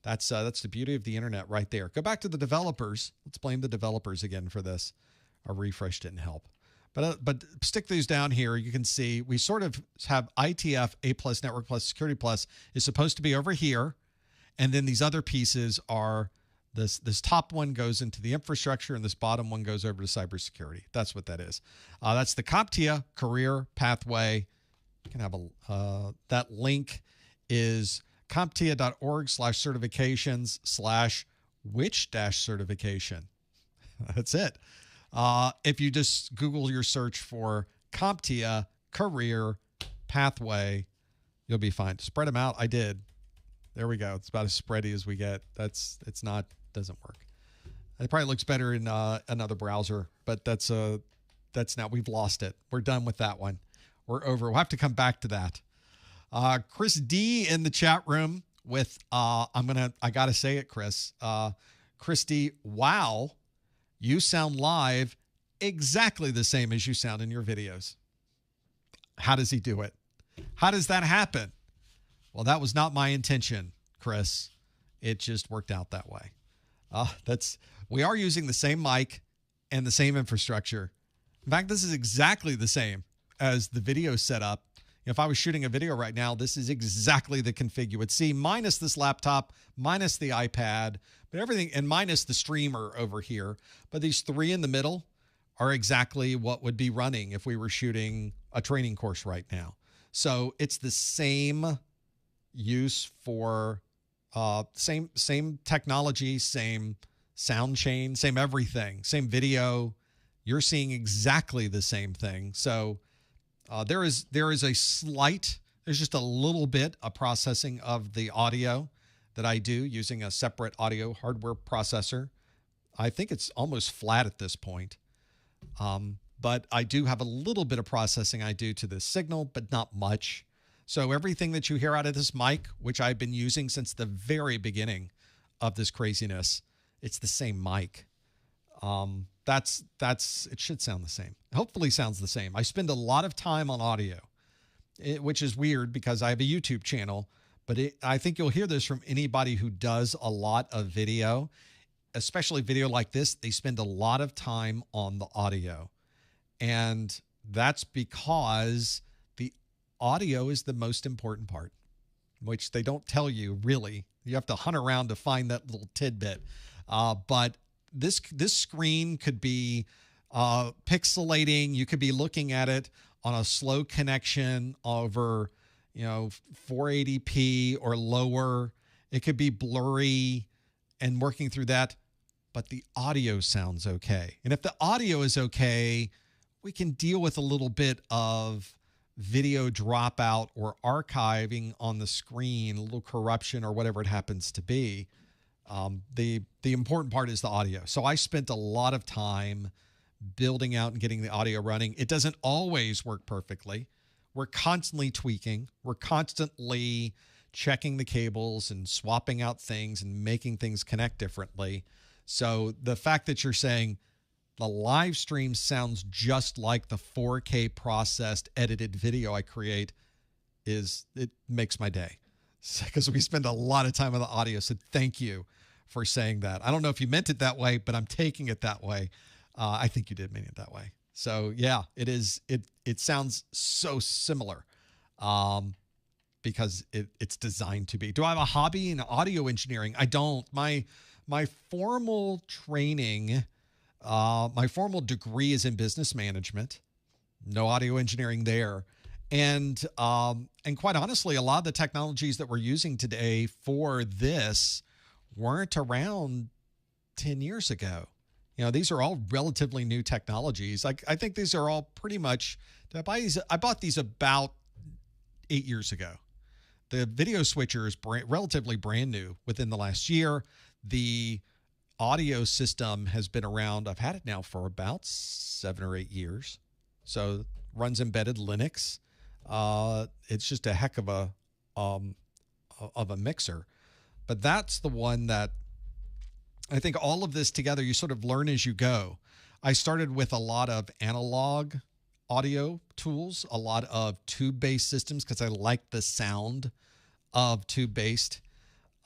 That's the beauty of the internet right there. Go back to the developers. Let's blame the developers again for this. Our refresh didn't help. But stick these down here. You can see we sort of have ITF, A+, Network Plus, Security Plus is supposed to be over here. And then these other pieces are, this top one goes into the infrastructure and this bottom one goes over to cybersecurity. That's what that is. That's the CompTIA career pathway. You can have that link is CompTIA.org/certifications/which-certification. That's it. If you just Google your search for CompTIA career pathway, you'll be fine. Spread them out. I did. There we go. It's about as spready as we get. Doesn't work. It probably looks better in another browser, but that's now, we've lost it. We're done with that one. We're over. We'll have to come back to that. Chris D in the chat room with, I got to say it, Chris. Chris D, wow. You sound live exactly the same as you sound in your videos. How does he do it? How does that happen? Well, that was not my intention, Chris. It just worked out that way. We are using the same mic and the same infrastructure. In fact, this is exactly the same as the video setup. If I was shooting a video right now, this is exactly the config you would see, minus this laptop, minus the iPad, but everything, and minus the streamer over here. But these three in the middle are exactly what would be running if we were shooting a training course right now. So it's the same use for same technology, same sound chain, same everything, same video. You're seeing exactly the same thing. So there is a slight, there's just a little bit of processing of the audio that I do using a separate audio hardware processor. I think it's almost flat at this point. But I do have a little bit of processing I do to this signal, but not much. So everything that you hear out of this mic, which I've been using since the very beginning of this craziness, it's the same mic. It should sound the same. Hopefully sounds the same. I spend a lot of time on audio, which is weird because I have a YouTube channel, but I think you'll hear this from anybody who does a lot of video, especially video like this. They spend a lot of time on the audio, and that's because the audio is the most important part, which they don't tell you really. You have to hunt around to find that little tidbit. But this screen could be pixelating. You could be looking at it on a slow connection over, 480p or lower. It could be blurry and working through that, but the audio sounds okay. And if the audio is okay, we can deal with a little bit of video dropout or archiving on the screen, a little corruption or whatever it happens to be. The important part is the audio. So I spent a lot of time building out and getting the audio running. It doesn't always work perfectly. We're constantly tweaking. We're constantly checking the cables and swapping out things and making things connect differently. So the fact that you're saying the live stream sounds just like the 4K processed edited video I create, it makes my day, because we spend a lot of time on the audio. So thank you for saying that. I don't know if you meant it that way, but I'm taking it that way. I think you did mean it that way. So yeah, it is. It sounds so similar, because it's designed to be. Do I have a hobby in audio engineering? I don't. My formal training, my formal degree is in business management. No audio engineering there. And quite honestly, a lot of the technologies that we're using today for this weren't around 10 years ago. You know, these are all relatively new technologies. I think these are all pretty much, I bought these about 8 years ago. The video switcher is relatively brand new within the last year. The audio system has been around. I've had it now for about 7 or 8 years. So runs embedded Linux. It's just a heck of a mixer. But that's the one that I think all of this together, you sort of learn as you go. I started with a lot of analog audio tools, a lot of tube-based systems, because I like the sound of tube-based.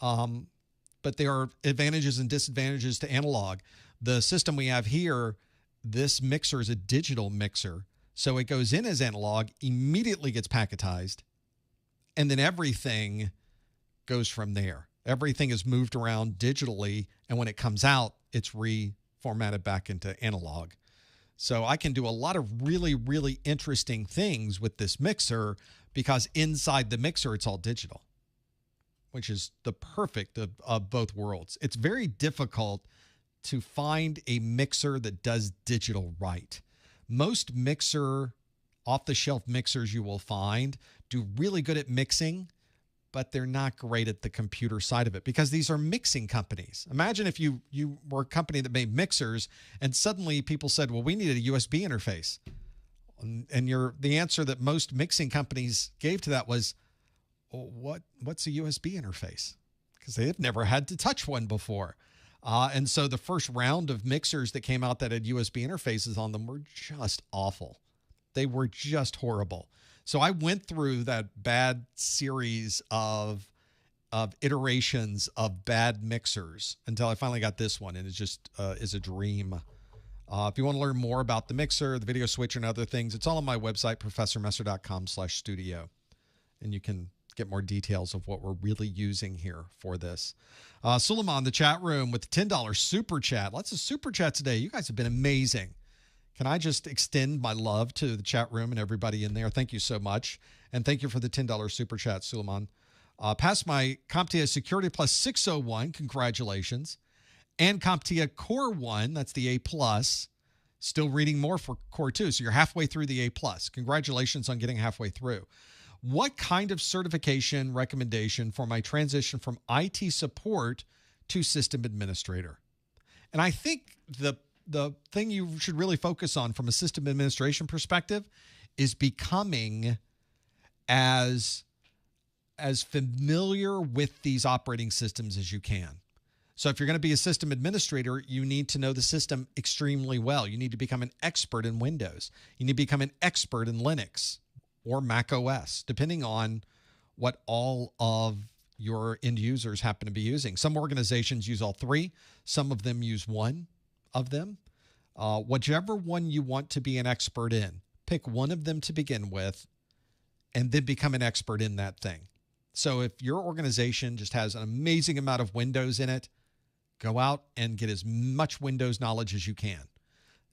But there are advantages and disadvantages to analog. The system we have here, this mixer is a digital mixer. So it goes in as analog, immediately gets packetized, and then everything goes from there. Everything is moved around digitally, and when it comes out, it's reformatted back into analog. So I can do a lot of really, really interesting things with this mixer, because inside the mixer, it's all digital, which is the perfect of both worlds. It's very difficult to find a mixer that does digital right. Most off-the-shelf mixers you will find do really good at mixing, but they're not great at the computer side of it, because these are mixing companies. Imagine if you were a company that made mixers and suddenly people said, well, we need a USB interface. And the answer that most mixing companies gave to that was, well, what's a USB interface? Because they have never had to touch one before. And so the first round of mixers that came out that had USB interfaces on them were just awful. They were just horrible. So I went through that bad series of iterations of bad mixers until I finally got this one, and it just is a dream. If you want to learn more about the mixer, the video switcher, and other things, it's all on my website, professormesser.com/studio. And you can get more details of what we're really using here for this. Suleiman in the chat room with the $10 super chat. Lots of super chats today. You guys have been amazing. Can I just extend my love to the chat room and everybody in there? Thank you so much. And thank you for the $10 super chat, Suleiman. Passed my CompTIA Security Plus 601. Congratulations. And CompTIA Core 1. That's the A+. Still reading more for Core 2. So you're halfway through the A+. Congratulations on getting halfway through. What kind of certification recommendation for my transition from IT support to system administrator? And I think the thing you should really focus on from a system administration perspective is becoming as familiar with these operating systems as you can. So if you're going to be a system administrator, you need to know the system extremely well. You need to become an expert in Windows. You need to become an expert in Linux or Mac OS, depending on what all of your end users happen to be using. Some organizations use all three. Some of them use one of them. Whichever one you want to be an expert in, pick one of them to begin with, and then become an expert in that thing. So if your organization just has an amazing amount of Windows in it, go out and get as much Windows knowledge as you can.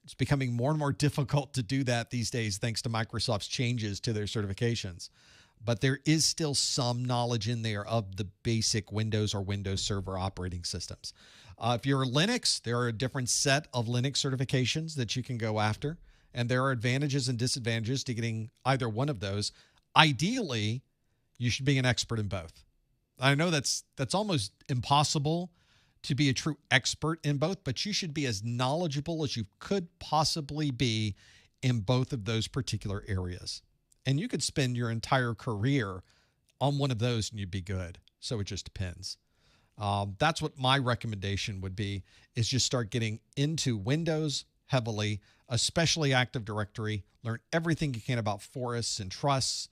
It's becoming more and more difficult to do that these days thanks to Microsoft's changes to their certifications. But there is still some knowledge in there of the basic Windows or Windows Server operating systems. If you're Linux, there are a different set of Linux certifications that you can go after. And there are advantages and disadvantages to getting either one of those. Ideally, you should be an expert in both. I know that's almost impossible to be a true expert in both, but you should be as knowledgeable as you could possibly be in both of those particular areas. And you could spend your entire career on one of those and you'd be good. So it just depends. That's what my recommendation would be, is just start getting into Windows heavily, especially Active Directory. Learn everything you can about forests and trusts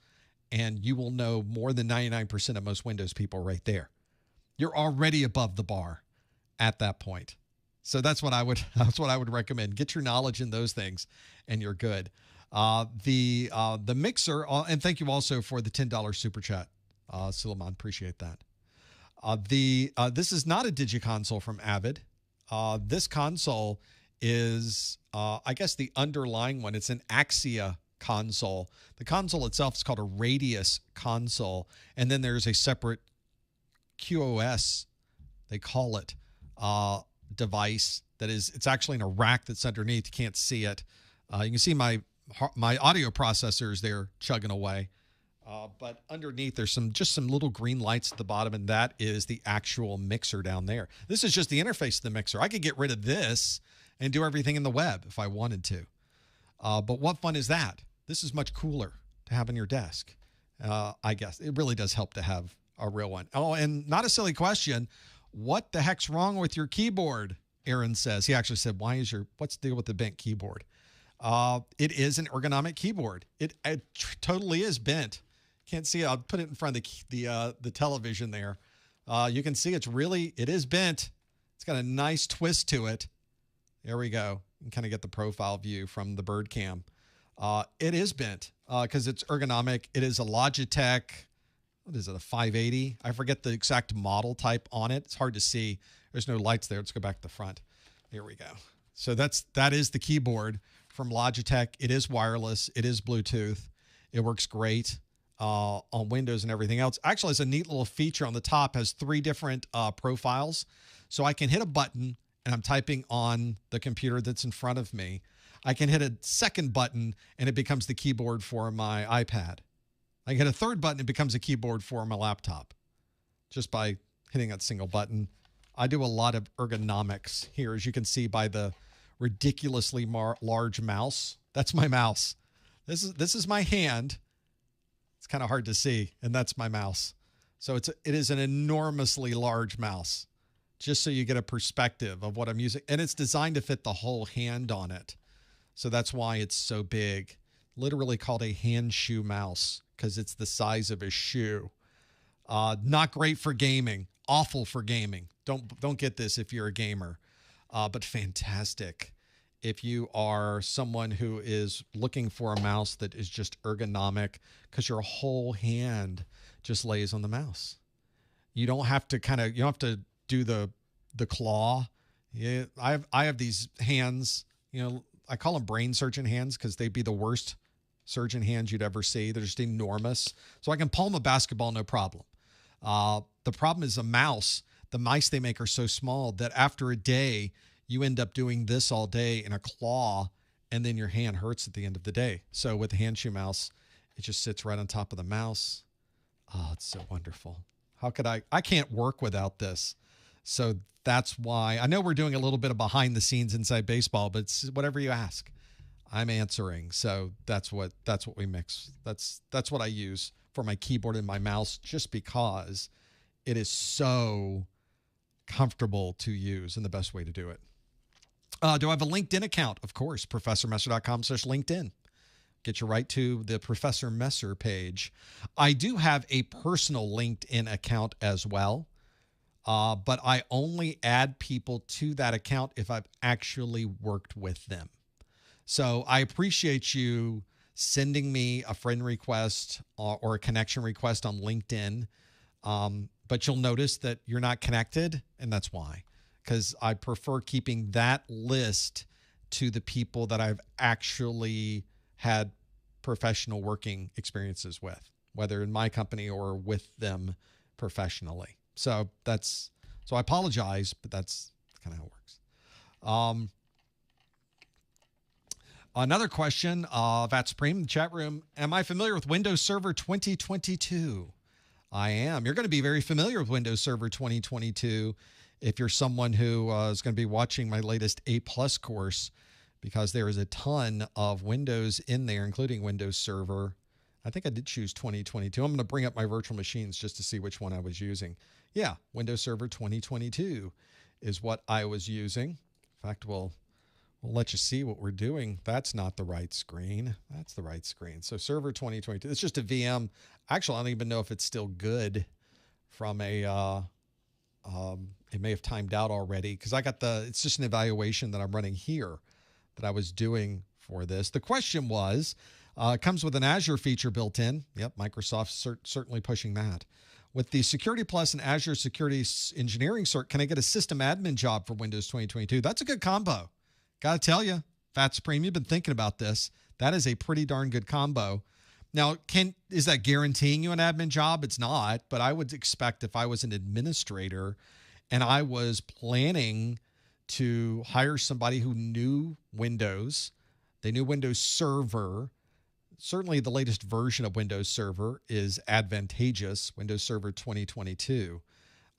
and you will know more than 99% of most Windows people right there. You're already above the bar at that point. So that's what I would recommend. Get your knowledge in those things, and you're good. The mixer, and thank you also for the $10 super chat, Suleiman. Appreciate that. This is not a DigiConsole from Avid. This console is, I guess, the underlying one. It's an Axia console. The console itself is called a Radius console, and then there's a separate QoS, they call it, device that is, it's actually in a rack that's underneath. You can't see it. You can see my audio processors there chugging away. But underneath, there's just some little green lights at the bottom, and that is the actual mixer down there. This is just the interface to the mixer. I could get rid of this and do everything in the web if I wanted to. But what fun is that? This is much cooler to have on your desk. I guess it really does help to have a real one. Oh, and not a silly question. What the heck's wrong with your keyboard? Aaron says. He actually said, what's the deal with the bent keyboard? It is an ergonomic keyboard. It totally is bent. Can't see it. I'll put it in front of the television there. You can see it is bent. It's got a nice twist to it. There we go. You can kind of get the profile view from the bird cam. It is bent because it's ergonomic. It is a Logitech, what is it, a 580? I forget the exact model type on it. It's hard to see. There's no lights there. Let's go back to the front. Here we go. So that is the keyboard from Logitech. It is wireless. It is Bluetooth. It works great on Windows and everything else. Actually, it's a neat little feature on the top. Has 3 different profiles. So I can hit a button, and I'm typing on the computer that's in front of me. I can hit a second button, and it becomes the keyboard for my iPad. I hit a third button, it becomes a keyboard for my laptop, just by hitting that single button. I do a lot of ergonomics here, as you can see by the ridiculously large mouse. That's my mouse. This is my hand. It's kind of hard to see, and that's my mouse. So it is an enormously large mouse, just so you get a perspective of what I'm using. And it's designed to fit the whole hand on it. So that's why it's so big. Literally called a hand shoe mouse because it's the size of a shoe. Not great for gaming. Awful for gaming. Don't get this if you're a gamer. But fantastic if you are someone who is looking for a mouse that is just ergonomic because your whole hand just lays on the mouse. You don't have to you don't have to do the claw. Yeah, I have these hands, I call them brain surgeon hands because they'd be the worst surgeon hands you'd ever see. They're just enormous. So I can palm a basketball, no problem. The problem is the mice they make are so small that after a day, you end up doing this all day in a claw, and then your hand hurts at the end of the day. So with the hand shoe mouse, it just sits right on top of the mouse. Oh, it's so wonderful. How could I can't work without this. So that's why I know we're doing a little bit of behind the scenes inside baseball, but it's whatever you ask, I'm answering. So that's what we mix. That's what I use for my keyboard and my mouse, just because it is so comfortable to use and the best way to do it. Do I have a LinkedIn account? Of course, professormesser.com/LinkedIn. Get you right to the Professor Messer page. I do have a personal LinkedIn account as well, but I only add people to that account if I've actually worked with them. So I appreciate you sending me a friend request or a connection request on LinkedIn, but you'll notice that you're not connected, and that's why. Because I prefer keeping that list to the people that I've actually had professional working experiences with, whether in my company or with them professionally. So I apologize, but that's kind of how it works. Another question, Vat Supreme, the chat room. Am I familiar with Windows Server 2022? I am. You're going to be very familiar with Windows Server 2022 if you're someone who is going to be watching my latest A+ course, because there is a ton of Windows in there, including Windows Server. I think I did choose 2022. I'm going to bring up my virtual machines just to see which one I was using. Yeah, Windows Server 2022 is what I was using. In fact, we'll We'll let you see what we're doing. That's not the right screen. That's the right screen. So server 2022. It's just a VM. Actually, I don't even know if it's still good from a, it may have timed out already because I got it's just an evaluation that I'm running here that I was doing for this. The question was, it comes with an Azure feature built in. Yep, Microsoft's certainly pushing that. With the Security Plus and Azure Security Engineering Cert, can I get a system admin job for Windows 2022? That's a good combo. Got to tell you, Fat Supreme, you've been thinking about this. That is a pretty darn good combo. Now, is that guaranteeing you an admin job? It's not, but I would expect if I was an administrator and I was planning to hire somebody who knew Windows, they knew Windows Server. Certainly the latest version of Windows Server is advantageous, Windows Server 2022.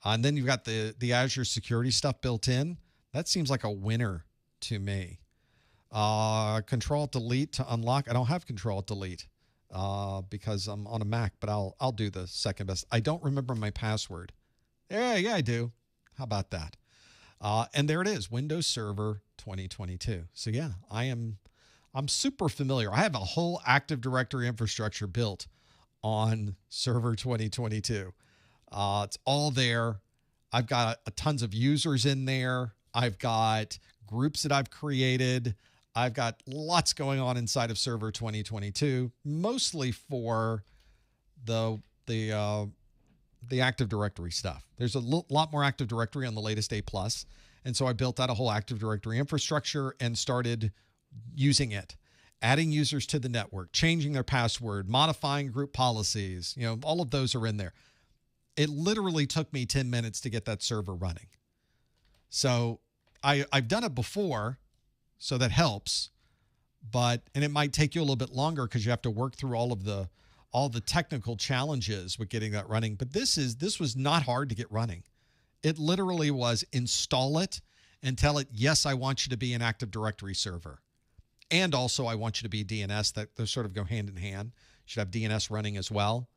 And then you've got the Azure security stuff built in. That seems like a winner to me. Control-Delete to unlock. I don't have Control-Delete because I'm on a Mac, but I'll do the second best. I don't remember my password. Yeah, I do. How about that? And there it is, Windows Server 2022. So yeah, I'm super familiar. I have a whole Active Directory infrastructure built on Server 2022. It's all there. I've got tons of users in there. I've got groups that I've created. I've got lots going on inside of Server 2022, mostly for the Active Directory stuff. There's a lot more Active Directory on the latest A+, and so I built out a whole Active Directory infrastructure and started using it, adding users to the network, changing their password, modifying group policies. All of those are in there. It literally took me 10 minutes to get that server running. So I've done it before, so that helps. And it might take you a little bit longer because you have to work through all the technical challenges with getting that running. But this was not hard to get running. It literally was install it and tell it, yes, I want you to be an Active Directory server. And also I want you to be DNS. That those sort of go hand in hand. You should have DNS running as well.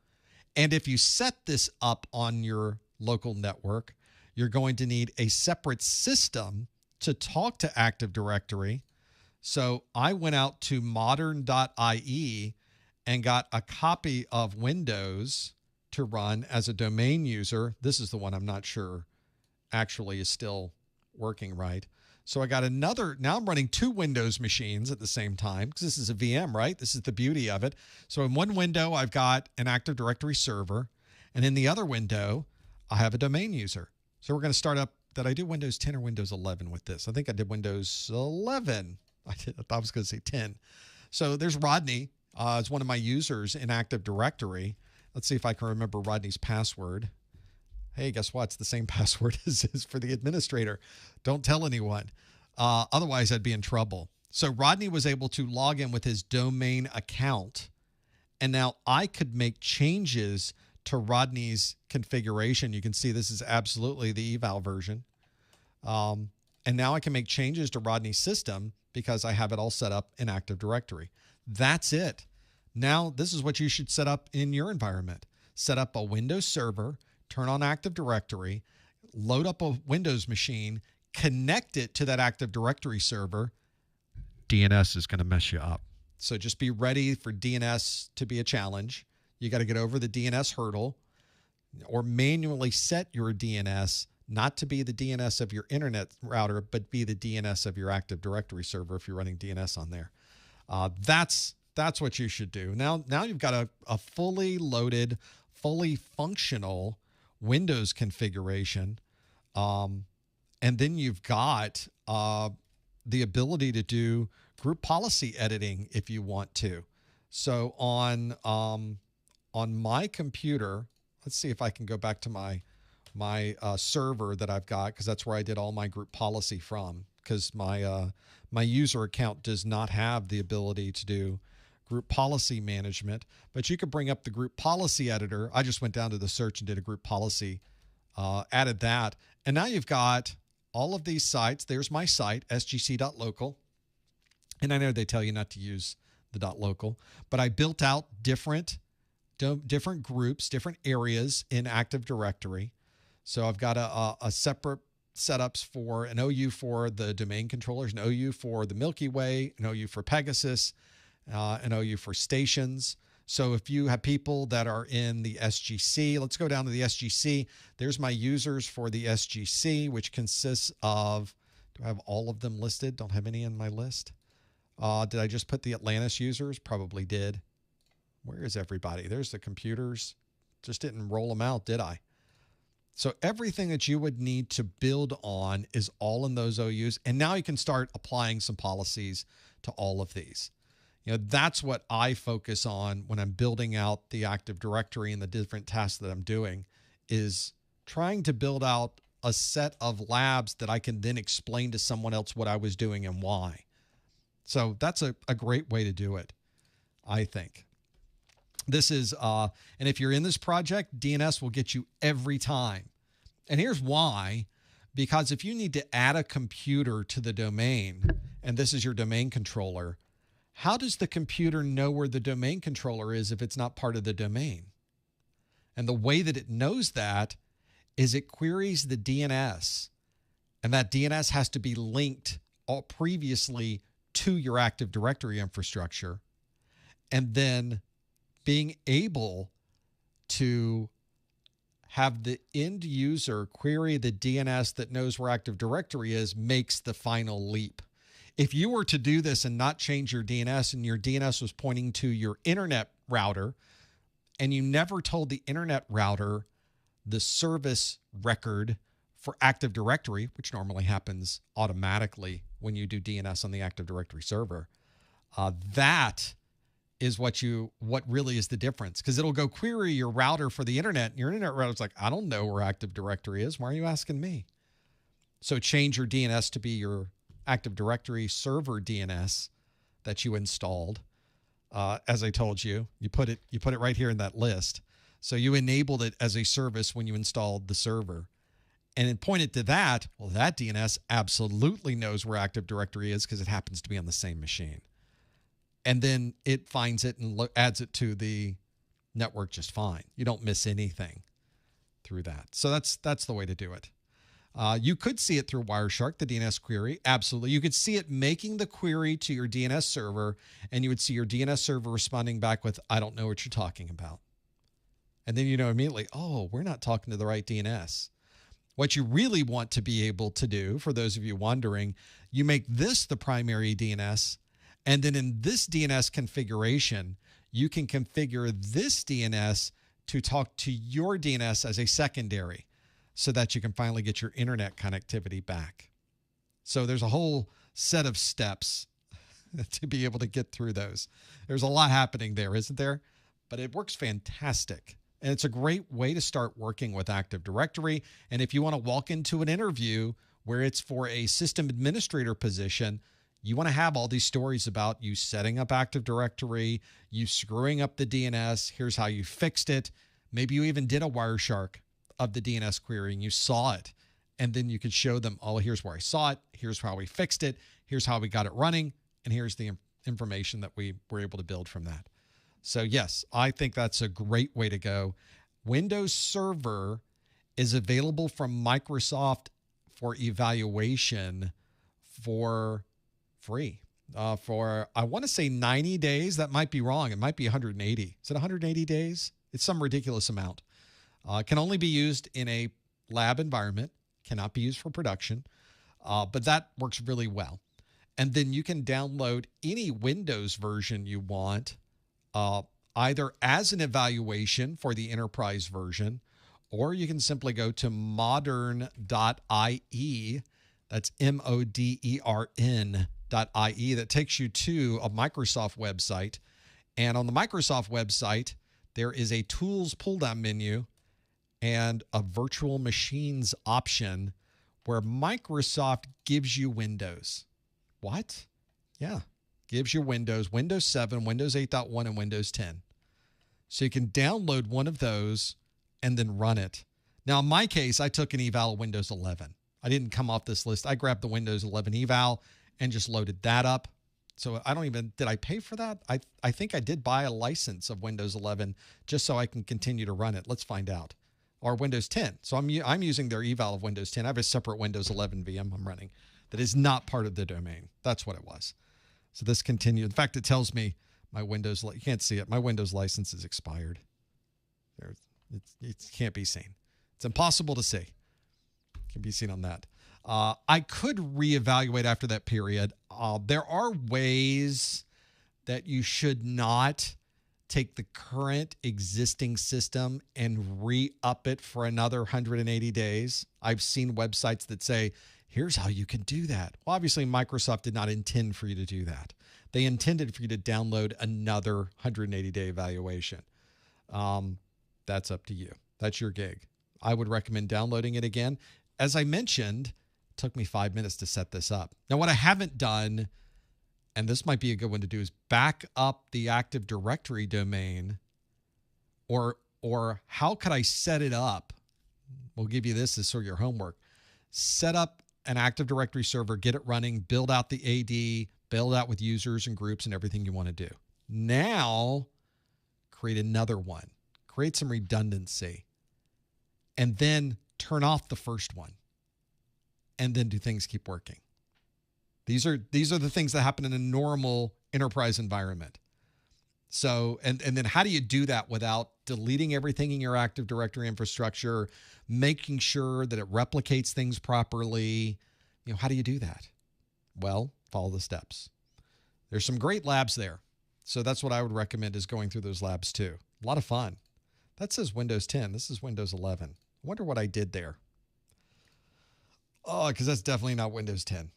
And if you set this up on your local network, you're going to need a separate system to talk to Active Directory. So I went out to modern.ie and got a copy of Windows to run as a domain user. This is the one I'm not sure actually is still working right. So I got another, now I'm running two Windows machines at the same time because this is a VM, right? This is the beauty of it. So in one window, I've got an Active Directory server, and in the other window, I have a domain user. So we're going to start up, did I do Windows 10 or Windows 11 with this? I think I did Windows 11. I thought I was going to say 10. So there's Rodney. It's one of my users in Active Directory. Let's see if I can remember Rodney's password. Hey, guess what? It's the same password as is for the administrator. Don't tell anyone. Otherwise, I'd be in trouble. So Rodney was able to log in with his domain account. And now I could make changes to Rodney's configuration. You can see this is absolutely the eval version. And now I can make changes to Rodney's system because I have it all set up in Active Directory. That's it. Now, this is what you should set up in your environment. Set up a Windows server, turn on Active Directory, load up a Windows machine, connect it to that Active Directory server. DNS is going to mess you up. So just be ready for DNS to be a challenge. You got to get over the DNS hurdle or manually set your DNS not to be the DNS of your internet router, but be the DNS of your Active Directory server if you're running DNS on there. That's what you should do. Now you've got a fully loaded, fully functional Windows configuration. And then you've got the ability to do group policy editing if you want to. So on my computer, let's see if I can go back to my server that I've got, because that's where I did all my group policy from, because my user account does not have the ability to do group policy management. But you could bring up the group policy editor. I just went down to the search and did a group policy, added that. And now you've got all of these sites. There's my site, sgc.local. And I know they tell you not to use the .local, but I built out different groups, different areas in Active Directory. So I've got a separate setups for an OU for the domain controllers, an OU for the Milky Way, an OU for Pegasus, an OU for stations. So if you have people that are in the SGC, let's go down to the SGC. There's my users for the SGC, which consists of, do I have all of them listed? Don't have any in my list. Did I just put the Atlantis users? Probably did. Where is everybody? There's the computers. Just didn't roll them out, did I? So everything that you would need to build on is all in those OUs. And now you can start applying some policies to all of these. You know, that's what I focus on when I'm building out the Active Directory and the different tasks that I'm doing, is trying to build out a set of labs that I can then explain to someone else what I was doing and why. So that's a great way to do it, I think. This is, and if you're in this project, DNS will get you every time. And here's why. Because if you need to add a computer to the domain, and this is your domain controller, how does the computer know where the domain controller is if it's not part of the domain? And the way that it knows that is it queries the DNS. And that DNS has to be linked previously to your Active Directory infrastructure. And then being able to have the end user query the DNS that knows where Active Directory is makes the final leap. If you were to do this and not change your DNS, and your DNS was pointing to your internet router, and you never told the internet router the service record for Active Directory, which normally happens automatically when you do DNS on the Active Directory server, that is what really is the difference, because it'll go query your router for the internet, and your internet router's like, I don't know where Active Directory is. Why are you asking me? So change your DNS to be your Active Directory server DNS that you installed. As I told you, you put it right here in that list. So you enabled it as a service when you installed the server, and it pointed to that. Well, that DNS absolutely knows where Active Directory is because it happens to be on the same machine. And then it finds it and adds it to the network just fine. You don't miss anything through that. So that's the way to do it. You could see it through Wireshark, the DNS query. Absolutely. You could see it making the query to your DNS server, and you would see your DNS server responding back with, I don't know what you're talking about. And then you know immediately, oh, we're not talking to the right DNS. What you really want to be able to do, for those of you wondering, you make this the primary DNS, and then in this DNS configuration, you can configure this DNS to talk to your DNS as a secondary, so that you can finally get your internet connectivity back. So there's a whole set of steps to be able to get through those. There's a lot happening there, isn't there? But it works fantastic. And it's a great way to start working with Active Directory. And if you want to walk into an interview where it's for a system administrator position, you want to have all these stories about you setting up Active Directory, you screwing up the DNS, here's how you fixed it. Maybe you even did a Wireshark of the DNS query and you saw it, and then you could show them, oh, here's where I saw it, here's how we fixed it, here's how we got it running, and here's the information that we were able to build from that. So yes, I think that's a great way to go. Windows Server is available from Microsoft for evaluation for free for, I want to say 90 days. That might be wrong. It might be 180. Is it 180 days? It's some ridiculous amount. Can only be used in a lab environment, cannot be used for production, but that works really well. And then you can download any Windows version you want, either as an evaluation for the enterprise version, or you can simply go to modern.ie. That's modern.ie. That takes you to a Microsoft website. And on the Microsoft website, there is a tools pull-down menu and a virtual machines option where Microsoft gives you Windows. What? Yeah, gives you Windows 7, Windows 8.1, and Windows 10. So you can download one of those and then run it. Now, in my case, I took an eval of Windows 11. I didn't come off this list. I grabbed the Windows 11 eval and just loaded that up. So I don't even, did I pay for that? I think I did buy a license of Windows 11 just so I can continue to run it. Let's find out. or Windows 10. So I'm using their eval of Windows 10. I have a separate Windows 11 VM I'm running that is not part of the domain. That's what it was. So this continued. In fact, it tells me my Windows, you can't see it, my Windows license is expired. It can't be seen. It's impossible to see. Can be seen on that. I could reevaluate after that period. There are ways that you should not take the current existing system and re-up it for another 180 days. I've seen websites that say, here's how you can do that. Well, obviously, Microsoft did not intend for you to do that. They intended for you to download another 180-day evaluation. That's up to you. That's your gig. I would recommend downloading it again. As I mentioned, it took me 5 minutes to set this up. Now, what I haven't done, and this might be a good one to do, is back up the Active Directory domain, or how could I set it up? We'll give you this as sort of your homework. Set up an Active Directory server, get it running, build out the AD, build out with users and groups and everything you want to do. Now, create another one. Create some redundancy. And then turn off the first one. And then do things keep working. These are the things that happen in a normal enterprise environment. So, and then how do you do that without deleting everything in your Active Directory infrastructure, making sure that it replicates things properly? You know, how do you do that? Well, follow the steps. There's some great labs there. So that's what I would recommend, is going through those labs too. A lot of fun. That says Windows 10. This is Windows 11. I wonder what I did there. Oh, because that's definitely not Windows 10.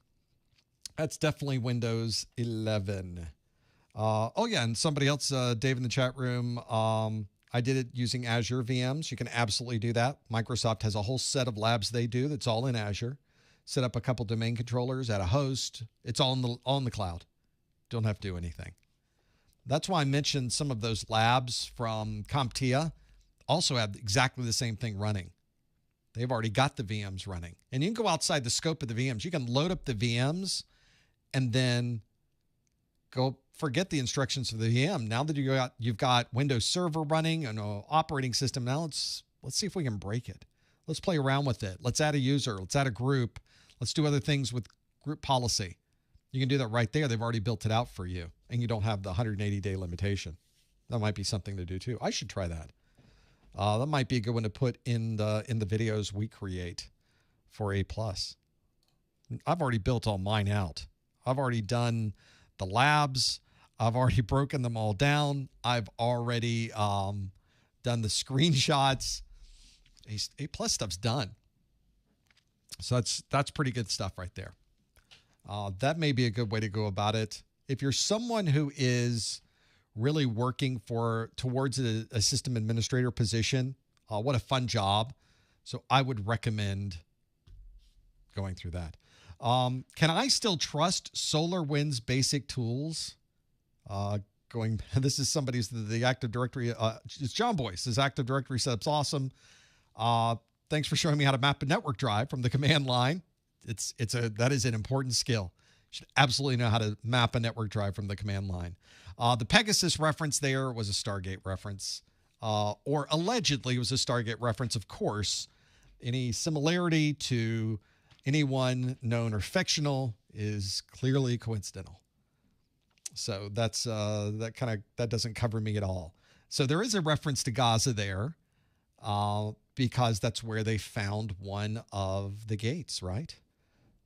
That's definitely Windows 11. Oh, yeah, and somebody else, Dave in the chat room, I did it using Azure VMs. You can absolutely do that. Microsoft has a whole set of labs they do that's all in Azure. Set up a couple domain controllers, add a host. It's all in the cloud. Don't have to do anything. That's why I mentioned some of those labs from CompTIA also have exactly the same thing running. They've already got the VMs running. And you can go outside the scope of the VMs. You can load up the VMs and then go forget the instructions for the VM. Now that you've got Windows Server running and an operating system, now let's see if we can break it. Let's play around with it. Let's add a user. Let's add a group. Let's do other things with group policy. You can do that right there. They've already built it out for you, and you don't have the 180-day limitation. That might be something to do too. I should try that. That might be a good one to put in the videos we create for A+. I've already built all mine out. I've already done the labs. I've already broken them all down. I've already done the screenshots. A+ stuff's done. So that's pretty good stuff right there. That may be a good way to go about it. If you're someone who is really working towards a system administrator position, what a fun job. So I would recommend going through that. Can I still trust SolarWinds basic tools? This is somebody's the Active Directory. It's John Boyce. His Active Directory setup's awesome. Thanks for showing me how to map a network drive from the command line. That is an important skill. You should absolutely know how to map a network drive from the command line. The Pegasus reference there was a Stargate reference, or allegedly was a Stargate reference. Of course, any similarity to anyone known or fictional is clearly coincidental. So that doesn't cover me at all. So there is a reference to Gaza there, because that's where they found one of the gates, right?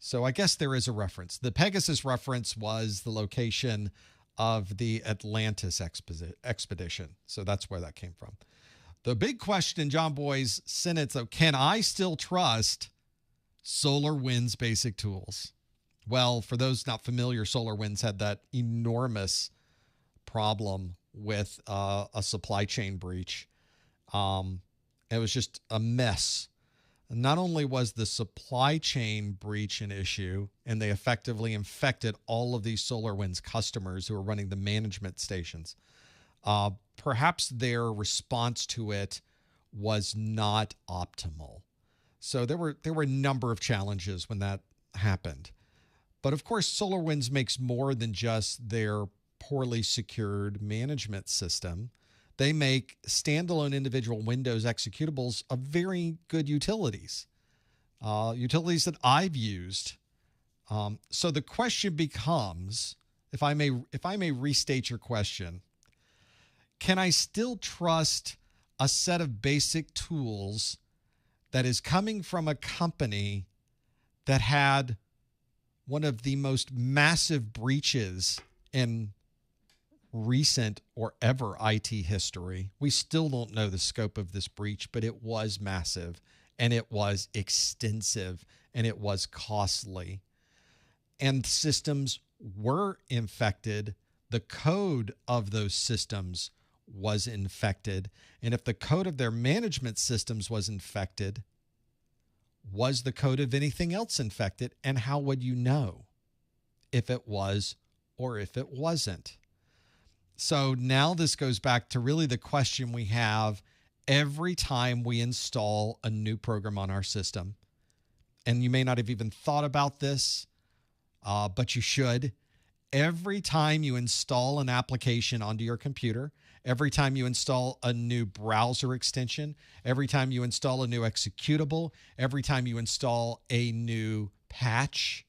So I guess there is a reference. The Pegasus reference was the location of the Atlantis expedition. So that's where that came from. The big question in John Boy's sentence, though, can I still trust SolarWinds basic tools? Well, for those not familiar, SolarWinds had that enormous problem with a supply chain breach. It was just a mess. Not only was the supply chain breach an issue, and they effectively infected all of these SolarWinds customers who were running the management stations, perhaps their response to it was not optimal. So there were a number of challenges when that happened. But of course, SolarWinds makes more than just their poorly secured management system. they make standalone individual Windows executables of very good utilities, utilities that I've used. So the question becomes, if I may restate your question, can I still trust a set of basic tools that is coming from a company that had one of the most massive breaches in recent or ever IT history? We still don't know the scope of this breach, but it was massive and it was extensive and it was costly. And systems were infected. The code of those systems was infected. And if the code of their management systems was infected, was the code of anything else infected? And how would you know if it was or if it wasn't? So now this goes back to really the question we have every time we install a new program on our system. And you may not have even thought about this, but you should. Every time you install an application onto your computer, every time you install a new browser extension, every time you install a new executable, every time you install a new patch,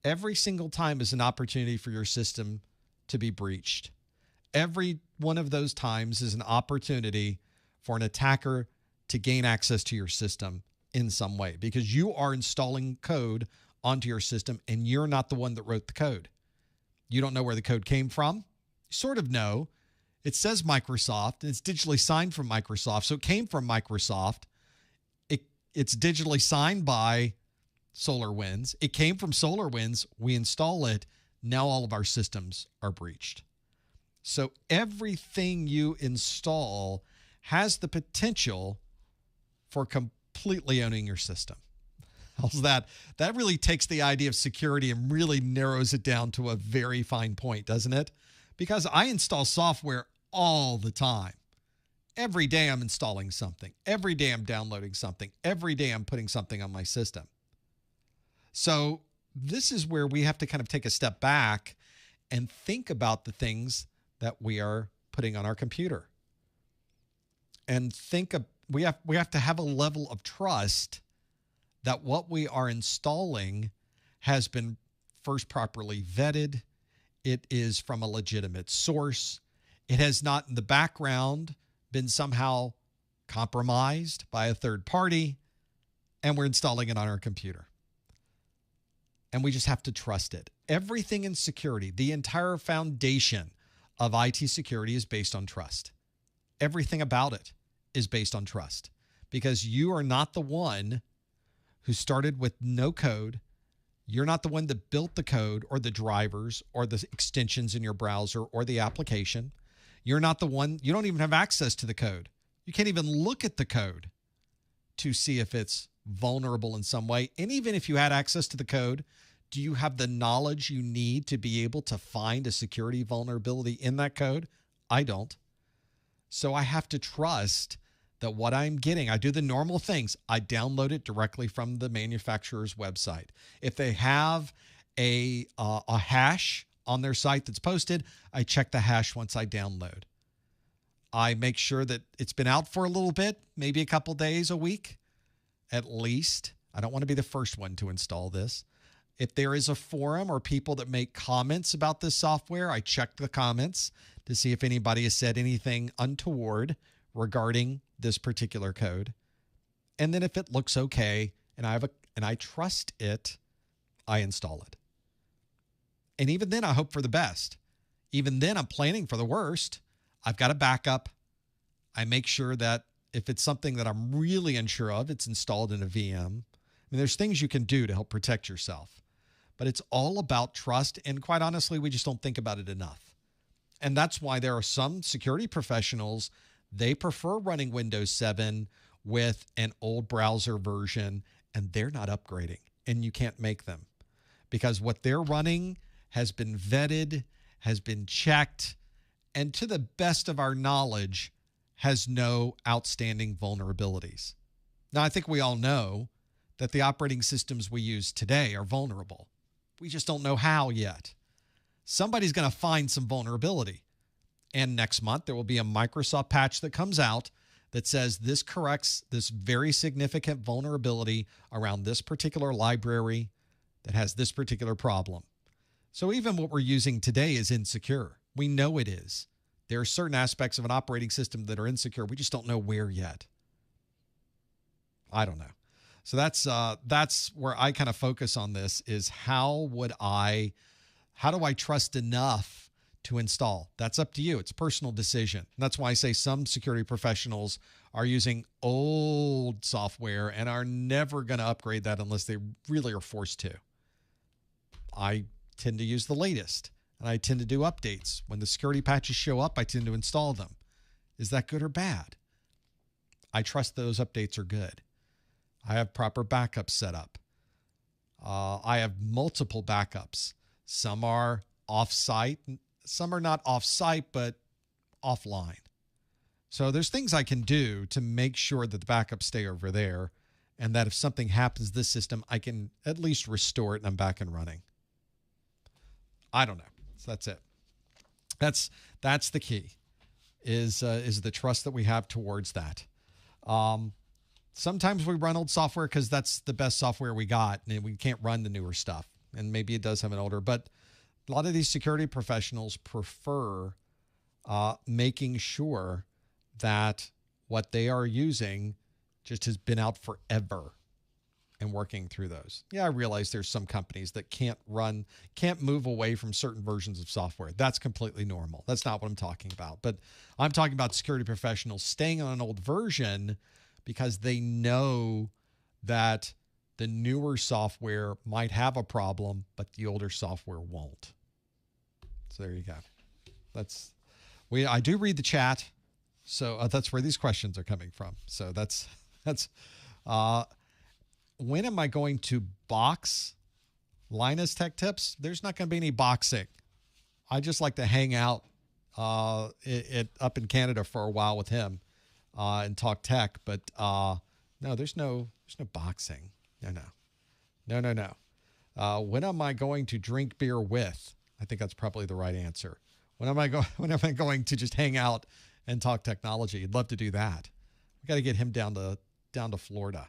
every single time is an opportunity for your system to be breached. Every one of those times is an opportunity for an attacker to gain access to your system in some way, because you are installing code onto your system and you're not the one that wrote the code. You don't know where the code came from. You sort of know. It says Microsoft, and it's digitally signed from Microsoft, so it came from Microsoft. It's digitally signed by SolarWinds. It came from SolarWinds. We install it. Now all of our systems are breached. So everything you install has the potential for completely owning your system. How's that? That really takes the idea of security and really narrows it down to a very fine point, doesn't it? Because I install software all the time. Every day I'm installing something. Every day I'm downloading something. Every day I'm putting something on my system. So this is where we have to kind of take a step back and think about the things that we are putting on our computer. And we have to have a level of trust that what we are installing has been first properly vetted. It is from a legitimate source. It has not in the background been somehow compromised by a third party, and we're installing it on our computer. And we just have to trust it. Everything in security, the entire foundation of IT security is based on trust. Everything about it is based on trust, because you are not the one who started with no code. You're not the one that built the code or the drivers or the extensions in your browser or the application. You're not the one, you don't even have access to the code. You can't even look at the code to see if it's vulnerable in some way. And even if you had access to the code, do you have the knowledge you need to be able to find a security vulnerability in that code? I don't. So I have to trust that what I'm getting, I do the normal things. I download it directly from the manufacturer's website. If they have a hash on their site that's posted, I check the hash once I download. I make sure that it's been out for a little bit, maybe a couple days, a week, at least. I don't want to be the first one to install this. If there is a forum or people that make comments about this software, I check the comments to see if anybody has said anything untoward regarding this particular code. And then if it looks okay and I trust it, I install it. And even then I hope for the best. Even then I'm planning for the worst. I've got a backup. I make sure that if it's something that I'm really unsure of, it's installed in a VM. I mean, there's things you can do to help protect yourself, but it's all about trust. And quite honestly, we just don't think about it enough. And that's why there are some security professionals, they prefer running Windows 7 with an old browser version, and they're not upgrading, and you can't make them, because what they're running has been vetted, has been checked, and to the best of our knowledge, has no outstanding vulnerabilities. Now, I think we all know that the operating systems we use today are vulnerable. We just don't know how yet. Somebody's going to find some vulnerability, And next month, there will be a Microsoft patch that comes out that says this corrects this very significant vulnerability around this particular library that has this particular problem. So even what we're using today is insecure. We know it is. There are certain aspects of an operating system that are insecure. We just don't know where yet. I don't know. So that's where I kind of focus on this is how do I trust enough to install? That's up to you. It's a personal decision. And that's why I say some security professionals are using old software and are never going to upgrade that unless they really are forced to. I tend to use the latest, and I tend to do updates. When the security patches show up, I tend to install them. Is that good or bad? I trust those updates are good. I have proper backups set up. I have multiple backups. Some are off-site. Some are not off-site, but offline. So there's things I can do to make sure that the backups stay over there and that if something happens to this system, I can at least restore it and I'm back and running. I don't know. So that's it. That's the key is the trust that we have towards that. Sometimes we run old software because that's the best software we got and we can't run the newer stuff. And maybe it does have an older, but a lot of these security professionals prefer making sure that what they are using just has been out forever and working through those. Yeah, I realize there's some companies that can't move away from certain versions of software. That's completely normal. That's not what I'm talking about. But I'm talking about security professionals staying on an old version because they know that the newer software might have a problem, but the older software won't. So there you go. I do read the chat. So that's where these questions are coming from. So that's when am I going to box Linus Tech Tips? There's not going to be any boxing. I just like to hang out up in Canada for a while with him and talk tech. But no, there's no boxing. No. When am I going to drink beer with? I think that's probably the right answer. When am I going to just hang out and talk technology? I'd love to do that. We got to get him down to Florida.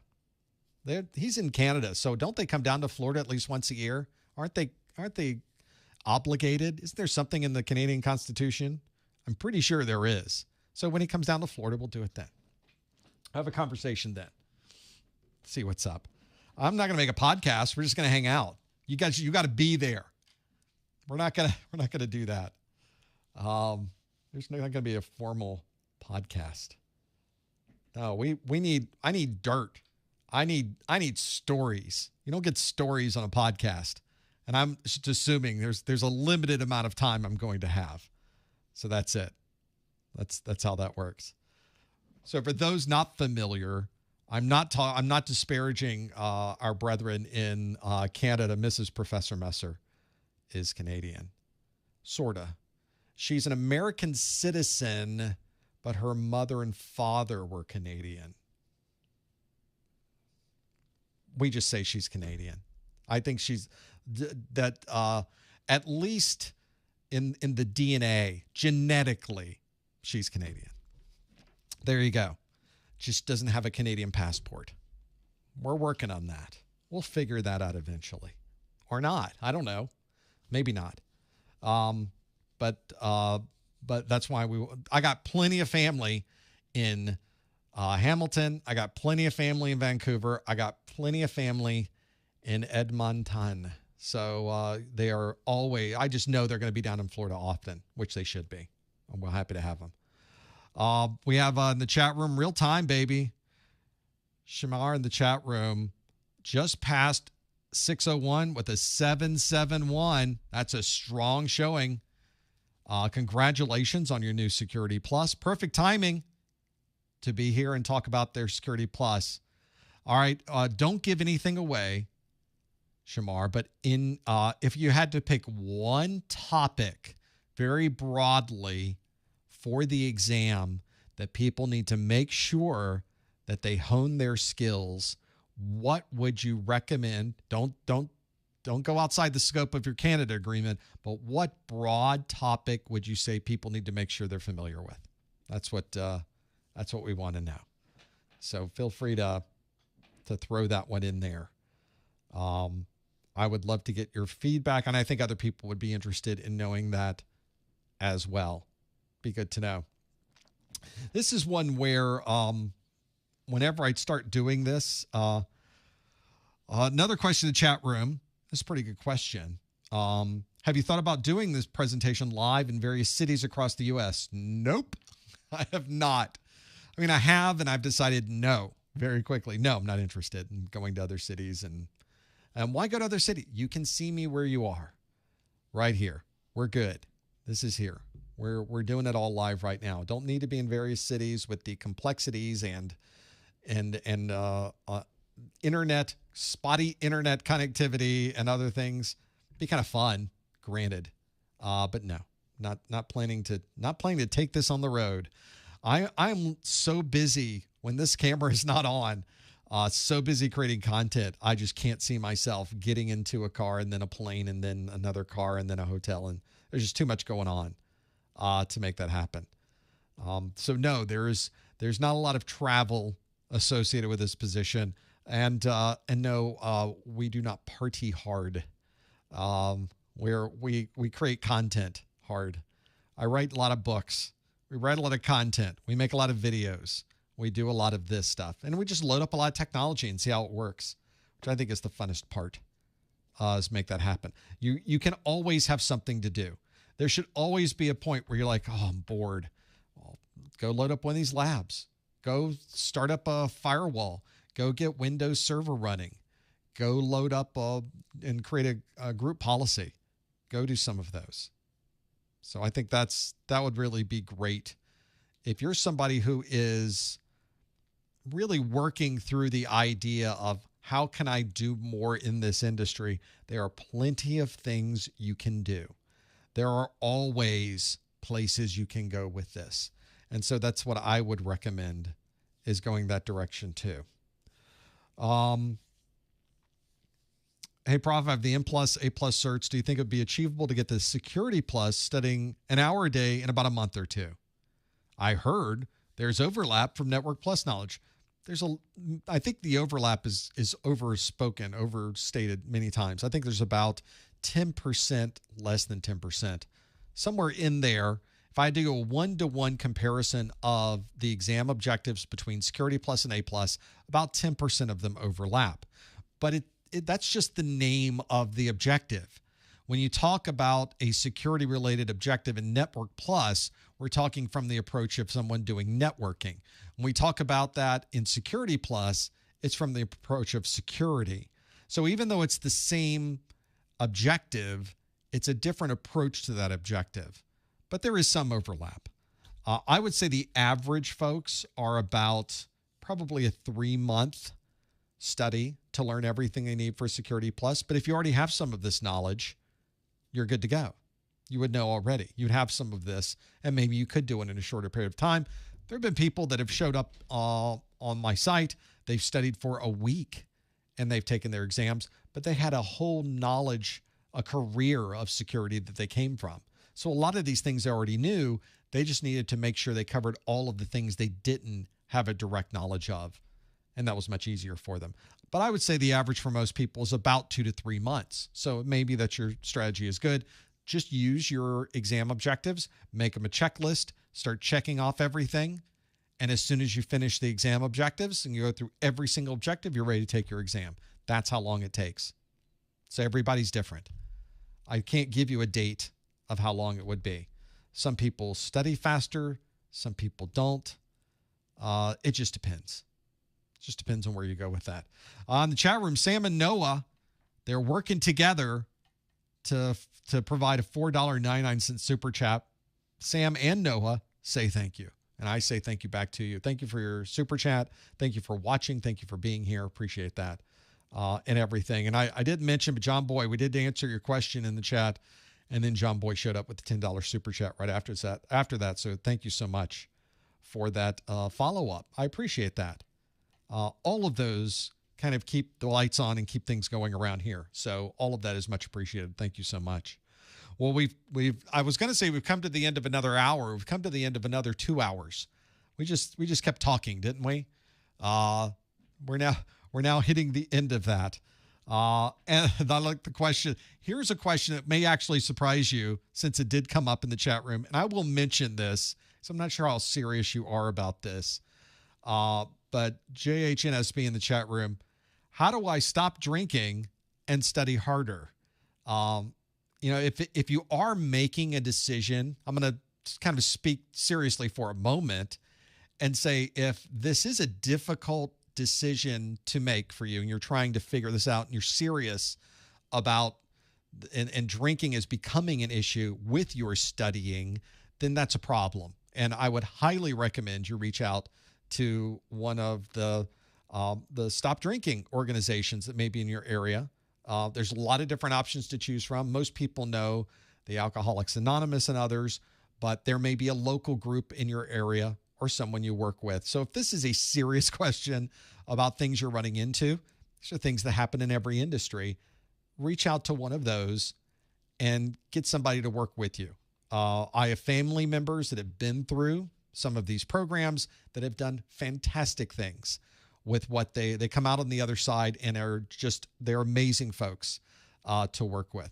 He's in Canada, so don't they come down to Florida at least once a year? Aren't they obligated? Isn't there something in the Canadian Constitution? I'm pretty sure there is. So when he comes down to Florida, we'll do it then. Have a conversation then. See what's up. I'm not going to make a podcast. We're just going to hang out. You got to be there. We're not going to do that. There's not going to be a formal podcast. No, I need dirt. I need stories. You don't get stories on a podcast. And I'm just assuming there's a limited amount of time I'm going to have. So that's it. That's how that works. So for those not familiar, I'm not disparaging our brethren in Canada. Mrs. Professor Messer is Canadian. Sorta. She's an American citizen, but her mother and father were Canadian. We just say she's Canadian. I think she's at least in the DNA, genetically, she's Canadian. There you go. Just doesn't have a Canadian passport. We're working on that. We'll figure that out eventually. Or not. I don't know. Maybe not. But that's why I got plenty of family in Hamilton. I got plenty of family in Vancouver. I got plenty of family in Edmonton. So they are always, I just know they're going to be down in Florida often, which they should be. I'm well happy to have them. We have in the chat room, real time, baby. Shamar in the chat room just passed 601 with a 771. That's a strong showing. Congratulations on your new Security Plus. Perfect timing to be here and talk about their Security Plus. All right. Don't give anything away, Shamar, but if you had to pick one topic very broadly for the exam that people need to make sure that they hone their skills, what would you recommend? Don't Don't go outside the scope of your Canada agreement, but what broad topic would you say people need to make sure they're familiar with? That's what we want to know. So feel free to throw that one in there. I would love to get your feedback, and I think other people would be interested in knowing that as well. Be good to know. This is one where whenever I start doing this, another question in the chat room. This is a pretty good question. Have you thought about doing this presentation live in various cities across the U.S.? Nope, I have not. I mean, I have, and I've decided no very quickly. No, I'm not interested in going to other cities. And why go to other cities? You can see me where you are, right here. We're good. This is here. We're doing it all live right now. Don't need to be in various cities with the complexities and internet, spotty internet connectivity and other things. Be kind of fun, granted, but no, not planning to take this on the road. I'm so busy when this camera is not on. So busy creating content, I just can't see myself getting into a car and then a plane and then another car and then a hotel. And there's just too much going on to make that happen. So no, there's not a lot of travel associated with this position. And no, we do not party hard. Where we create content hard. I write a lot of books. We write a lot of content. We make a lot of videos. We do a lot of this stuff, and we just load up a lot of technology and see how it works, which I think is the funnest part, is make that happen. You can always have something to do. There should always be a point where you're like, oh, I'm bored. Well, go load up one of these labs. Go start up a firewall. Go get Windows Server running. Go load up and create a group policy. Go do some of those. So I think that would really be great. If you're somebody who is really working through the idea of how can I do more in this industry, there are plenty of things you can do. There are always places you can go with this. And so that's what I would recommend, is going that direction too. Hey, Prof, I have the M+, A+ certs. Do you think it would be achievable to get the Security Plus studying an hour a day in about a month or two? I heard there's overlap from Network Plus knowledge. I think the overlap is overstated many times. I think there's about 10%, less than 10%, somewhere in there. If I had to do a one-to-one comparison of the exam objectives between Security Plus and A+, about 10% of them overlap. But that's just the name of the objective. When you talk about a security-related objective in Network Plus, we're talking from the approach of someone doing networking. When we talk about that in Security Plus, it's from the approach of security. So even though it's the same objective, it's a different approach to that objective. But there is some overlap. I would say the average folks are about probably a 3-month study to learn everything they need for Security Plus. But if you already have some of this knowledge, you're good to go. You would know already. You'd have some of this, and maybe you could do it in a shorter period of time. There have been people that have showed up on my site. They've studied for a week, and they've taken their exams, but they had a whole knowledge, a career of security that they came from. So a lot of these things they already knew. They just needed to make sure they covered all of the things they didn't have a direct knowledge of, and that was much easier for them. But I would say the average for most people is about 2 to 3 months. So maybe that your strategy is good. Just use your exam objectives, make them a checklist, start checking off everything. And as soon as you finish the exam objectives and you go through every single objective, you're ready to take your exam. That's how long it takes. So everybody's different. I can't give you a date of how long it would be. Some people study faster. Some people don't. It just depends. It just depends on where you go with that. In the chat room, Sam and Noah, they're working together to provide a $4.99 super chat. Sam and Noah say thank you. And I say thank you back to you. Thank you for your super chat. Thank you for watching. Thank you for being here. Appreciate that and everything. And I did mention, but John Boy, we did answer your question in the chat. And then John Boy showed up with the $10 super chat right after that. So thank you so much for that follow-up. I appreciate that. All of those kind of keep the lights on and keep things going around here. So all of that is much appreciated. Thank you so much. Well, I was going to say we've come to the end of another hour. We've come to the end of another 2 hours. We just kept talking, didn't we? We're now hitting the end of that. And I like the question. Here's a question that may actually surprise you, since it did come up in the chat room. And I will mention this, so I'm not sure how serious you are about this. But JHNSB in the chat room, how do I stop drinking and study harder? If you are making a decision, I'm going to kind of speak seriously for a moment and say, if this is a difficult decision to make for you and you're trying to figure this out and you're serious about and drinking is becoming an issue with your studying, then that's a problem. And I would highly recommend you reach out to one of the stop drinking organizations that may be in your area. There's a lot of different options to choose from. Most people know the Alcoholics Anonymous and others, but there may be a local group in your area or someone you work with. So if this is a serious question about things you're running into, these are things that happen in every industry, reach out to one of those and get somebody to work with you. I have family members that have been through some of these programs that have done fantastic things with what they come out on the other side and they're amazing folks to work with.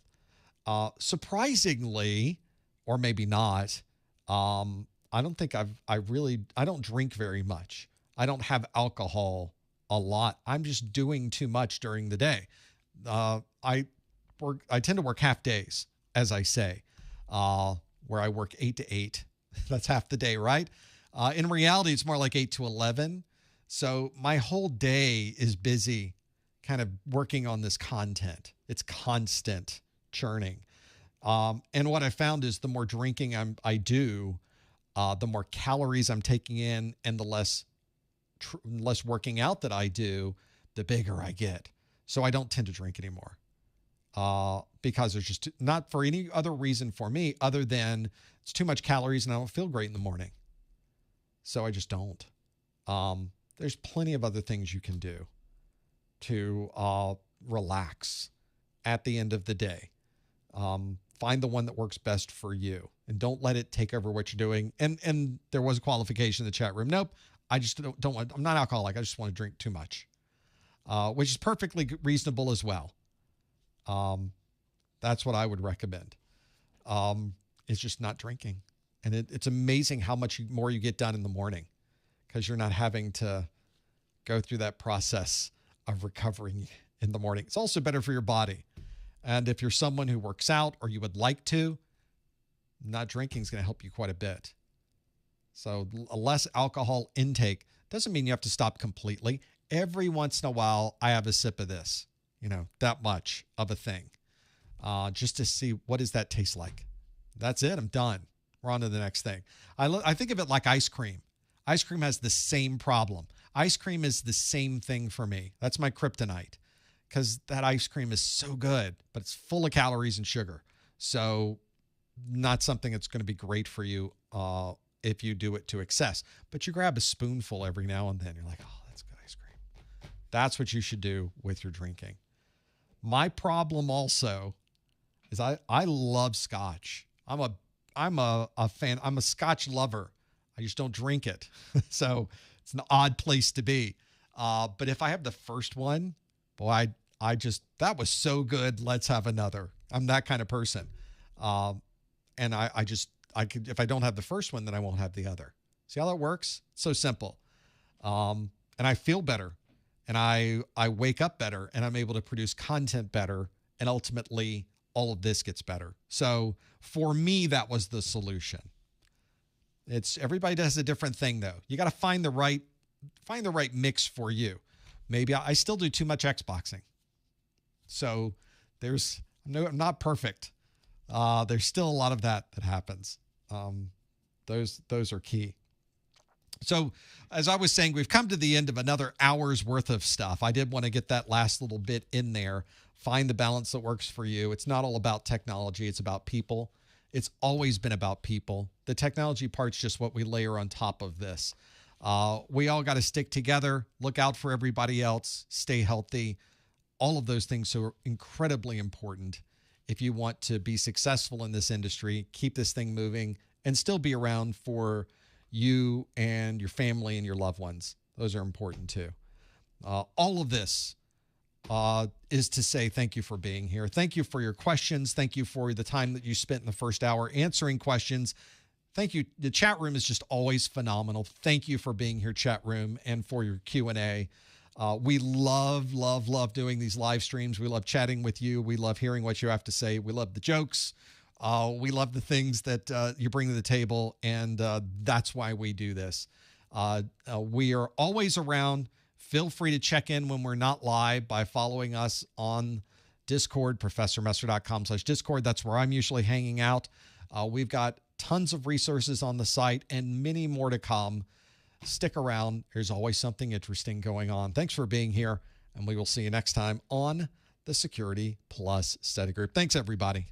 Surprisingly, or maybe not, I don't think I don't drink very much. I don't have alcohol a lot. I'm just doing too much during the day. I tend to work half days, as I say, where I work 8 to 8. That's half the day, right? In reality, it's more like 8 to 11. So my whole day is busy kind of working on this content. It's constant churning. And what I found is the more drinking I do, the more calories I'm taking in and the less working out that I do, the bigger I get. So I don't tend to drink anymore because there's just not for any other reason for me other than it's too much calories and I don't feel great in the morning. So I just don't. There's plenty of other things you can do to relax at the end of the day. Find the one that works best for you and don't let it take over what you're doing. And there was a qualification in the chat room. Nope. I just don't want, I'm not alcoholic. I just want to drink too much, which is perfectly reasonable as well. That's what I would recommend. It's just not drinking. And it's amazing how much more you get done in the morning because you're not having to go through that process of recovering in the morning. It's also better for your body. And if you're someone who works out or you would like to, not drinking is going to help you quite a bit. So a less alcohol intake doesn't mean you have to stop completely. Every once in a while, I have a sip of this, that much of a thing, just to see what does that taste like. That's it. I'm done. We're on to the next thing. I think of it like ice cream. Ice cream has the same problem. Ice cream is the same thing for me. That's my kryptonite because that ice cream is so good, but it's full of calories and sugar. So not something that's going to be great for you if you do it to excess. But you grab a spoonful every now and then. You're like, oh, that's good ice cream. That's what you should do with your drinking. My problem also is I love scotch. I'm a fan. I'm a scotch lover. I just don't drink it. So it's an odd place to be. But if I have the first one, boy, that was so good. Let's have another. I'm that kind of person. And I could, if I don't have the first one, then I won't have the other. See how that works? It's so simple. And I feel better and I wake up better and I'm able to produce content better. And ultimately all of this gets better. So for me, that was the solution. Everybody does a different thing though. You got to find the right mix for you. Maybe I still do too much Xboxing. So I'm not perfect. There's still a lot of that happens. Those are key. So as I was saying, we've come to the end of another hour's worth of stuff. I did want to get that last little bit in there. Find the balance that works for you. It's not all about technology. It's about people. It's always been about people. The technology part's just what we layer on top of this. We all got to stick together, look out for everybody else, stay healthy. All of those things are incredibly important if you want to be successful in this industry, keep this thing moving, and still be around for you and your family and your loved ones. Those are important too. All of this is to say thank you for being here. Thank you for your questions. Thank you for the time that you spent in the first hour answering questions. Thank you. The chat room is just always phenomenal. Thank you for being here, chat room, and for your Q&A. We love doing these live streams. We love chatting with you. We love hearing what you have to say. We love the jokes. We love the things that you bring to the table, and that's why we do this. We are always around. Feel free to check in when we're not live by following us on Discord, professormesser.com/Discord. That's where I'm usually hanging out. We've got tons of resources on the site and many more to come. Stick around. There's always something interesting going on. Thanks for being here, and we will see you next time on the Security Plus Study Group. Thanks, everybody.